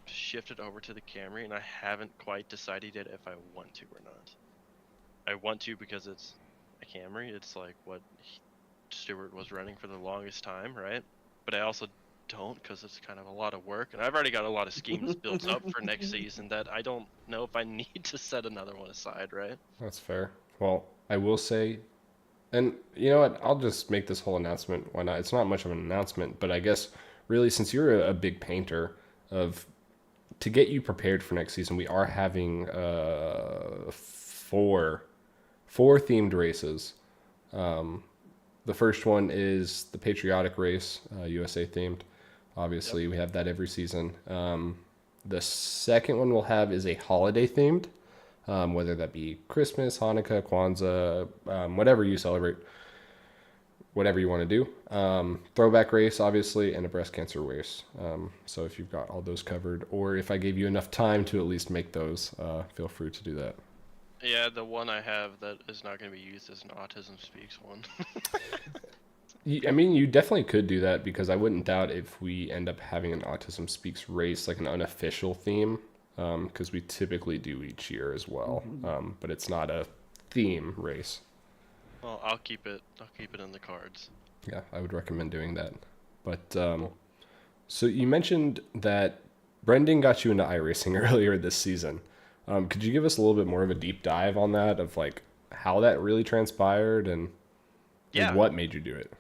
shift it over to the Camry, and I haven't quite decided yet if I want to or not. I want to because it's a Camry. It's like what Stewart was running for the longest time, right? But I also don't because it's kind of a lot of work, and I've already got a lot of schemes built up for next season that I don't know if I need to set another one aside, right? That's fair. Well, I will say, and you know what? I'll just make this whole announcement. Why not? It's not much of an announcement, but I guess really since you're a big painter of to get you prepared for next season, we are having four themed races. The first one is the patriotic race, USA themed. Obviously, we have that every season. The second one we'll have is a holiday themed, whether that be Christmas, Hanukkah, Kwanzaa, whatever you celebrate, whatever you want to do. Throwback race, obviously, and a breast cancer race. So if you've got all those covered, or if I gave you enough time to at least make those, feel free to do that. Yeah, the one I have that is not going to be used as an Autism Speaks one. I mean, you definitely could do that, because I wouldn't doubt if we end up having an Autism Speaks race, like an unofficial theme, because we typically do each year as well. But it's not a theme race. Well, I'll keep it in the cards. Yeah, I would recommend doing that. But so you mentioned that Brendan got you into iRacing earlier this season. Could you give us a little bit more of a deep dive on that, of like how that really transpired and what made you do it?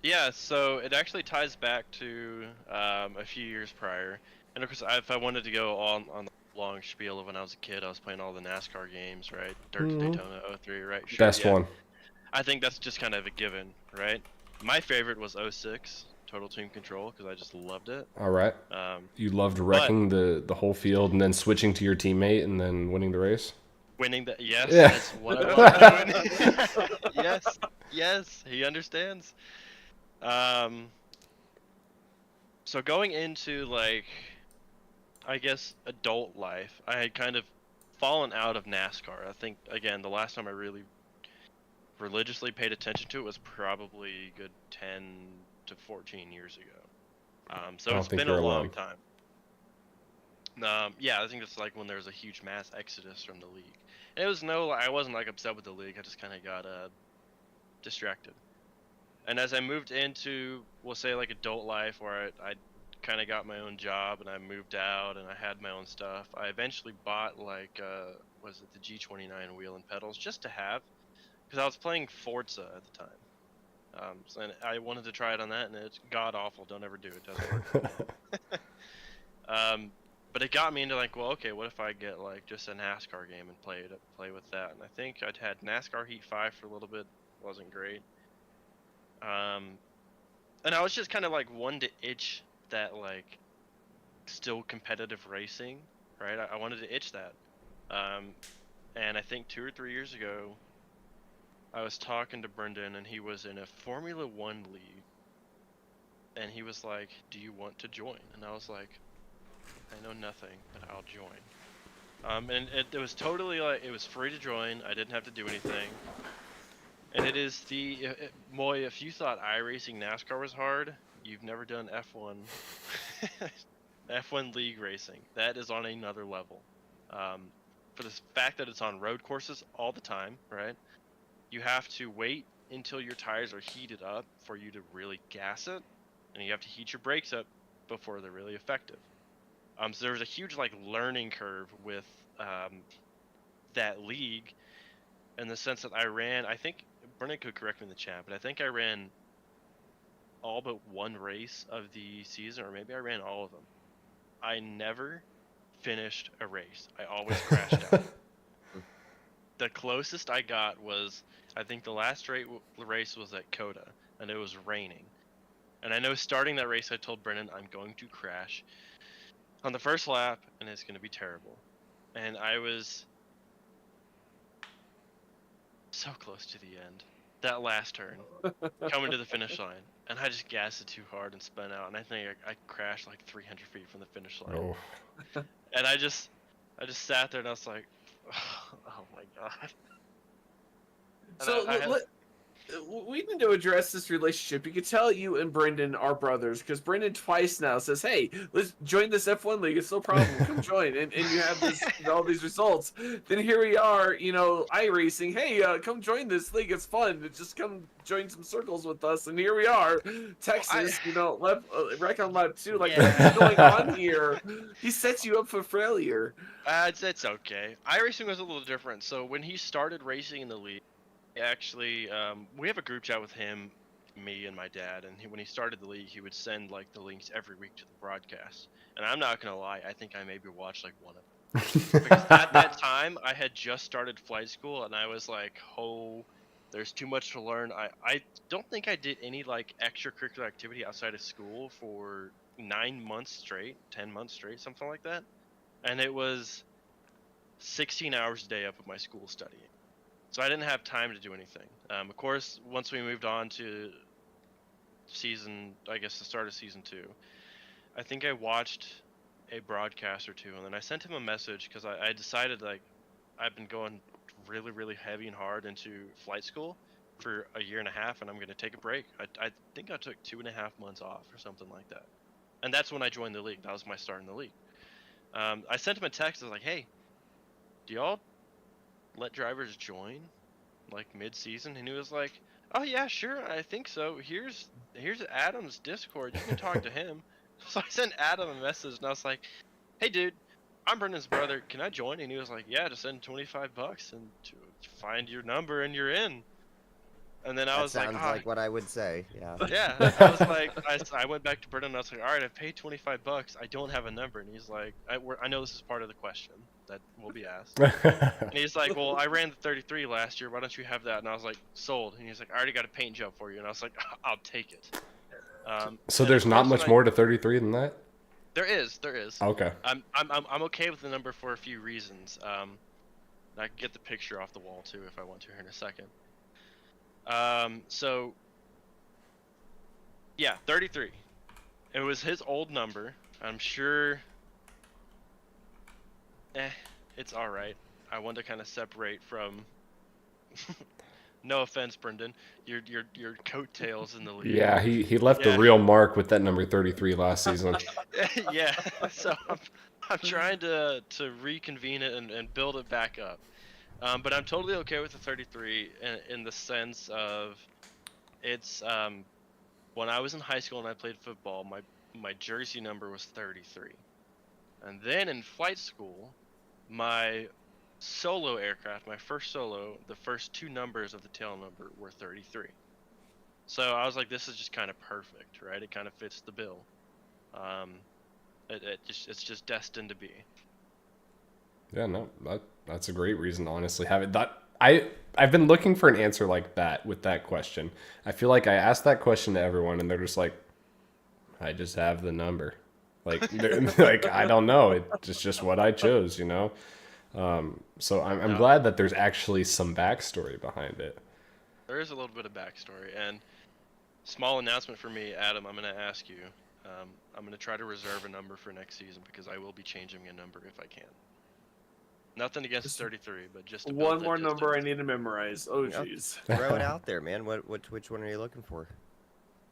Yeah, so it actually ties back to a few years prior. And of course, if I wanted to go on the long spiel of when I was a kid, I was playing all the NASCAR games, right? Dirt to Daytona 03, right? Sure, Best one. I think that's just kind of a given, right? My favorite was 06, Total Team Control, because I just loved it. All right. You loved wrecking the whole field and then switching to your teammate and then winning the race? Winning the, yes, Yeah. that's what I love doing. yes, he understands. So going into, like, I guess, adult life, I had kind of fallen out of NASCAR. I think, again, the last time I really religiously paid attention to it was probably a good 10 to 14 years ago. So it's been a long time. Yeah, I think it's like when there's a huge mass exodus from the league. And it was I wasn't like upset with the league. I just kind of got distracted. And as I moved into, we'll say, like, adult life, where I kind of got my own job and I moved out and I had my own stuff, I eventually bought, like, was it the G29 wheel and pedals, just to have, because I was playing Forza at the time. And I wanted to try it on that, and it's god awful. Don't ever do it. Doesn't work. But it got me into, like, well, okay, what if I get, like, just a NASCAR game and play with that? And I think I'd had NASCAR Heat 5 for a little bit. Wasn't great. And I was just kind of like one to itch that, like, still competitive racing, right? I wanted to itch that. And I think 2 or 3 years ago, I was talking to Brendan, and he was in a Formula One league, and he was like, "Do you want to join?" And I was like, "I know nothing, but I'll join." And it was totally, like, it was free to join. I didn't have to do anything. And it is Moy, if you thought iRacing NASCAR was hard, you've never done F1. F1 league racing. That is on another level. For the fact that it's on road courses all the time, right? You have to wait until your tires are heated up for you to really gas it, and you have to heat your brakes up before they're really effective. So there's a huge, like, learning curve with that league, in the sense that I think Brennan could correct me in the chat, but I think I ran all but one race of the season, or maybe I ran all of them. I never finished a race. I always crashed out. The closest I got was, I think the last race was at Coda, and it was raining. And I know starting that race, I told Brennan, I'm going to crash on the first lap, and it's going to be terrible. And I was so close to the end. That last turn, coming to the finish line, and I just gassed it too hard and spun out, and I think I crashed like 300 feet from the finish line. Oh. And I just sat there, and I was like, oh my god. So we need to address this relationship. You can tell you and Brendan are brothers, because Brendan twice now says, "Hey, let's join this F1 league. It's no problem. Come join." And you have all these results. Then here we are, iRacing. Hey, come join this league. It's fun. Just come join some circles with us. And here we are, Texas. Wreck on lap 2. Like, what's going on here? He sets you up for failure. It's okay. iRacing was a little different. So when he started racing in the league, actually, we have a group chat with him me and my dad. And when he started the league, he would send like the links every week to the broadcast. And I'm not gonna lie, I think I maybe watched like one of them. Because at that time, I had just started flight school, and I was like, oh, there's too much to learn. I don't think I did any like extracurricular activity outside of school for 9 months straight, 10 months straight, something like that. And it was 16 hours a day up at my school studying. So I didn't have time to do anything. Of course, once we moved on to the start of season 2, I think I watched a broadcast or two, and then I sent him a message because I decided like I've been going really, really heavy and hard into flight school for a year and a half, and I'm going to take a break. I think I took 2.5 months off or something like that. And that's when I joined the league. That was my start in the league. I sent him a text. I was like, hey, do y'all let drivers join like mid-season? And he was like, oh yeah, sure, I think so. Here's Adam's Discord, you can talk to him. So I sent Adam a message, and I was like, hey dude, I'm Brendan's brother, can I join? And he was like, yeah, just send $25 and to find your number and you're in. And then I was like, sounds like what I would say. Yeah. yeah, I was like, I went back to Brendan and I was like, all right, I paid $25, I don't have a number. And he's like, I know this is part of the question that will be asked. And he's like, well, I ran the 33 last year, why don't you have that? And I was like, sold. And he's like, I already got a paint job for you. And I was like, I'll take it. So there's not much more to 33 than that? There is. Okay. I'm okay with the number for a few reasons. I can get the picture off the wall too if I want to here in a second. So yeah, 33. It was his old number. I'm sure. It's all right. I want to kind of separate from. No offense, Brendan. Your coattails in the league. Yeah, he left a real mark with that number 33 last season. Yeah. So I'm trying to reconvene it and build it back up. But I'm totally okay with the 33 in the sense of it's when I was in high school and I played football, my jersey number was 33. And then in flight school, my solo aircraft, my first solo, the first 2 numbers of the tail number were 33. So I was like, this is just kind of perfect, right? It kind of fits the bill. It's just destined to be. Yeah, no, that's a great reason to honestly have it. That I've been looking for an answer like that with that question. I feel like I asked that question to everyone, and they're just like, I just have the number. Like, like I don't know. It's just what I chose, you know. So I'm glad that there's actually some backstory behind it. There is a little bit of backstory, and small announcement for me, Adam. I'm going to ask you. I'm going to try to reserve a number for next season because I will be changing a number if I can. Nothing against 33, but just one more number I need to memorize. Oh, jeez. Throw it out there, man. Which one are you looking for?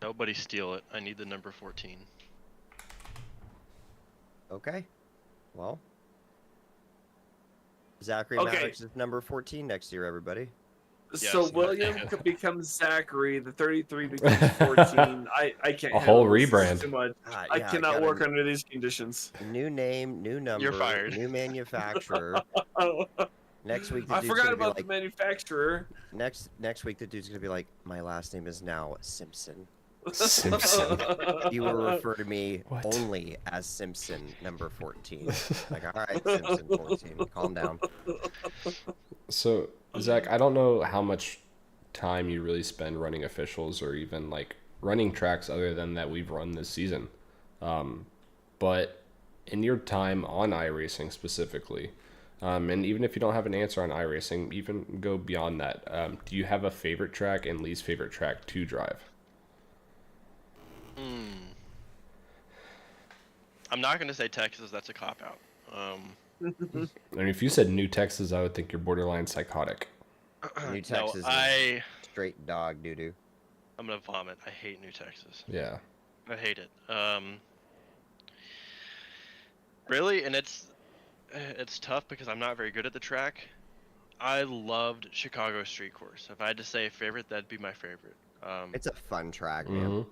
Nobody steal it. I need the number 14. Okay. Well, Zachary Maddox is number 14 next year, everybody. Yes. So William becomes Zachary, the 33 becomes 14. I can't. A whole handle this. This is rebrand. too much. Yeah, I cannot work under these conditions. New name, new number. You're fired. New manufacturer. Next week, the I dude's forgot gonna be about like, the manufacturer. Next week, the dude's gonna be like, my last name is now Simpson. Simpson. You will refer to me What? only as Simpson, number 14. Like, all right, Simpson 14. Calm down. So, Zach, I don't know how much time you really spend running officials or even like running tracks other than that we've run this season. But in your time on iRacing specifically, and even if you don't have an answer on iRacing, even go beyond that, do you have a favorite track and least favorite track to drive? I'm not going to say Texas. That's a cop-out. I mean, if you said New Texas, I would think you're borderline psychotic. New Texas is straight dog doo-doo. I'm going to vomit. I hate New Texas. Yeah. I hate it. Really, and it's tough because I'm not very good at the track. I loved Chicago Street Course. If I had to say a favorite, that'd be my favorite. It's a fun track, man.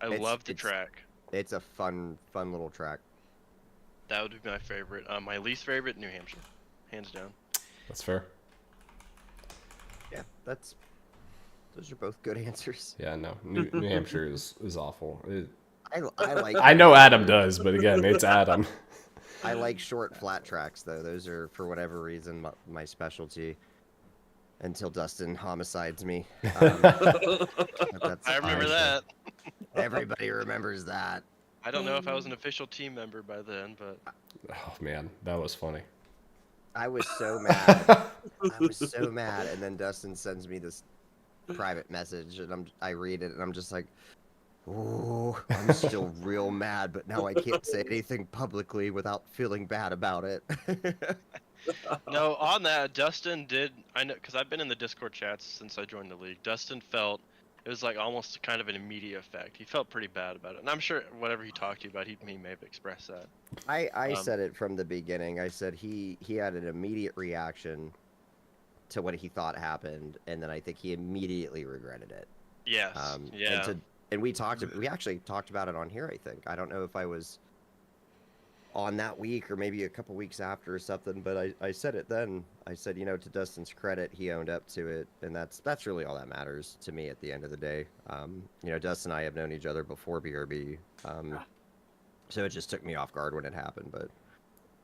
I love the track. It's a fun little track. That would be my favorite. My least favorite, New Hampshire, hands down. That's fair. Yeah, that's Those are both good answers. Yeah, no, New Hampshire is awful. I like. I know Adam does, but again, it's Adam. I like short flat tracks though. Those are for whatever reason my specialty. Until Dustin homicides me. But that's I remember fine. that. Everybody remembers that. I don't know if I was an official team member by then, but Oh man, that was funny. I was so mad. I was so mad, and then Dustin sends me this private message, and I read it, and I'm just like, "Ooh, I'm still real mad, but now I can't say anything publicly without feeling bad about it." no. On that, Dustin did. I know because I've been in the Discord chats since I joined the league. Dustin felt it was like almost kind of an immediate effect. He felt pretty bad about it, and I'm sure whatever he talked to you about, he may have expressed that. I said it from the beginning. I said he had an immediate reaction to what he thought happened, and then I think he immediately regretted it. Yes. Yeah. And we actually talked about it on here. I think I don't know if I was on that week or maybe a couple weeks after or something, but I said it then. I said, to Dustin's credit, he owned up to it, and that's really all that matters to me at the end of the day. Dustin and I have known each other before BRB, so it just took me off guard when it happened. But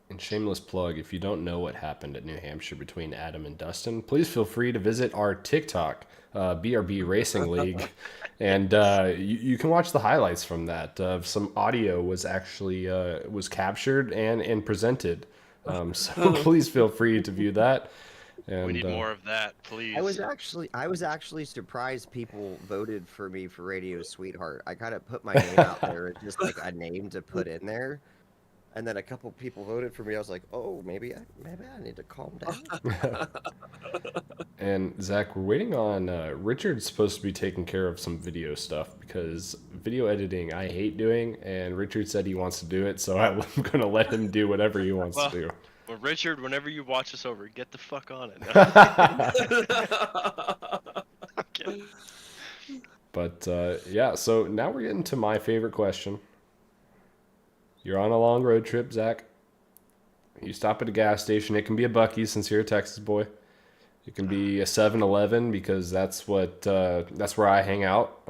And shameless plug, if you don't know what happened at New Hampshire between Adam and Dustin, please feel free to visit our TikTok, BRB Racing League, and you can watch the highlights from that. Some audio was actually was captured and presented, so please feel free to view that. And, we need more of that, please. I was actually surprised people voted for me for Radio Sweetheart. I kind of put my name out there, as just like a name to put in there. And then a couple people voted for me. I was like, oh, maybe I need to calm down. And Zach, we're waiting on Richard's supposed to be taking care of some video stuff because video editing I hate doing, and Richard said he wants to do it, so I'm going to let him do whatever he wants to do. Well, Richard, whenever you watch this over, get the fuck on it. Okay. But yeah, so now we're getting to my favorite question. You're on a long road trip, Zach. You stop at a gas station. It can be a Buc-ee's since you're a Texas boy. It can be a 7-Eleven because that's where I hang out.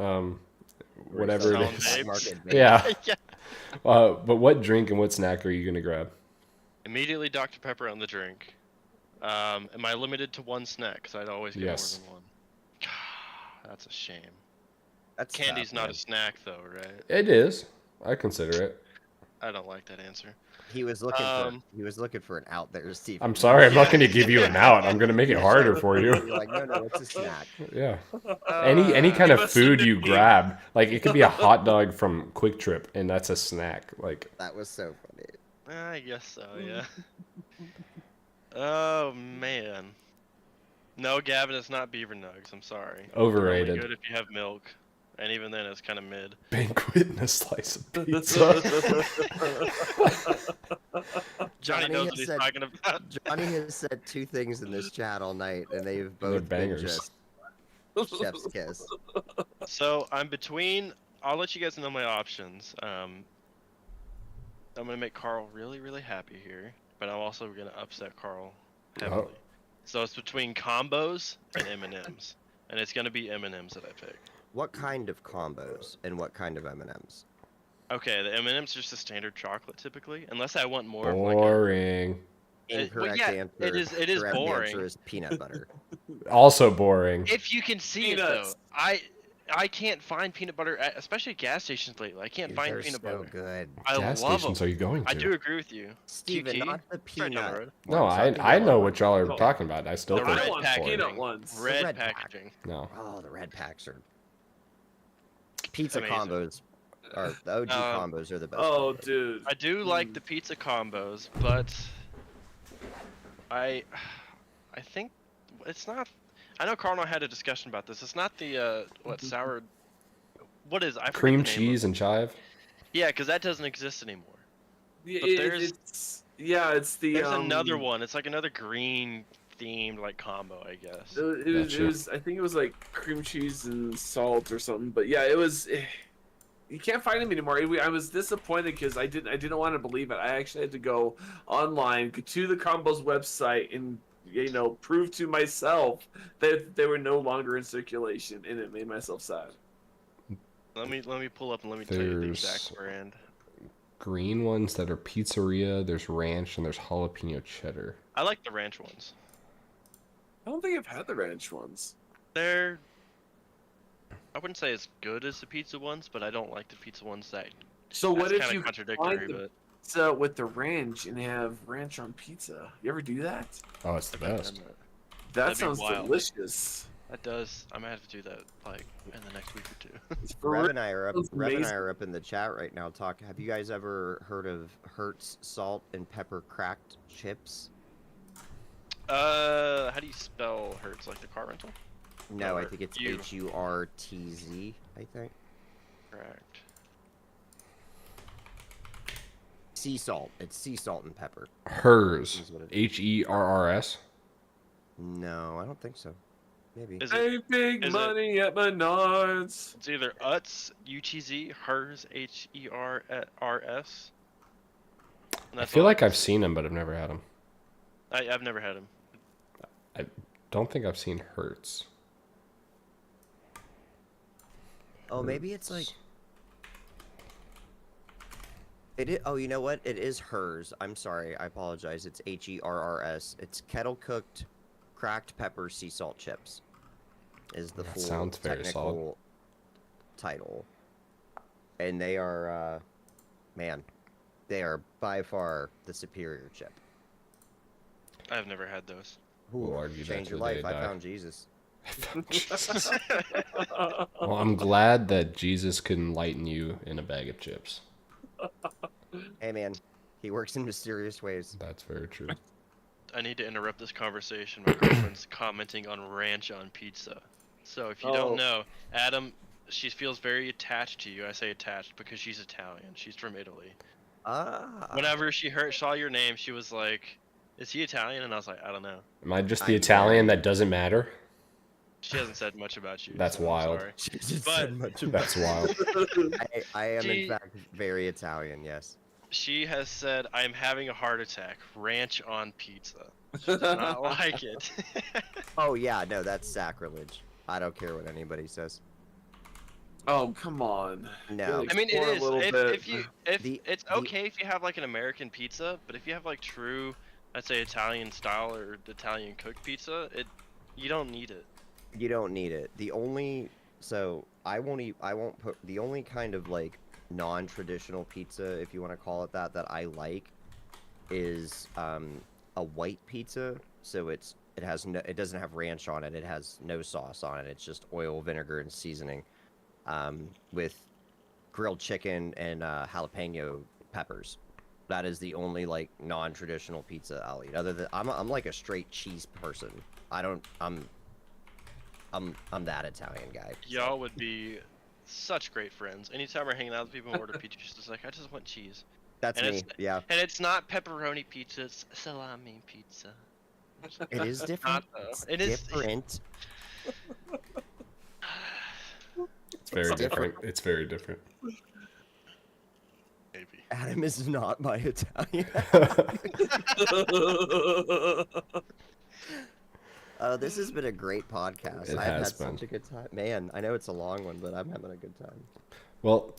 Whatever it is. Yeah. Yeah. But what drink and what snack are you gonna grab? Immediately Dr. Pepper on the drink. Am I limited to one snack? Because I'd always get more than one. That's a shame. Candy's not a snack, though, right? It is. I consider it. I don't like that answer. He was looking for an out there, Steve. I'm sorry, I'm not going to give you an out. I'm going to make it harder for you. You're like, no, it's a snack. Yeah. Any kind of food you grab, like it could be a hot dog from Quick Trip, and that's a snack. Like that was so funny. I guess so, yeah. Oh man. No, Gavin, it's not beaver nugs. I'm sorry. Overrated. They're only good if you have milk, and even then, it's kind of mid. Banquet and a slice of pizza. Johnny knows what he's talking about. Johnny has said two things in this chat all night, and they've both They're been bangers. just chef's kiss. So I'm between. I'll let you guys know my options. I'm gonna make Carl really, really happy here, but I'm also gonna upset Carl heavily. Oh. So it's between combos and M&Ms, and it's gonna be M&Ms that I pick. What kind of combos and what kind of M&Ms? Okay, the M&Ms are just a standard chocolate typically, unless I want more of Boring. Incorrect yeah, answer. it is Correct boring. answer is peanut butter. Also boring. If you can see Peanuts. it though, I can't find peanut butter, especially at gas stations lately. I can't find They're peanut so butter. good. I Gas love stations them. are you going to? I do agree with you. Steven, QT, not the right down the peanut. road. No, I know what y'all are talking about. I still The think red it's pack, boring. peanut ones. Red, red pack. packaging. No. Oh, the red packs are pizza Amazing. combos. Or the OG combos are the best. Oh, combos. dude. I do like the pizza combos, but I think it's not. I know Carl and I had a discussion about this. It's not the sour. What is? I forget Cream the name cheese of and chive. Yeah, because that doesn't exist anymore. Yeah, But there's- it's the. There's another one. It's like another green themed like combo, I guess. It was. I think it was like cream cheese and salt or something. But yeah, it was. You can't find them anymore. I was disappointed because I didn't want to believe it. I actually had to go online to the combos website and prove to myself that they were no longer in circulation, and it made myself sad. Let me pull up and let me tell you the exact brand. Green ones that are pizzeria, there's ranch, and there's jalapeno cheddar. I like the ranch ones. I don't think I've had the ranch ones. They're, I wouldn't say as good as the pizza ones, but I don't like the pizza ones that. So what That's if you kind of contradictory, find the but pizza with the ranch and have ranch on pizza? You ever do that? Oh, it's the I've best. done that. That That'd be sounds wild. delicious. That does. I might have to do that like in the next week or two. For Rev real, and I are up. sounds Rev and I amazing. are up in the chat right now. Have you guys ever heard of Hertz salt and pepper cracked chips? How do you spell Hertz? Like the car rental? No, I Or think it's you. HURTZ. I think Correct. sea salt. It's sea salt and pepper. Hers. Is what it Herrs. No, I don't think so. Maybe. Is it? Hey, big is it- money at Menards. It's either Utz, UTZ, Hers, HERRS. And I that's feel all like can I've see. seen them, but I've never had them. I've never had them. Don't think I've seen Hertz. Oh, maybe it's like. It is, oh, you know what? It is hers. I'm sorry. I apologize. It's HERRS. It's kettle cooked, cracked pepper sea salt chips. Is the That full sounds very technical title. And they are, man, they are by far the superior chip. I've never had those. We'll argue that Change to your the life. day I die. found Jesus. Well, I'm glad that Jesus can enlighten you in a bag of chips. Hey, man, he works in mysterious ways. That's very true. I need to interrupt this conversation. My girlfriend's commenting on ranch on pizza. So if you Oh. don't know, Adam, she feels very attached to you. I say attached because she's Italian. She's from Italy. Ah. Whenever she saw your name, she was like, "Is he Italian?" And I was like, "I don't know." Am I just the I'm Italian very- that doesn't matter? She hasn't said much about you. That's so I'm wild. sorry. She just But- said much about That's wild. I am, She- in fact, very Italian, yes. She has said, "I'm having a heart attack. Ranch on pizza." She does not like it. Oh, yeah, no, that's sacrilege. I don't care what anybody says. Oh, come on. No. Really? I mean, it Explore a is. little bit. The- It's the- okay if you have like an American pizza, but if you have like true, let's say Italian style or Italian cooked pizza, you don't need it. You don't need it. The only I won't put the only kind of like non-traditional pizza, if you want to call it that I like is a white pizza. So it doesn't have ranch on it. It has no sauce on it. It's just oil, vinegar, and seasoning, with grilled chicken and jalapeno peppers. That is the only like non-traditional pizza I'll eat. Other than I'm like a straight cheese person. I'm that Italian guy. so. Y'all would be such great friends. Anytime we're hanging out with people who order pizza, she's just like, "I just want cheese." That's And me. Yeah, And it's not pepperoni pizza; it's salami pizza. it is different. though. It's It is- different. It's very It's different. It's very different. Maybe. Adam is not my Italian. This has been a great podcast. It I've has had been. such a good time. Man, I know it's a long one, but I'm having a good time. Well,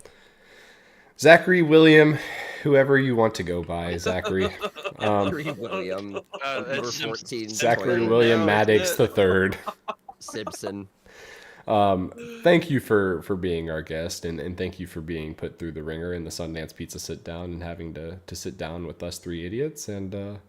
Zachary, William, whoever you want to go by, Zachary. Zachary William, number it's 14. Zachary Now, William isn't Maddox it? the third. Simpson. Thank you for being our guest, and thank you for being put through the ringer in the Sundance Pizza sit down and having to sit down with us three idiots. And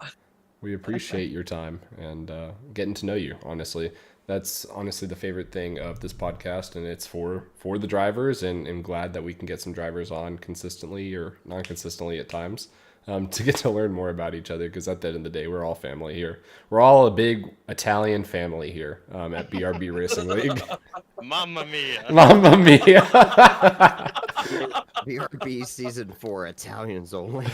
we appreciate your time and getting to know you. Honestly, that's honestly the favorite thing of this podcast, and it's for the drivers. And I'm glad that we can get some drivers on consistently or non-consistently at times. To get to learn more about each other, because at the end of the day, we're all family here. We're all a big Italian family here at BRB Racing League. Mamma mia! Mamma mia! BRB Season 4, Italians only.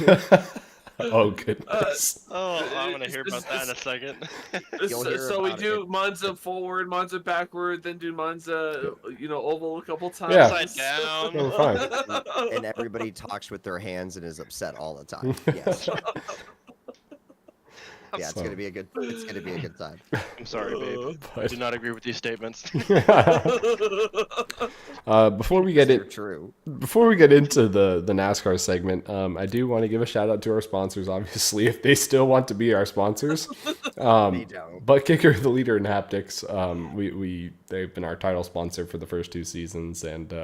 Oh goodness! Oh, I'm gonna hear about that in a second. You'll So, hear so we about do it. Monza forward, Monza backward, then do Monza, oval a couple times. Yeah. Upside down. Oh, fine. And everybody talks with their hands and is upset all the time. Yes. Yeah, it's gonna be a good. It's gonna be a good time. I'm sorry, babe. I But do not agree with these statements. before we get They're it, true. before we get into the NASCAR segment, I do want to give a shout out to our sponsors. Obviously, if they still want to be our sponsors, They don't. Butt Kicker, the leader in haptics, they've been our title sponsor for the first 2 seasons, and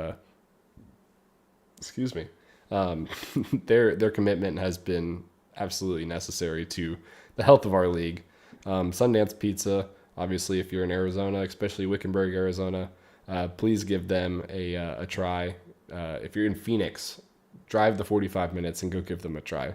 excuse me, their commitment has been absolutely necessary to the health of our league. Sundance Pizza, obviously, if you're in Arizona, especially Wickenburg, Arizona, please give them a try. If you're in Phoenix, drive the 45 minutes and go give them a try.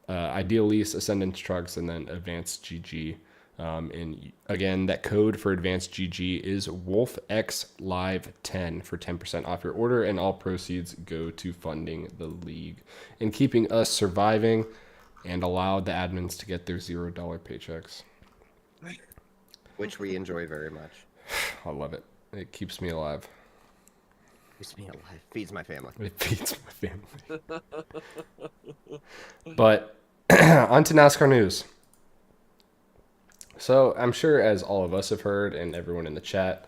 Ideal Lease, Ascendance Trucks, and then Advanced GG. And again, that code for Advanced GG is WolfXLive10 for 10% off your order, and all proceeds go to funding the league and keeping us surviving and allow the admins to get their $0 paychecks. Which we enjoy very much. I love it. It keeps me alive. Keeps me alive. Feeds my family. It feeds my family. But on to NASCAR news. So I'm sure, as all of us have heard and everyone in the chat,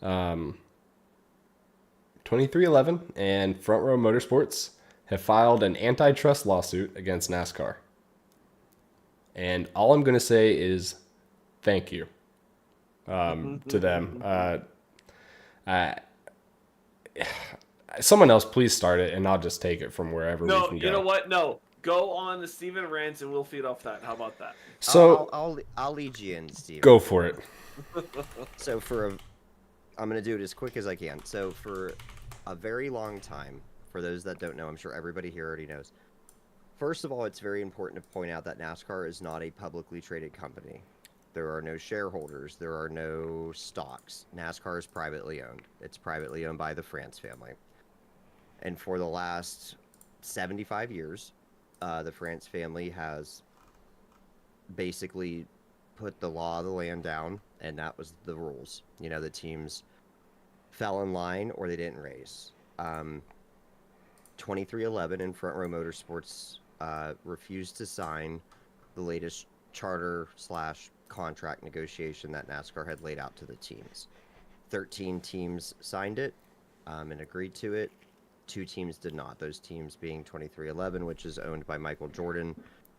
2311 and Front Row Motorsports have filed an antitrust lawsuit against NASCAR. And all I'm going to say is thank you to them. Someone else, please start it, and I'll just take it from wherever we No, can go. you know what? No. Go on the Steven rants and we'll feed off that. How about that? So I'll lead you in, Steve. go for it. So I'm gonna do it as quick as I can. So for a very long time, for those that don't know, I'm sure everybody here already knows. First of all, it's very important to point out that NASCAR is not a publicly traded company. There are no shareholders. There are no stocks. NASCAR is privately owned. It's privately owned by the France family. And for the last 75 years, the France family has basically put the law of the land down, and that was the rules. You know, the teams fell in line or they didn't race. 2311 and Front Row Motorsports refused to sign the latest charter/contract negotiation that NASCAR had laid out to the teams. 13 teams signed it and agreed to it. 2 teams did not. Those teams being 2311, which is owned by Michael Jordan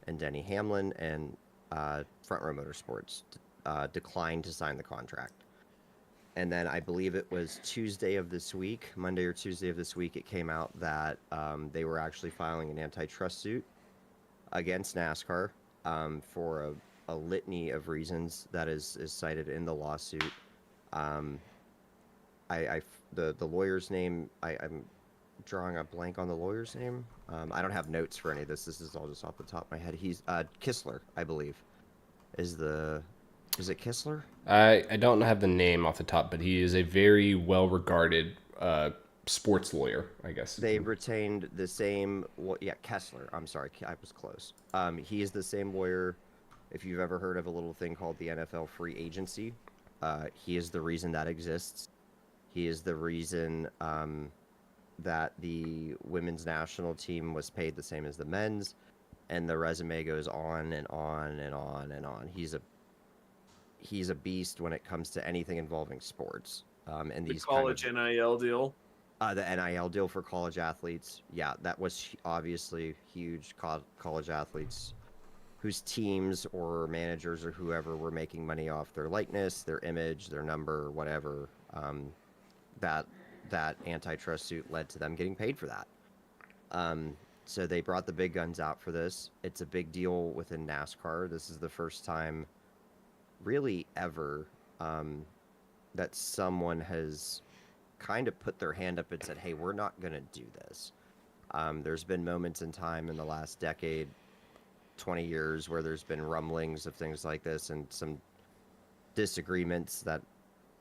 and Denny Hamlin, and Front Row Motorsports declined to sign the contract. And then I believe it was Tuesday of this week, Monday or Tuesday of this week, it came out that they were actually filing an antitrust suit against NASCAR for a litany of reasons that is cited in the lawsuit. The lawyer's name, I'm drawing a blank on the lawyer's name. I don't have notes for any of this. This is all just off the top of my head. He's Kistler, I believe. Is it Kistler? I don't have the name off the top, but he is a very well-regarded sports lawyer, I guess. They retained the same... Well, yeah, Kessler. I'm sorry. I was close. He is the same lawyer. If you've ever heard of a little thing called the NFL free agency, he is the reason that exists. He is the reason that the women's national team was paid the same as the men's, and the resume goes on and on and on and on. He's a beast when it comes to anything involving sports. And these college NIL deal. The NIL deal for college athletes. Yeah, that was obviously huge. College athletes whose teams or managers or whoever were making money off their likeness, their image, their number, whatever. That antitrust suit led to them getting paid for that. So they brought the big guns out for this. It's a big deal within NASCAR. This is the first time really ever that someone has kind of put their hand up and said, hey, we're not going to do this. There's been moments in time in the last decade, 20 years, where there's been rumblings of things like this and some disagreements that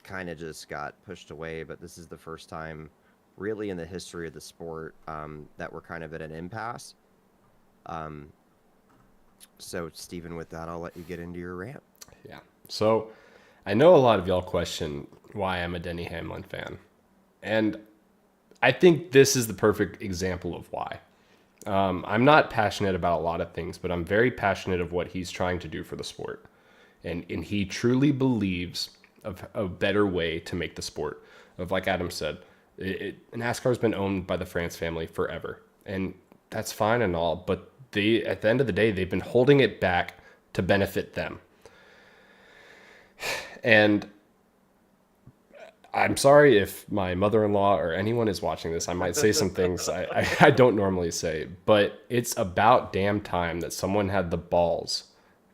kind of just got pushed away, but this is the first time really in the history of the sport that we're kind of at an impasse. So Stephen, with that, I'll let you get into your rant. Yeah. So I know a lot of y'all question why I'm a Denny Hamlin fan. And I think this is the perfect example of why. I'm not passionate about a lot of things, but I'm very passionate of what he's trying to do for the sport. And he truly believes of a better way to make the sport. Of like Adam said, NASCAR's been owned by the France family forever, and that's fine and all. But they, at the end of the day, they've been holding it back to benefit them. And I'm sorry if my mother-in-law or anyone is watching this. I might say some things I don't normally say, but it's about damn time that someone had the balls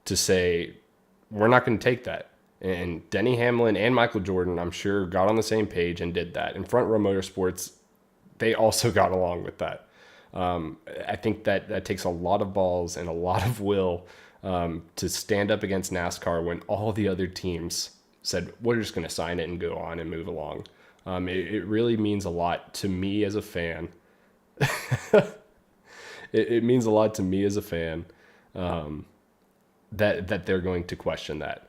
to say, we're not going to take that. And Denny Hamlin and Michael Jordan, I'm sure, got on the same page and did that. And Front Row Motorsports, they also got along with that. I think that takes a lot of balls and a lot of will to stand up against NASCAR when all the other teams said, we're just going to sign it and go on and move along. It really means a lot to me as a fan. it means a lot to me as a fan that they're going to question that.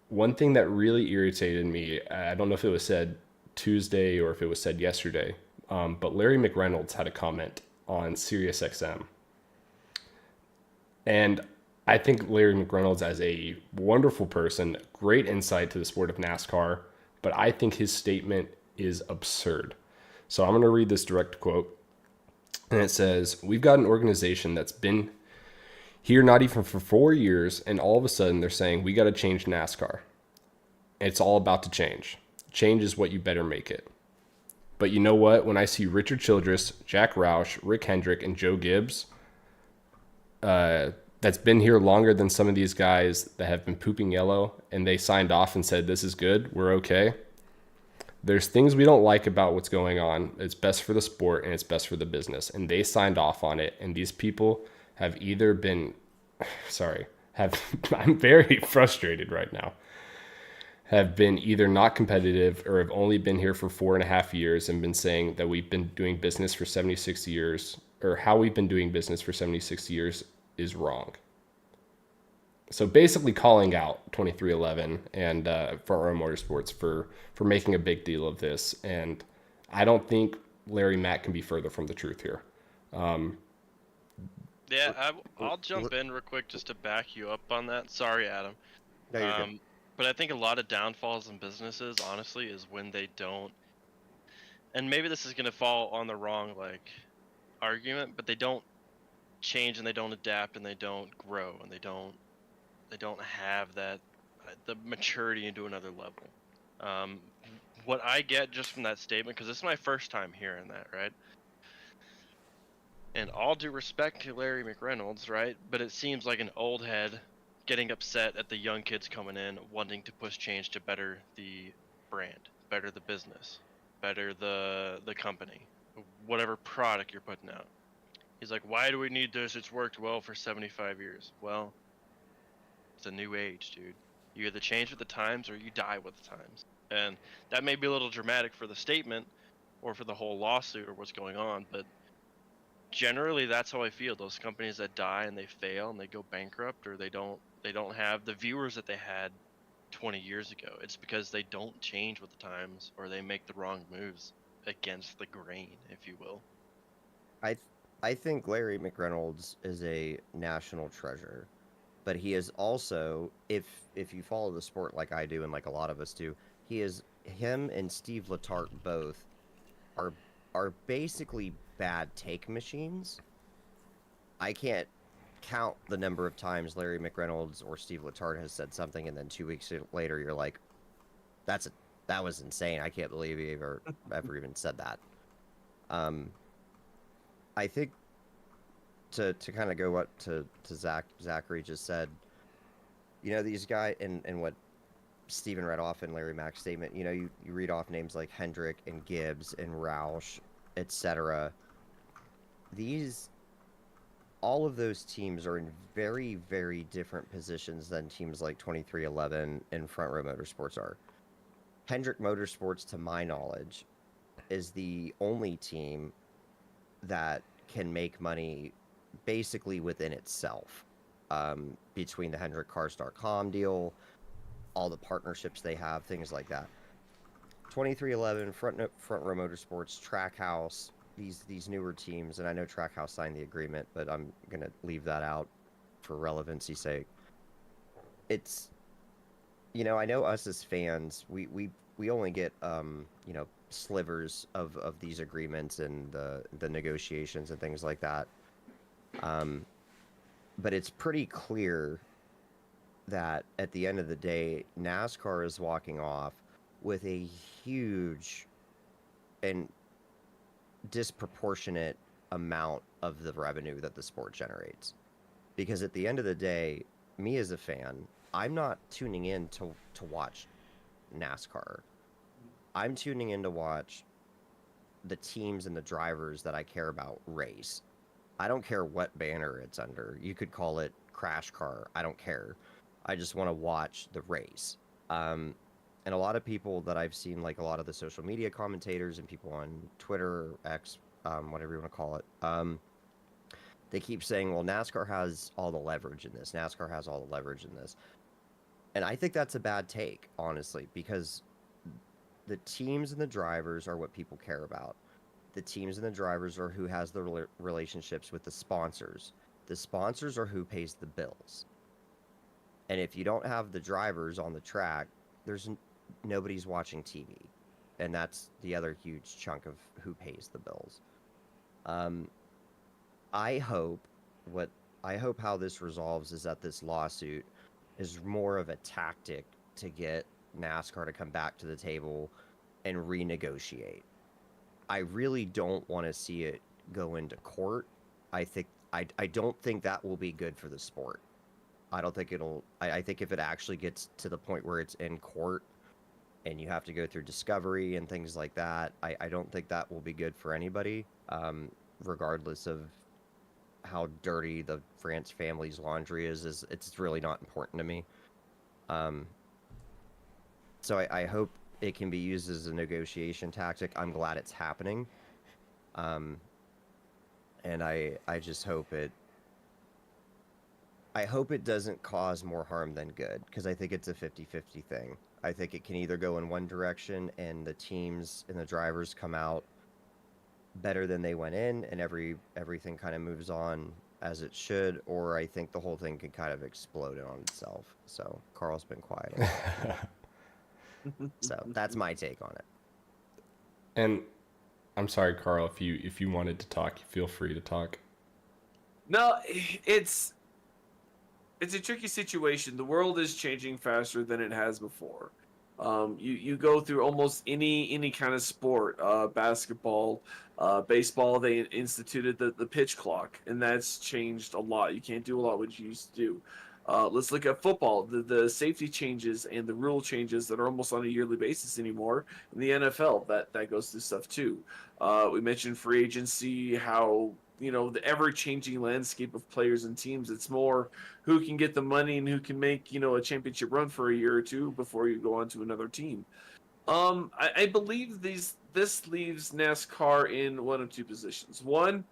One thing that really irritated me, I don't know if it was said Tuesday or if it was said yesterday, but Larry McReynolds had a comment on SiriusXM. And I think Larry McReynolds, as a wonderful person, great insight to the sport of NASCAR, but I think his statement is absurd. So I'm going to read this direct quote. And it says, we've got an organization that's been here not even for 4 years, and all of a sudden they're saying, we got to change NASCAR. It's all about to change. Change is what you better make it. But you know what? When I see Richard Childress, Jack Roush, Rick Hendrick, and Joe Gibbs, that's been here longer than some of these guys that have been pooping yellow, and they signed off and said, this is good, we're okay. There's things we don't like about what's going on. It's best for the sport and it's best for the business. And they signed off on it. And these people have either been, I'm very frustrated right now, have been either not competitive or have only been here for 4.5 years and been saying that we've been doing business for 76 years, or how we've been doing business for 76 years is wrong. So basically calling out 2311 and Front Row Motorsports for making a big deal of this. And I don't think Larry Mack can be further from the truth here. I'll jump in real quick just to back you up on that. Sorry, Adam. No, you're good. But I think a lot of downfalls in businesses, honestly, is when they don't, and maybe this is going to fall on the wrong argument, but they don't change and they don't adapt and they don't grow and they don't have that the maturity into another level. What I get just from that statement, because this is my first time hearing that, right? And all due respect to Larry McReynolds, right? But it seems like an old head getting upset at the young kids coming in, wanting to push change to better the brand, better the business, better the company, whatever product you're putting out. He's like, why do we need this? It's worked well for 75 years. Well, it's a new age, dude. You either change with the times or you die with the times. And that may be a little dramatic for the statement or for the whole lawsuit or what's going on, but generally that's how I feel. Those companies that die and they fail and they go bankrupt, or they don't have the viewers that they had 20 years ago, it's because they don't change with the times or they make the wrong moves against the grain, if you will. I think Larry McReynolds is a national treasure, but he is also, if you follow the sport like I do and like a lot of us do, him and Steve Letarte both are basically bad take machines. I can't count the number of times Larry McReynolds or Steve Letarte has said something and then 2 weeks later you're like, that was insane. I can't believe he ever even said that. I think to kind of go up to Zachary just said, these guys, and what Steven read off in Larry Mack's statement, you read off names like Hendrick and Gibbs and Roush, etc. All of those teams are in very, very different positions than teams like 2311 and Front Row Motorsports are. Hendrick Motorsports, to my knowledge, is the only team that can make money basically within itself, between the HendrickCars.com deal, all the partnerships they have, things like that. 2311, Front Row Motorsports, Trackhouse, these newer teams, and I know Trackhouse signed the agreement, but I'm gonna leave that out for relevancy's sake. It's, I know us as fans, we only get slivers of these agreements and the negotiations and things like that. Um, but it's pretty clear that at the end of the day, NASCAR is walking off with a huge and disproportionate amount of the revenue that the sport generates. Because at the end of the day, me as a fan, I'm not tuning in to watch NASCAR. I'm tuning in to watch the teams and the drivers that I care about race. I don't care what banner it's under. You could call it Crash Car. I don't care. I just want to watch the race. And a lot of people that I've seen, like a lot of the social media commentators and people on Twitter, X, whatever you want to call it, they keep saying, well, NASCAR has all the leverage in this. NASCAR has all the leverage in this. And I think that's a bad take, honestly, because the teams and the drivers are what people care about. The teams and the drivers are who has the relationships with the sponsors. The sponsors are who pays the bills. And if you don't have the drivers on the track, nobody's watching TV. And that's the other huge chunk of who pays the bills. I hope how this resolves is that this lawsuit is more of a tactic to get NASCAR to come back to the table and renegotiate. I really don't want to see it go into court. I don't think that will be good for the sport. I don't think I think if it actually gets to the point where it's in court and you have to go through discovery and things like that, I don't think that will be good for anybody, regardless of how dirty the France family's laundry is it's really not important to me. So I hope it can be used as a negotiation tactic. I'm glad it's happening. And I just hope it doesn't cause more harm than good, because I think it's a 50-50 thing. I think it can either go in one direction and the teams and the drivers come out better than they went in and everything kind of moves on as it should, or I think the whole thing could kind of explode on itself. So Carl's been quiet. So that's my take on it. And I'm sorry, Carl, if you wanted to talk, feel free to talk. No, it's a tricky situation. The world is changing faster than it has before. You go through almost any kind of sport, basketball, baseball. They instituted the pitch clock, and that's changed a lot. You can't do a lot what you used to do. Let's look at football. The safety changes and the rule changes that are almost on a yearly basis anymore. In the NFL, that goes through stuff too. We mentioned free agency, how the ever-changing landscape of players and teams. It's more who can get the money and who can make a championship run for a year or two before you go on to another team. I believe this leaves NASCAR in one of two positions. One,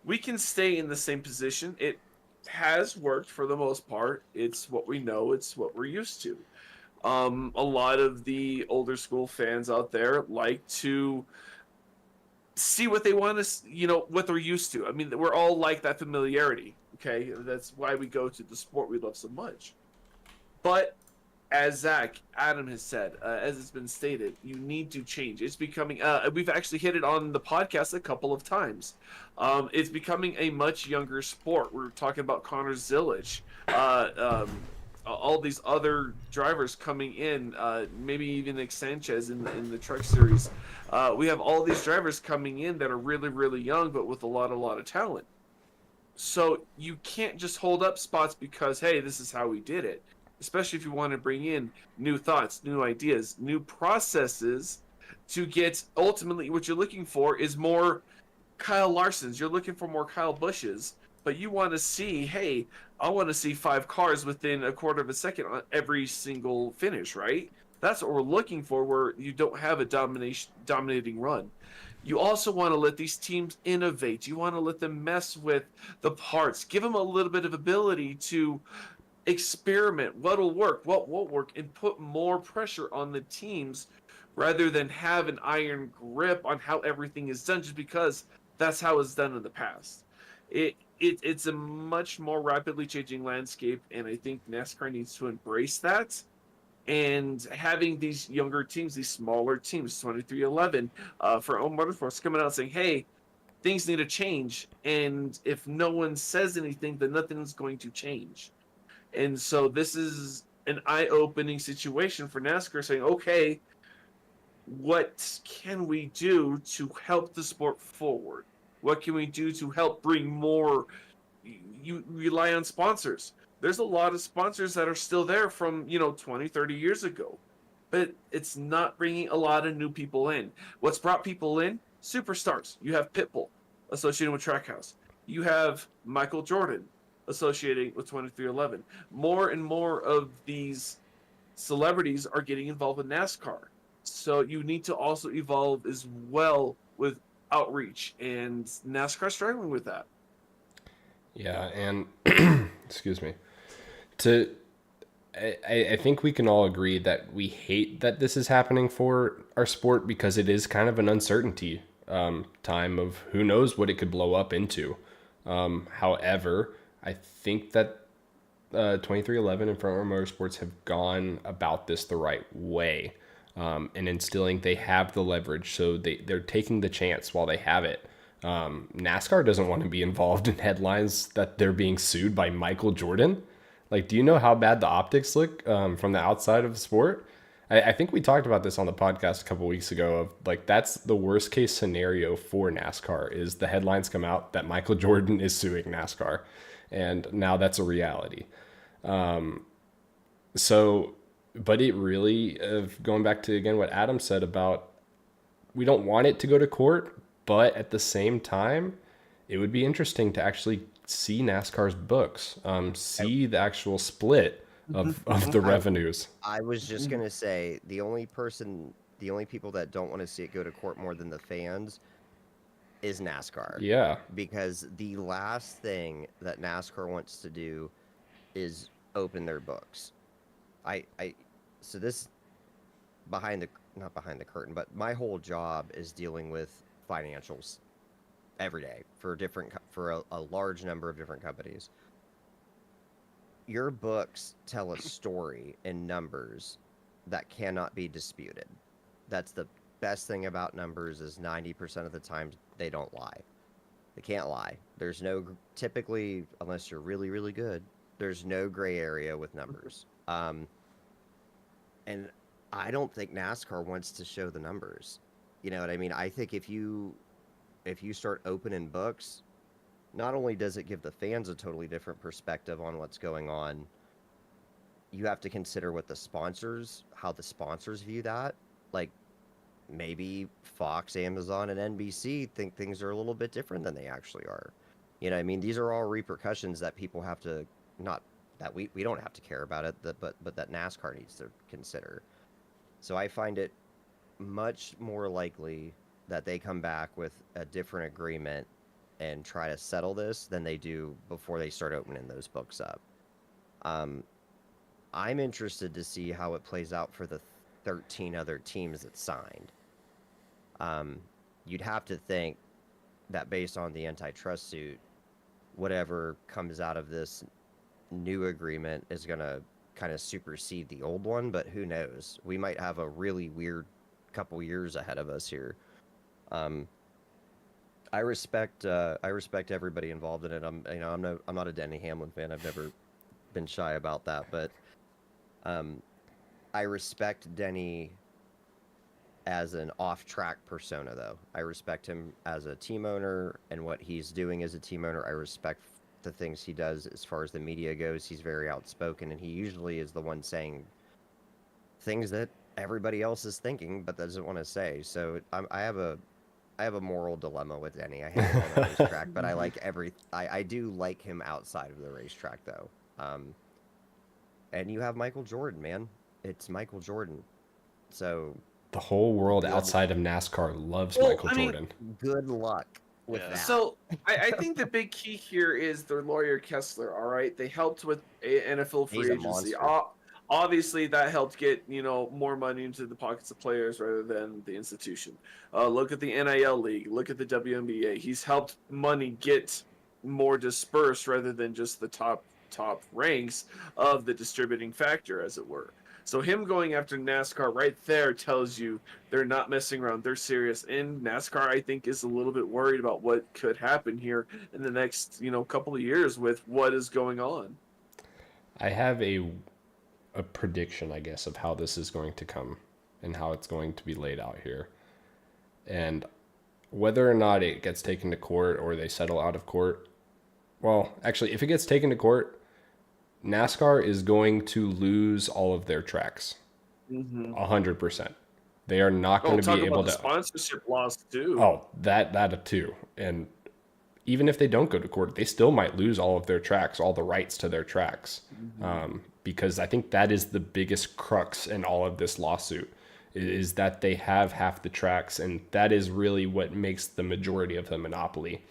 we can stay in the same position. It has worked for the most part. It's what we know. It's what we're used to. A lot of the older school fans out there like to see what they want to, what they're used to. I mean, we're all like that familiarity. Okay, that's why we go to the sport we love so much. But as Adam has said, as it's been stated, you need to change. It's becoming. We've actually hit it on the podcast a couple of times. It's becoming a much younger sport. We're talking about Connor Zillage, all these other drivers coming in, maybe even Nick Sanchez in the Truck Series. We have all these drivers coming in that are really, really young, but with a lot of talent. So you can't just hold up spots because, hey, this is how we did it. Especially if you want to bring in new thoughts, new ideas, new processes to get ultimately what you're looking for is more Kyle Larsons. You're looking for more Kyle Bushes, but you want to see, hey, I want to see 5 cars within a quarter of a second on every single finish, right? That's what we're looking for, where you don't have a dominating run. You also want to let these teams innovate. You want to let them mess with the parts. Give them a little bit of ability to experiment what'll work, what won't work, and put more pressure on the teams rather than have an iron grip on how everything is done, just because that's how it's done in the past. It's a much more rapidly changing landscape, and I think NASCAR needs to embrace that. And having these younger teams, these smaller teams, 2311, for Own Motorsports coming out saying, "Hey, things need to change," and if no one says anything, then nothing's going to change. And so this is an eye-opening situation for NASCAR, saying, "Okay, what can we do to help the sport forward? What can we do to help bring more?" You rely on sponsors. There's a lot of sponsors that are still there from 20, 30 years ago, but it's not bringing a lot of new people in. What's brought people in? Superstars. You have Pitbull associated with Trackhouse. You have Michael Jordan associating with 2311. More and more of these celebrities are getting involved with NASCAR. So you need to also evolve as well with outreach, and NASCAR struggling with that. Yeah, and excuse me. To I think we can all agree that we hate that this is happening for our sport because it is kind of an uncertainty time of who knows what it could blow up into. However, I think that 2311 and Front Row Motorsports have gone about this the right way, and instilling they have the leverage, so they're taking the chance while they have it. NASCAR doesn't want to be involved in headlines that they're being sued by Michael Jordan. Like, do you know how bad the optics look from the outside of the sport? I think we talked about this on the podcast a couple weeks ago of like, that's the worst case scenario for NASCAR is the headlines come out that Michael Jordan is suing NASCAR. And now that's a reality. So, but it really, going back to, again, what Adam said about we don't want it to go to court, but at the same time, it would be interesting to actually see NASCAR's books, see the actual split of the revenues. I was just gonna say the only people that don't want to see it go to court more than the fans is NASCAR. Yeah. Because the last thing that NASCAR wants to do is open their books. So this not behind the curtain, but my whole job is dealing with financials every day for a large number of different companies. Your books tell a story in numbers that cannot be disputed. That's the best thing about numbers is 90% of the time they don't lie. They can't lie. There's no, typically, unless you're really, really good, there's no gray area with numbers. And I don't think NASCAR wants to show the numbers. You know what I mean? I think if you start opening books, not only does it give the fans a totally different perspective on what's going on, you have to consider how the sponsors view that. Like, maybe Fox, Amazon, and NBC think things are a little bit different than they actually are. You know what I mean? These are all repercussions that people have to, not that we don't have to care about it, but that NASCAR needs to consider. So I find it much more likely that they come back with a different agreement and try to settle this than they do before they start opening those books up. I'm interested to see how it plays out for the 13 other teams that signed. You'd have to think that based on the antitrust suit, whatever comes out of this new agreement is going to kind of supersede the old one, but who knows? We might have a really weird couple years ahead of us here. I respect everybody involved in it. I'm not a Denny Hamlin fan. I've never been shy about that, but I respect Denny as an off-track persona, though. I respect him as a team owner and what he's doing as a team owner. I respect the things he does as far as the media goes. He's very outspoken, and he usually is the one saying things that everybody else is thinking but doesn't want to say. So I have a moral dilemma with Denny. I hate him on the racetrack, but I do like him outside of the racetrack, though. And you have Michael Jordan, man. It's Michael Jordan. So the whole world outside of NASCAR loves Michael Jordan. Good luck with that. So I think the big key here is their lawyer Kessler. All right, they helped with NFL free agency. Obviously, that helped get more money into the pockets of players rather than the institution. Look at the NIL league. Look at the WNBA. He's helped money get more dispersed rather than just the top ranks of the distributing factor, as it were. So him going after NASCAR right there tells you they're not messing around. They're serious. And NASCAR, I think, is a little bit worried about what could happen here in the next couple of years with what is going on. I have a prediction, I guess, of how this is going to come and how it's going to be laid out here. And whether or not it gets taken to court or they settle out of court, well, actually, if it gets taken to court, NASCAR is going to lose all of their tracks. 100%. They are not going to talk be about able the to. sponsorship loss too. Oh, that too. And even if they don't go to court, they still might lose all of their tracks, all the rights to their tracks. Because I think that is the biggest crux in all of this lawsuit, is that they have half the tracks, and that is really what makes the majority of the monopoly.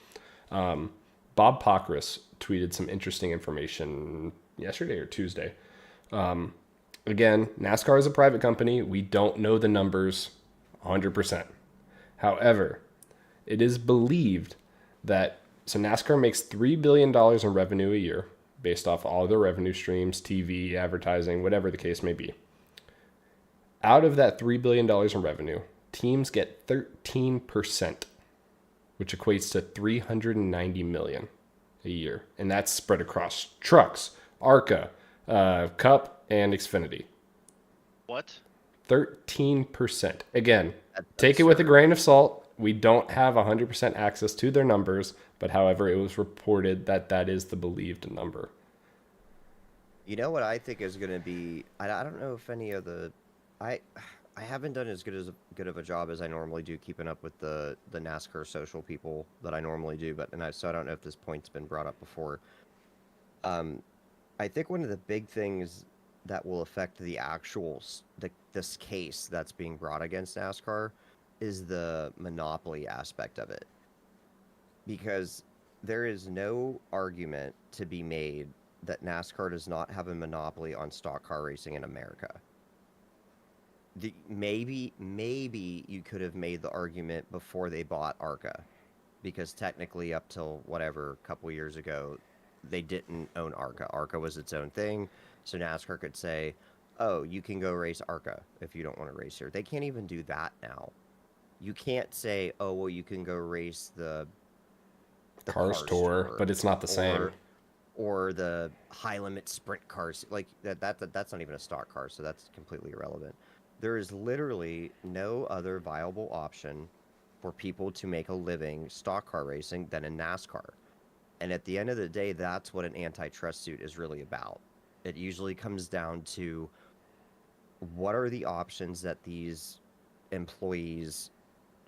Bob Pockris tweeted some interesting information yesterday or Tuesday. Again, NASCAR is a private company. We don't know the numbers 100%. However, it is believed that NASCAR makes $3 billion in revenue a year based off all their revenue streams, TV, advertising, whatever the case may be. Out of that $3 billion in revenue, teams get 13%, which equates to $390 million a year. And that's spread across trucks, ARCA, Cup, and Xfinity. What? 13%. Again, That's take it with a absurd. grain of salt. We don't have 100% access to their numbers, but however, it was reported that that is the believed number. You know what I think is going to be? I don't know if any of the, I haven't done as good of a job as I normally do keeping up with the NASCAR social people that I normally do, so I don't know if this point's been brought up before. I think one of the big things that will affect the actual this case that's being brought against NASCAR is the monopoly aspect of it, because there is no argument to be made that NASCAR does not have a monopoly on stock car racing in America. Maybe you could have made the argument before they bought ARCA, because technically up till whatever, a couple years ago, they didn't own ARCA. ARCA was its own thing, so NASCAR could say, oh, you can go race ARCA if you don't want to race here. They can't even do that now. You can't say, oh, well, you can go race the Cars tour, but it's not the same. Or the high limit sprint cars. Like that's not even a stock car, so that's completely irrelevant. There is literally no other viable option for people to make a living stock car racing than in NASCAR. And at the end of the day, that's what an antitrust suit is really about. It usually comes down to what are the options that these employees,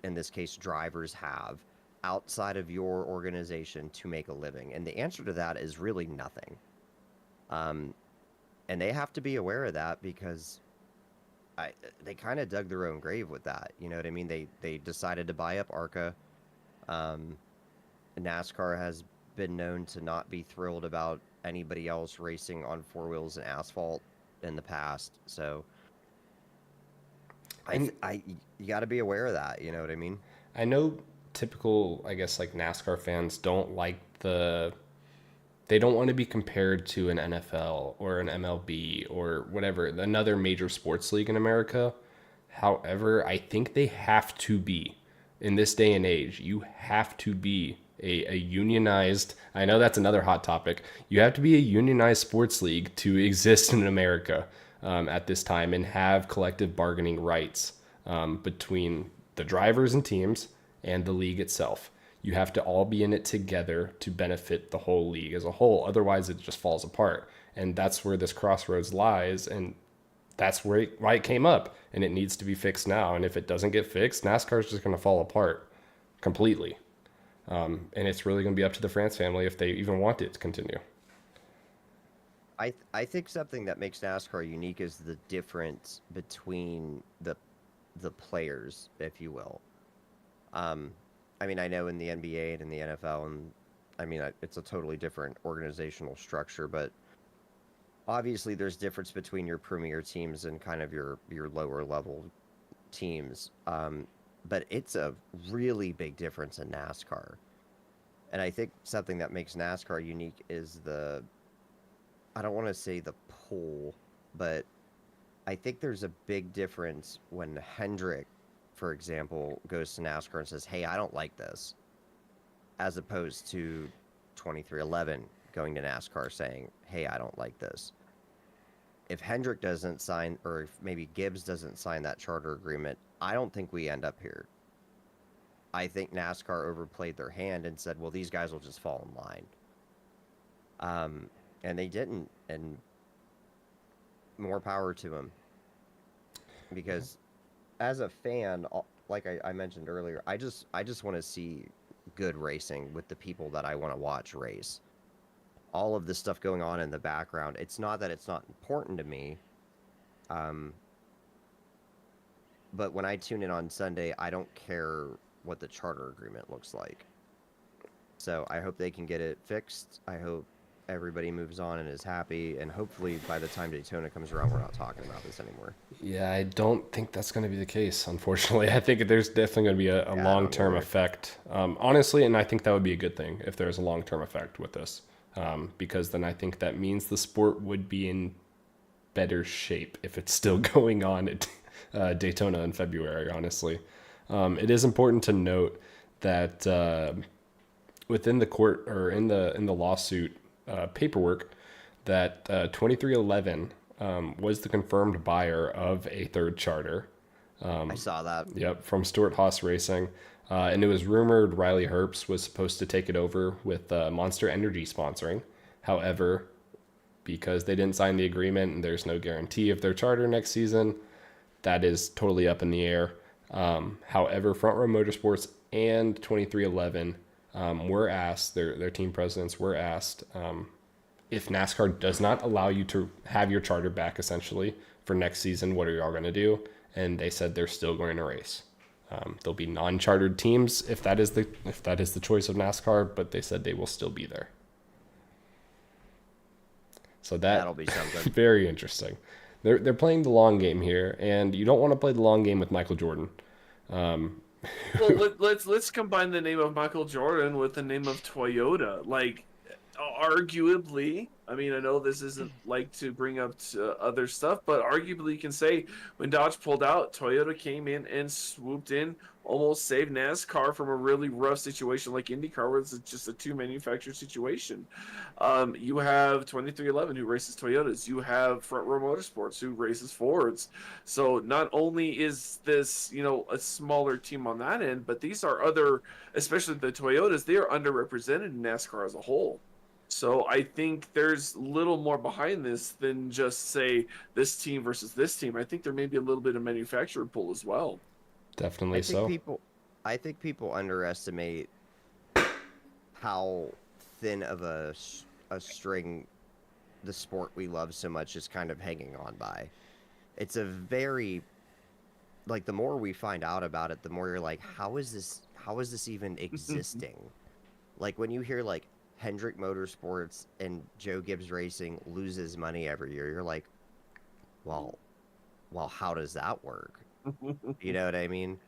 in this case drivers, have outside of your organization to make a living. And the answer to that is really nothing. And they have to be aware of that, because they kind of dug their own grave with that. You know what I mean? They decided to buy up ARCA. NASCAR has been known to not be thrilled about anybody else racing on four wheels and asphalt in the past. So you got to be aware of that. You know what I mean? I know typical, I guess, like NASCAR fans don't like they don't want to be compared to an NFL or an MLB or whatever, another major sports league in America. However, I think they have to be, in this day and age, you have to be a unionized, I know that's another hot topic, you have to be a unionized sports league to exist in America at this time and have collective bargaining rights between the drivers and teams and the league itself. You have to all be in it together to benefit the whole league as a whole. Otherwise, it just falls apart. And that's where this crossroads lies. And that's why it came up. And it needs to be fixed now. And if it doesn't get fixed, NASCAR is just going to fall apart completely. And it's really going to be up to the France family if they even want it to continue. I think something that makes NASCAR unique is the difference between the players, if you will. I mean, I know in the NBA and in the NFL, and I mean, it's a totally different organizational structure, but obviously there's difference between your premier teams and kind of your lower level teams. But it's a really big difference in NASCAR. And I think something that makes NASCAR unique is I don't want to say the pull, but I think there's a big difference when Hendrick, for example, goes to NASCAR and says, "Hey, I don't like this," as opposed to 2311 going to NASCAR saying, "Hey, I don't like this." If Hendrick doesn't sign, or if maybe Gibbs doesn't sign that charter agreement, I don't think we end up here. I think NASCAR overplayed their hand and said, "Well, these guys will just fall in line," and they didn't. And more power to them, because as a fan, like I mentioned earlier, I just want to see good racing with the people that I want to watch race. All of this stuff going on in the background, it's not that it's not important to me, but when I tune in on Sunday, I don't care what the charter agreement looks like. So I hope they can get it fixed. I hope everybody moves on and is happy, and hopefully by the time Daytona comes around, we're not talking about this anymore. Yeah, I don't think that's going to be the case, unfortunately. I think there's definitely going to be a long-term effect, honestly, and I think that would be a good thing if there's a long-term effect with this, because then I think that means the sport would be in better shape if it's still going on at Daytona in February, honestly. It is important to note that within the court, or in the lawsuit paperwork, that 2311 was the confirmed buyer of a third charter. I saw that. Yep, from Stuart Haas Racing. And it was rumored Riley Herbst was supposed to take it over with Monster Energy sponsoring. However, because they didn't sign the agreement and there's no guarantee of their charter next season, that is totally up in the air. However, Front Row Motorsports and 2311 were asked, their team presidents were asked, if NASCAR does not allow you to have your charter back essentially for next season, what are y'all going to do? And they said they're still going to race. There'll be non-chartered teams if that is the choice of NASCAR, but they said they will still be there. So that'll be something very interesting. They're playing the long game here, and you don't want to play the long game with Michael Jordan. Well, let's combine the name of Michael Jordan with the name of Toyota. Like, arguably, I mean, I know this isn't like to bring up other stuff, but arguably you can say when Dodge pulled out, Toyota came in and swooped in, almost saved NASCAR from a really rough situation like IndyCar, where it's just a two manufacturer situation. You have 2311 who races Toyotas. You have Front Row Motorsports who races Fords. So not only is this, a smaller team on that end, but these are other, especially the Toyotas, they are underrepresented in NASCAR as a whole. So I think there's little more behind this than just say this team versus this team. I think there may be a little bit of manufacturer pull as well. Definitely so. I think people underestimate how thin of a string the sport we love so much is kind of hanging on by. It's a very, like, the more we find out about it, the more you're like, how is this even existing? Like, when you hear like Hendrick Motorsports and Joe Gibbs Racing loses money every year, you're like, well, how does that work? You know what I mean?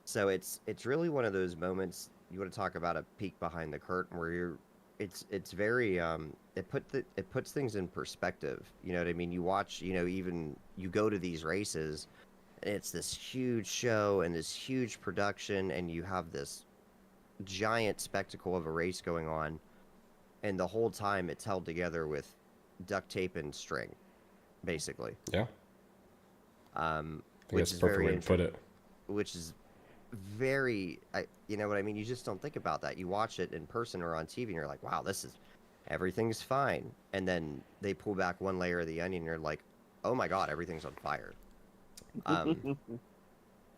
So it's really one of those moments, you want to talk about a peek behind the curtain, where it's very it puts things in perspective. You know what I mean? You watch, even you go to these races, and it's this huge show and this huge production, and you have this giant spectacle of a race going on, and the whole time it's held together with duct tape and string, basically. Yeah. I think that's the perfect way to put it. Which is very, you know what I mean? You just don't think about that. You watch it in person or on TV, and you're like, wow, everything's fine. And then they pull back one layer of the onion, and you're like, oh my God, everything's on fire.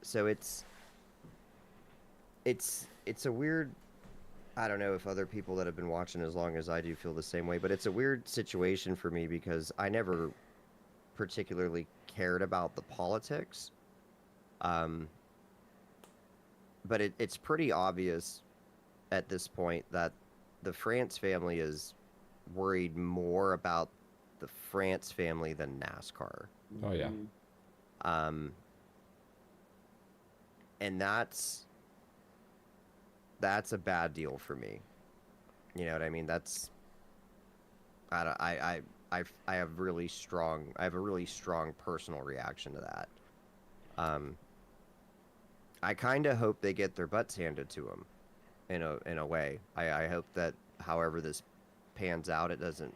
So it's a weird, I don't know if other people that have been watching as long as I do feel the same way, but it's a weird situation for me because I never particularly cared about the politics. But it's pretty obvious at this point that the France family is worried more about the France family than NASCAR. Oh yeah. Um, and that's a bad deal for me. You know what I mean? That's I don't- I have I have a really strong personal reaction to that. Um, I kind of hope they get their butts handed to them in a way. I hope that however this pans out, it doesn't.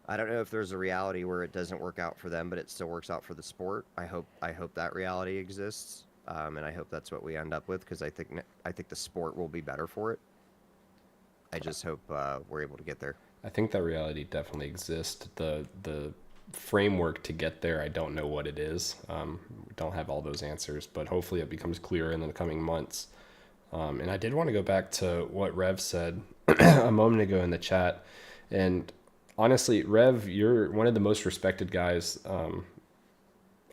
I don't know if there's a reality where it doesn't work out for them, but it still works out for the sport. I hope that reality exists, and I hope that's what we end up with because I think the sport will be better for it. I just hope we're able to get there. I think that reality definitely exists. The framework to get there, I don't know what it is. Don't have all those answers, but hopefully it becomes clearer in the coming months. And I did want to go back to what Rev said a moment ago in the chat. And honestly, Rev, you're one of the most respected guys,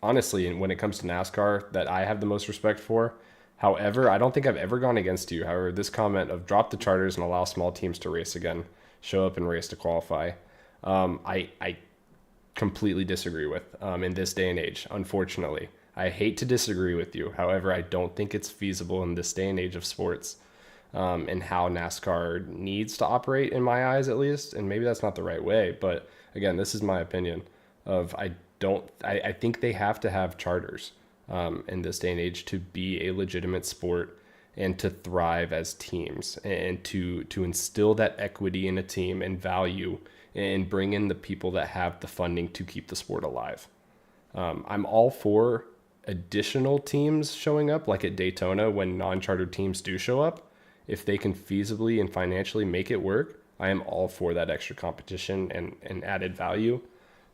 honestly, when it comes to NASCAR, that I have the most respect for. However, I don't think I've ever gone against you. However, this comment of drop the charters and allow small teams to race again, show up and race to qualify, I completely disagree with in this day and age, unfortunately. I hate to disagree with you. However, I don't think it's feasible in this day and age of sports, and how NASCAR needs to operate, in my eyes at least. And maybe that's not the right way, but again, this is my opinion of I think they have to have charters in this day and age to be a legitimate sport and to thrive as teams and to instill that equity in a team and value and bring in the people that have the funding to keep the sport alive. I'm all for additional teams showing up, like at Daytona when non-chartered teams do show up. If they can feasibly and financially make it work, I am all for that extra competition and added value.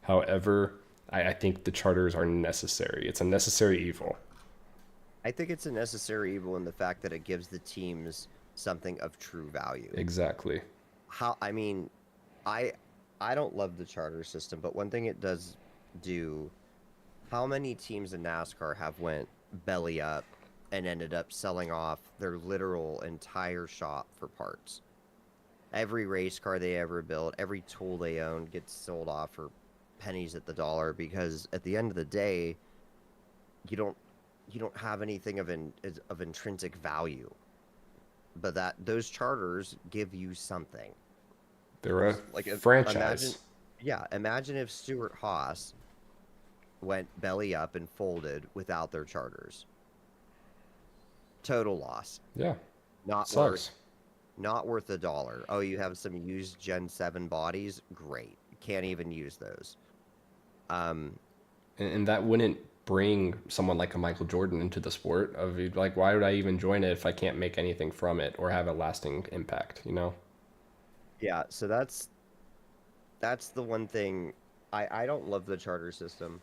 However, I think the charters are necessary. It's a necessary evil. I think it's a necessary evil in the fact that it gives the teams something of true value. Exactly. I mean, I don't love the charter system, but one thing it does do, how many teams in NASCAR have went belly up and ended up selling off their literal entire shop for parts? Every race car they ever built, every tool they own gets sold off for pennies at the dollar because at the end of the day, you don't have anything of intrinsic value, but that those charters give you something. They're a Like franchise. Imagine if Stuart Haas went belly up and folded without their charters. Total loss. Yeah. Not Sucks. worth a dollar. Oh, you have some used Gen 7 bodies? Great. Can't even use those. And that wouldn't bring someone like a Michael Jordan into the sport of like, why would I even join it if I can't make anything from it or have a lasting impact, you know? Yeah, so that's the one thing. I don't love the charter system.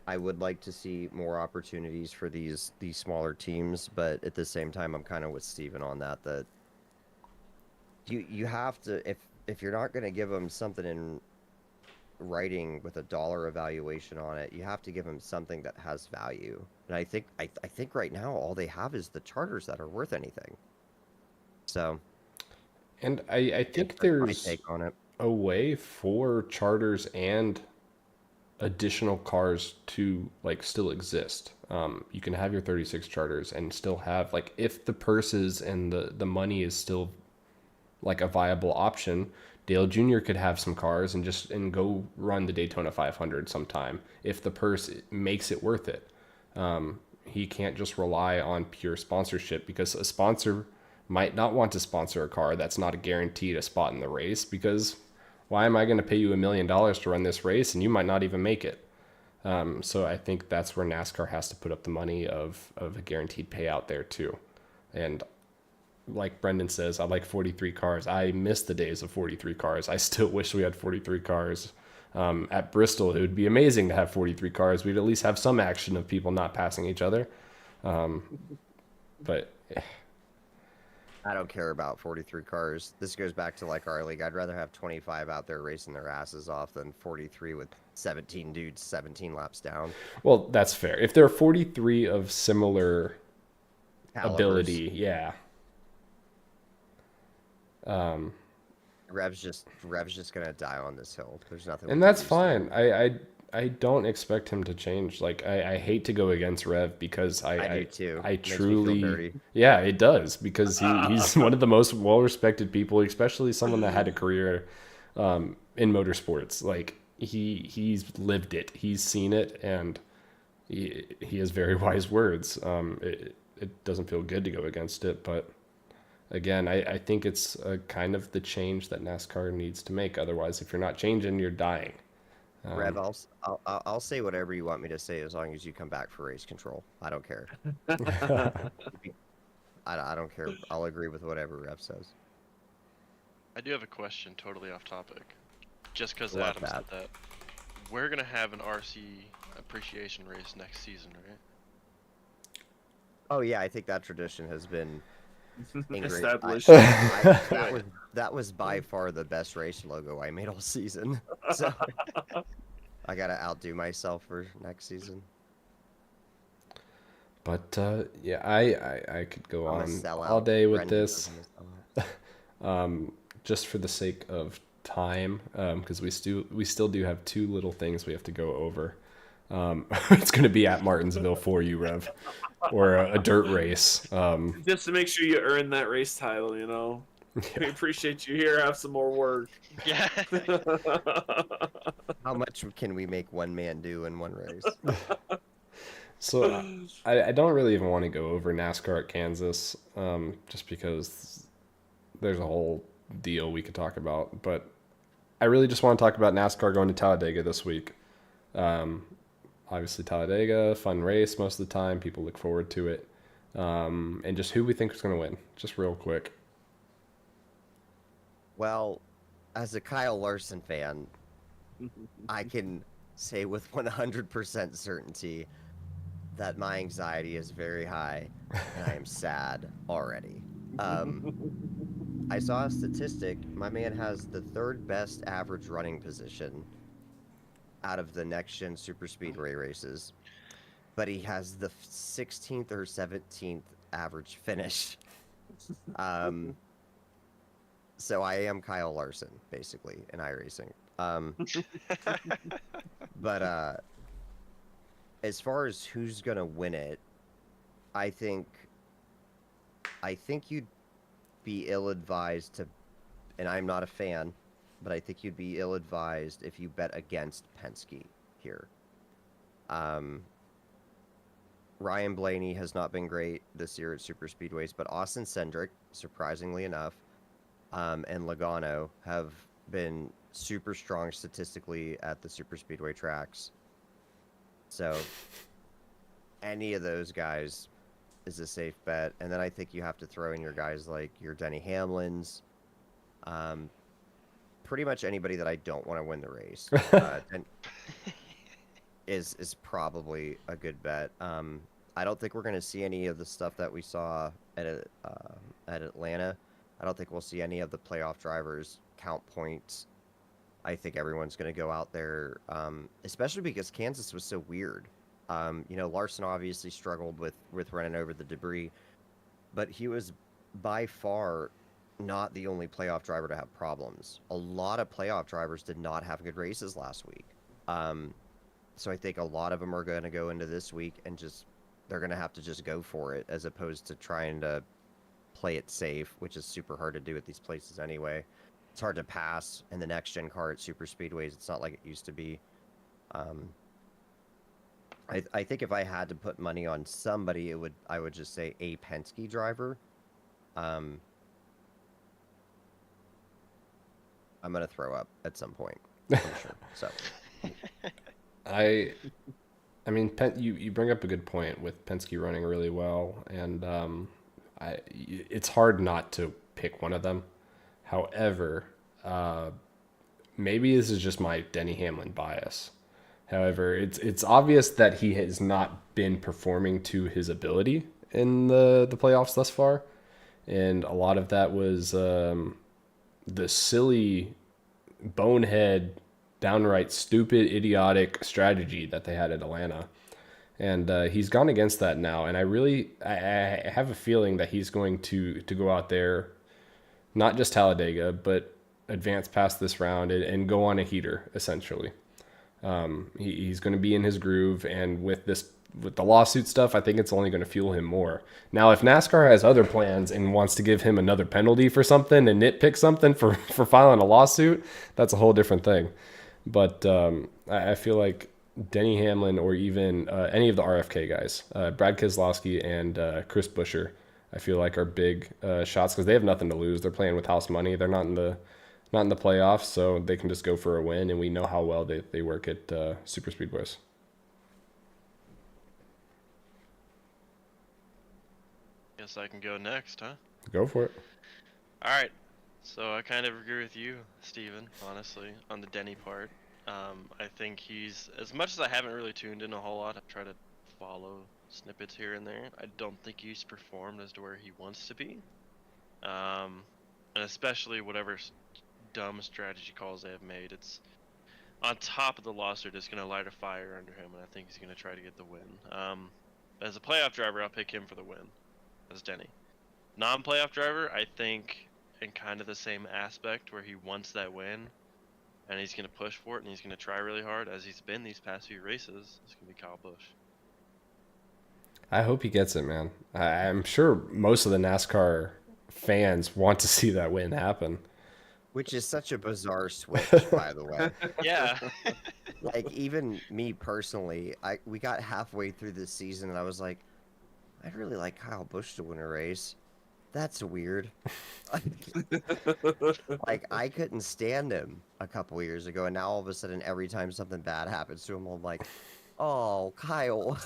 I would like to see more opportunities for these smaller teams, but at the same time, I'm kind of with Steven on that you have to, if you're not going to give them something in writing with a dollar evaluation on it, you have to give them something that has value. And I think right now all they have is the charters that are worth anything. So, And I think that's my there's take on it. a way for charters and additional cars to like still exist. You can have your 36 charters and still have, like, if the purses and the money is still like a viable option, Dale Jr. could have some cars and go run the Daytona 500 sometime if the purse makes it worth it. He can't just rely on pure sponsorship, because a sponsor might not want to sponsor a car that's not a guaranteed a spot in the race, because why am I going to pay you $1 million to run this race and you might not even make it? So I think that's where NASCAR has to put up the money of a guaranteed payout there too. And like Brendan says, I like 43 cars. I miss the days of 43 cars. I still wish we had 43 cars. At Bristol, it would be amazing to have 43 cars. We'd at least have some action of people not passing each other. But I don't care about 43 cars. This goes back to like our league. I'd rather have 25 out there racing their asses off than 43 with 17 dudes 17 laps down. well, that's fair. If there are 43 of similar Calibers. ability, yeah. Rev's just gonna die on this hill. There's nothing. we And can that's do, Steve. fine. I don't expect him to change. Like I hate to go against Rev because I do too. I Makes me feel truly dirty. yeah, it does because he's one of the most well respected people, especially someone that had a career in motorsports. Like he's lived it, he's seen it, and he has very wise words. It doesn't feel good to go against it, but again, I think it's a kind of the change that NASCAR needs to make. Otherwise, if you're not changing, you're dying. Rev, I'll say whatever you want me to say as long as you come back for race control. I don't care. I don't care. I'll agree with whatever Rev says. I do have a question, totally off topic. Just because Love Adam said that. We're going to have an RC appreciation race next season, right? Oh yeah, I think that tradition has been ingrained. Established. That was by far the best race logo I made all season. So I gotta outdo myself for next season. But yeah, I could go I'm a on sellout. all day with Brendan this, knows I'm a sellout. just for the sake of time, because we still do have two little things we have to go over. It's going to be at Martinsville for you, Rev, or a dirt race. Just to make sure you earn that race title, you know. We appreciate you here. Have some more work. Yeah. How much can we make one man do in one race? So I don't really even want to go over NASCAR at Kansas, just because there's a whole deal we could talk about. But I really just want to talk about NASCAR going to Talladega this week. Obviously, Talladega, fun race most of the time. People look forward to it. And just who we think is going to win, just real quick. Well, as a Kyle Larson fan, I can say with 100% certainty that my anxiety is very high and I am sad already. I saw a statistic. My man has the third best average running position out of the next gen super speedway races, but he has the 16th or 17th average finish. So I am Kyle Larson, basically, in iRacing. But as far as who's gonna win it, I think you'd be ill-advised to, and I'm not a fan, but I think you'd be ill-advised if you bet against Penske here. Ryan Blaney has not been great this year at super speedways, but Austin Cindric, surprisingly enough, and Logano have been super strong statistically at the super speedway tracks. So any of those guys is a safe bet. And then I think you have to throw in your guys like your Denny Hamlins, pretty much anybody that I don't want to win the race is probably a good bet. I don't think we're going to see any of the stuff that we saw at Atlanta. I don't think we'll see any of the playoff drivers count points. I think everyone's going to go out there, especially because Kansas was so weird. Larson obviously struggled with running over the debris, but he was by far not the only playoff driver to have problems. A lot of playoff drivers did not have good races last week. So I think a lot of them are going to go into this week and they're going to have to just go for it as opposed to trying to play it safe, which is super hard to do at these places anyway. It's hard to pass in the next gen car at super speedways. It's not like it used to be. I think if I had to put money on somebody, I would just say a Penske driver. I'm gonna throw up at some point, I'm sure. So I mean, you bring up a good point with Penske running really well, and it's hard not to pick one of them. However, maybe this is just my Denny Hamlin bias. However, it's obvious that he has not been performing to his ability in the playoffs thus far, and a lot of that was the silly, bonehead, downright stupid, idiotic strategy that they had at Atlanta. And he's gone against that now, and I have a feeling that he's going to go out there, not just Talladega, but advance past this round and go on a heater, essentially. He's going to be in his groove, and with the lawsuit stuff, I think it's only going to fuel him more. Now, if NASCAR has other plans and wants to give him another penalty for something and nitpick something for filing a lawsuit, that's a whole different thing. But I feel like Denny Hamlin or even any of the RFK guys, Brad Keselowski and Chris Buescher, I feel like are big shots because they have nothing to lose. They're playing with house money. They're not in the playoffs, so they can just go for a win, and we know how well they work at super speedways. Guess I can go next, huh? Go for it. All right. So I kind of agree with you, Steven, honestly, on the Denny part. I think he's, as much as I haven't really tuned in a whole lot, I try to follow snippets here and there. I don't think he's performed as to where he wants to be. And especially whatever dumb strategy calls they have made, it's on top of the lawsuit, it's going to light a fire under him, and I think he's going to try to get the win. As a playoff driver, I'll pick him for the win, as Denny. Non-playoff driver, I think in kind of the same aspect where he wants that win, and he's going to push for it, and he's going to try really hard, as he's been these past few races. It's going to be Kyle Busch. I hope he gets it, man. I'm sure most of the NASCAR fans want to see that win happen. Which is such a bizarre switch, by the way. Yeah. Like, even me personally, we got halfway through this season, and I was like, I'd really like Kyle Busch to win a race. That's weird. Like, I couldn't stand him a couple years ago, and now all of a sudden, every time something bad happens to him, I'm like, oh, Kyle.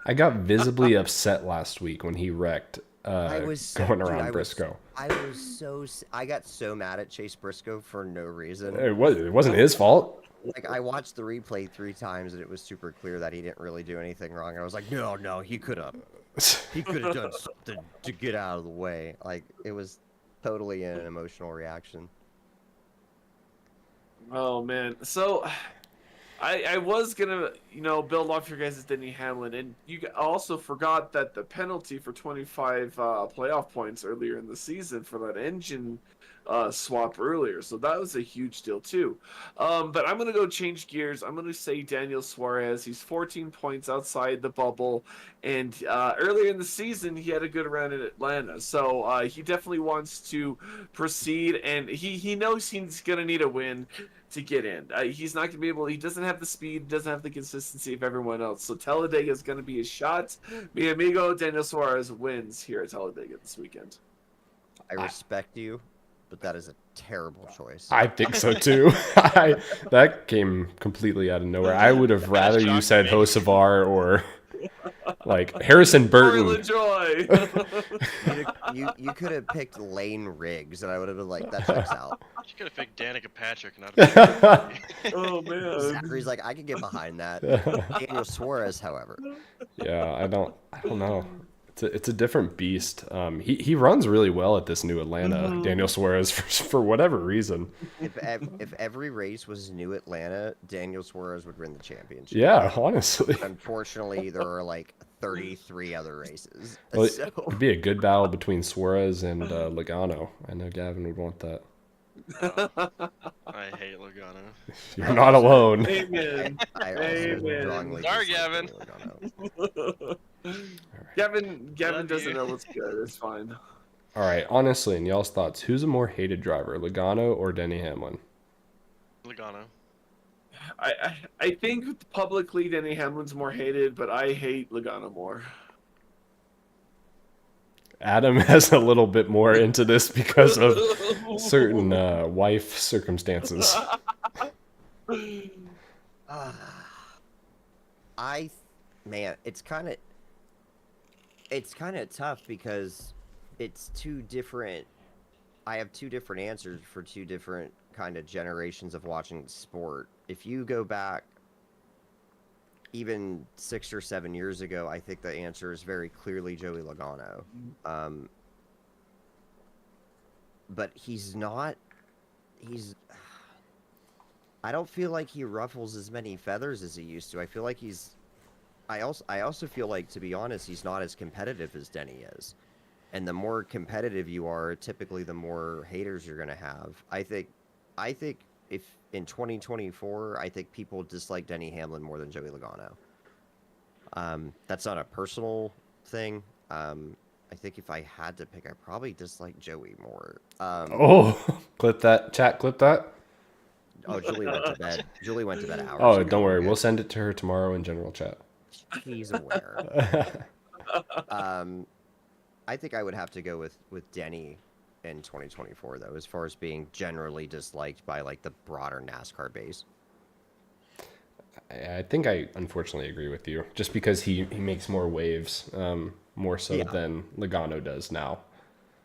I got visibly upset last week when he wrecked going around Briscoe. I got so mad at Chase Briscoe for no reason. It wasn't his fault. Like, I watched the replay 3 times, and it was super clear that he didn't really do anything wrong. And I was like, no, he could have. He could have done something to get out of the way. Like, it was totally an emotional reaction. Oh man, so I was gonna build off your guys' Denny Hamlin, and you also forgot that the penalty for 25 playoff points earlier in the season for that engine swap earlier, so that was a huge deal too. But I'm gonna go change gears. I'm gonna say Daniel Suarez. He's 14 points outside the bubble, and earlier in the season he had a good run in Atlanta, so he definitely wants to proceed, and he knows he's gonna need a win to get in. He's not gonna be able. He doesn't have the speed, doesn't have the consistency of everyone else. So Talladega is gonna be a shot. Mi amigo Daniel Suarez wins here at Talladega this weekend. I respect you, but that is a terrible choice. I think so too. That came completely out of nowhere. I would have rather you said Hocevar or like Harrison Burton. Joy. You could have picked Lane Riggs, and I would have been like, that checks out. You could have picked Danica Patrick, and I'd Oh man. Zachary's like, I can get behind that. Daniel Suarez, however. Yeah, I don't know. It's a different beast. He runs really well at this new Atlanta. Daniel Suarez for whatever reason. If every race was New Atlanta, Daniel Suarez would win the championship. Yeah, honestly. Unfortunately, there are like 33 other races. Well, So it'd be a good battle between Suarez and Logano. I know Gavin would want that. I hate Logano. You're not alone. Amen. I also Amen. strongly Sorry, dislike Gavin. Logano. Gavin doesn't know what's good. It's fine. All right, honestly, in y'all's thoughts, who's a more hated driver, Logano or Denny Hamlin? Logano. I think publicly Denny Hamlin's more hated, but I hate Logano more. Adam has a little bit more into this because of certain wife circumstances. It's kind of tough because it's two different. I have two different answers for two different kind of generations of watching the sport. If you go back even 6 or 7 years ago, I think the answer is very clearly Joey Logano. But he's not. I don't feel like he ruffles as many feathers as he used to. I feel like I also feel like, to be honest, he's not as competitive as Denny is. And the more competitive you are, typically the more haters you're going to have. I think I think if in 2024, I think people dislike Denny Hamlin more than Joey Logano. That's not a personal thing. I think if I had to pick, I probably dislike Joey more. Oh, clip that. Chat, clip that. Oh, Julie went to bed. Julie went to bed hours Oh, ago. don't worry. We're We'll good. send it to her tomorrow in general chat. He's aware. I think I would have to go with Denny in 2024 though, as far as being generally disliked by like the broader NASCAR base. I think I unfortunately agree with you, just because he makes more waves, more so Yeah. than Logano does now.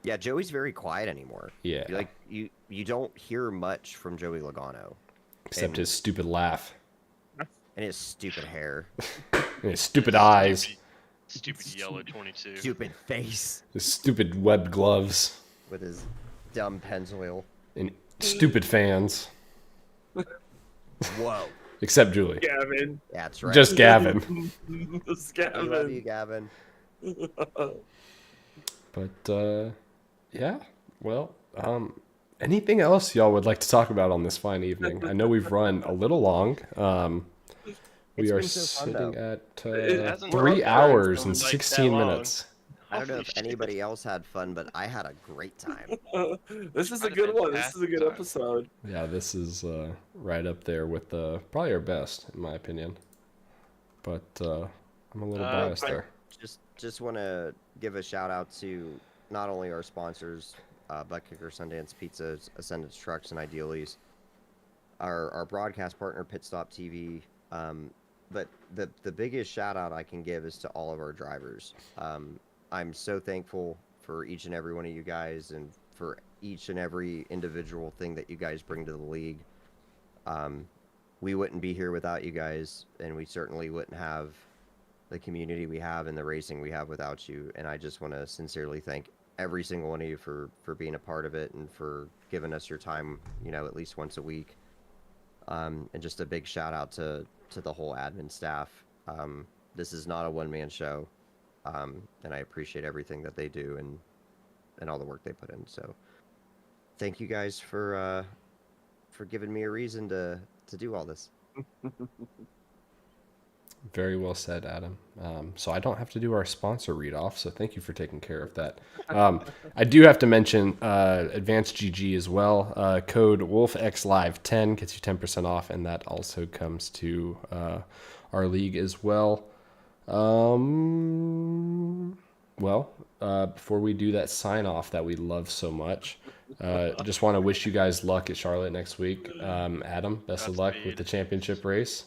Yeah, Joey's very quiet anymore. Yeah. You don't hear much from Joey Logano. Except and, his stupid laugh and his stupid hair, and his stupid eyes, Stupid yellow 22. stupid face his stupid webbed gloves, with his dumb Pennzoil. and stupid fans. Whoa. Except Julie. Gavin. That's right. Just Gavin. It's We love you, Gavin. Gavin. But, yeah. Well, anything else y'all would like to talk about on this fine evening? I know we've run a little long. We It's are been so fun, sitting though. at It hasn't 3 run hours like and that 16 long. minutes. I don't know Holy if shit. anybody else had fun, but I had a great time. This is a Had a good one. This is a fantastic good time. episode. Yeah, this is right up there with probably our best, in my opinion. But I'm a little biased there. Just want to give a shout out to not only our sponsors, Butt Kicker, Sundance Pizza, Ascendance Trucks, and Idealies, our broadcast partner, Pit Stop TV. But the biggest shout out I can give is to all of our drivers. I'm so thankful for each and every one of you guys and for each and every individual thing that you guys bring to the league. We wouldn't be here without you guys, and we certainly wouldn't have the community we have and the racing we have without you. And I just want to sincerely thank every single one of you for being a part of it and for giving us your time, at least once a week. And just a big shout out to the whole admin staff. This is not a one-man show, and I appreciate everything that they do and all the work they put in. So thank you guys for giving me a reason to do all this. Very well said, Adam. So I don't have to do our sponsor read off, so thank you for taking care of that. I do have to mention Advanced GG as well. Code WolfXLive10 gets you 10% off, and that also comes to our league as well. Before we do that sign off that we love so much, just want to wish you guys luck at Charlotte next week. Adam, best of luck with the championship race.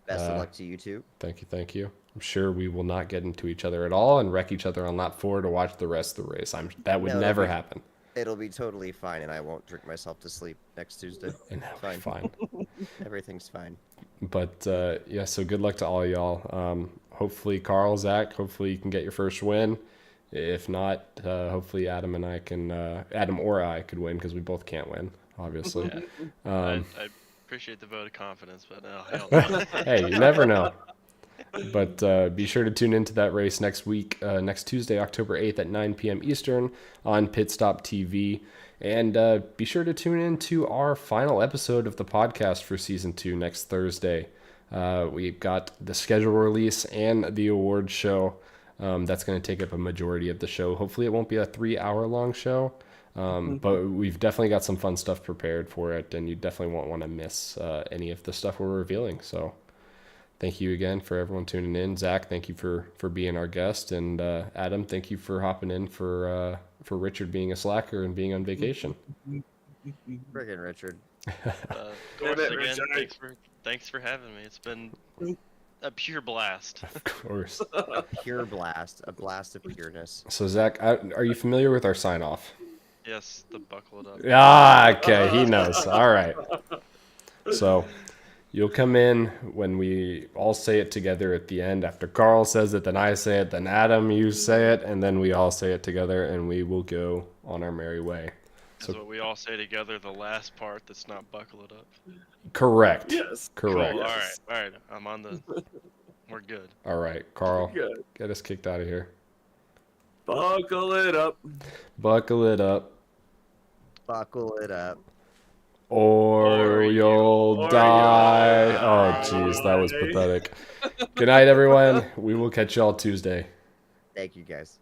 Best of luck to you too. Thank you. I'm sure we will not get into each other at all and wreck each other on lap 4 to watch the rest of the race. That would never happen. It'll be totally fine, and I won't drink myself to sleep next Tuesday. And that'll be fine. Everything's fine. But yeah, so good luck to all y'all. Hopefully, Carl, Zach, hopefully you can get your first win. If not, hopefully Adam and I can, Adam or I could win because we both can't win, obviously. I appreciate the vote of confidence, but no, hell no. Hey, you never know. But be sure to tune into that race next week, next Tuesday, October 8th at 9 p.m. Eastern on Pit Stop TV. And be sure to tune into our final episode of the podcast for Season 2 next Thursday. We've got the schedule release and the award show. That's going to take up a majority of the show. Hopefully it won't be a 3-hour-long show. But we've definitely got some fun stuff prepared for it, and you definitely won't want to miss any of the stuff we're revealing. So thank you again for everyone tuning in. Zach, thank you for being our guest, and Adam, thank you for hopping in for Richard being a slacker and being on vacation. Friggin' Richard. Of course, again, thanks for having me. It's been a pure blast. Of course. A pure blast. A blast of pureness. So Zach, are you familiar with our sign off? Yes, the buckle it up. Ah, okay, he knows. All right. So you'll come in when we all say it together at the end. After Carl says it, then I say it, then Adam, you say it, and then we all say it together, and we will go on our merry way. That's what we all say together, the last part that's not buckle it up. Correct. Yes. Correct. Cool. All right. I'm on the... We're good. All right, Carl, Good. get us kicked out of here. Buckle it up. Buckle it up. Buckle it up. or Or you'll you'll die. Oh, die. jeez, that was pathetic. Good night, everyone. We will catch y'all Tuesday. Thank you, guys.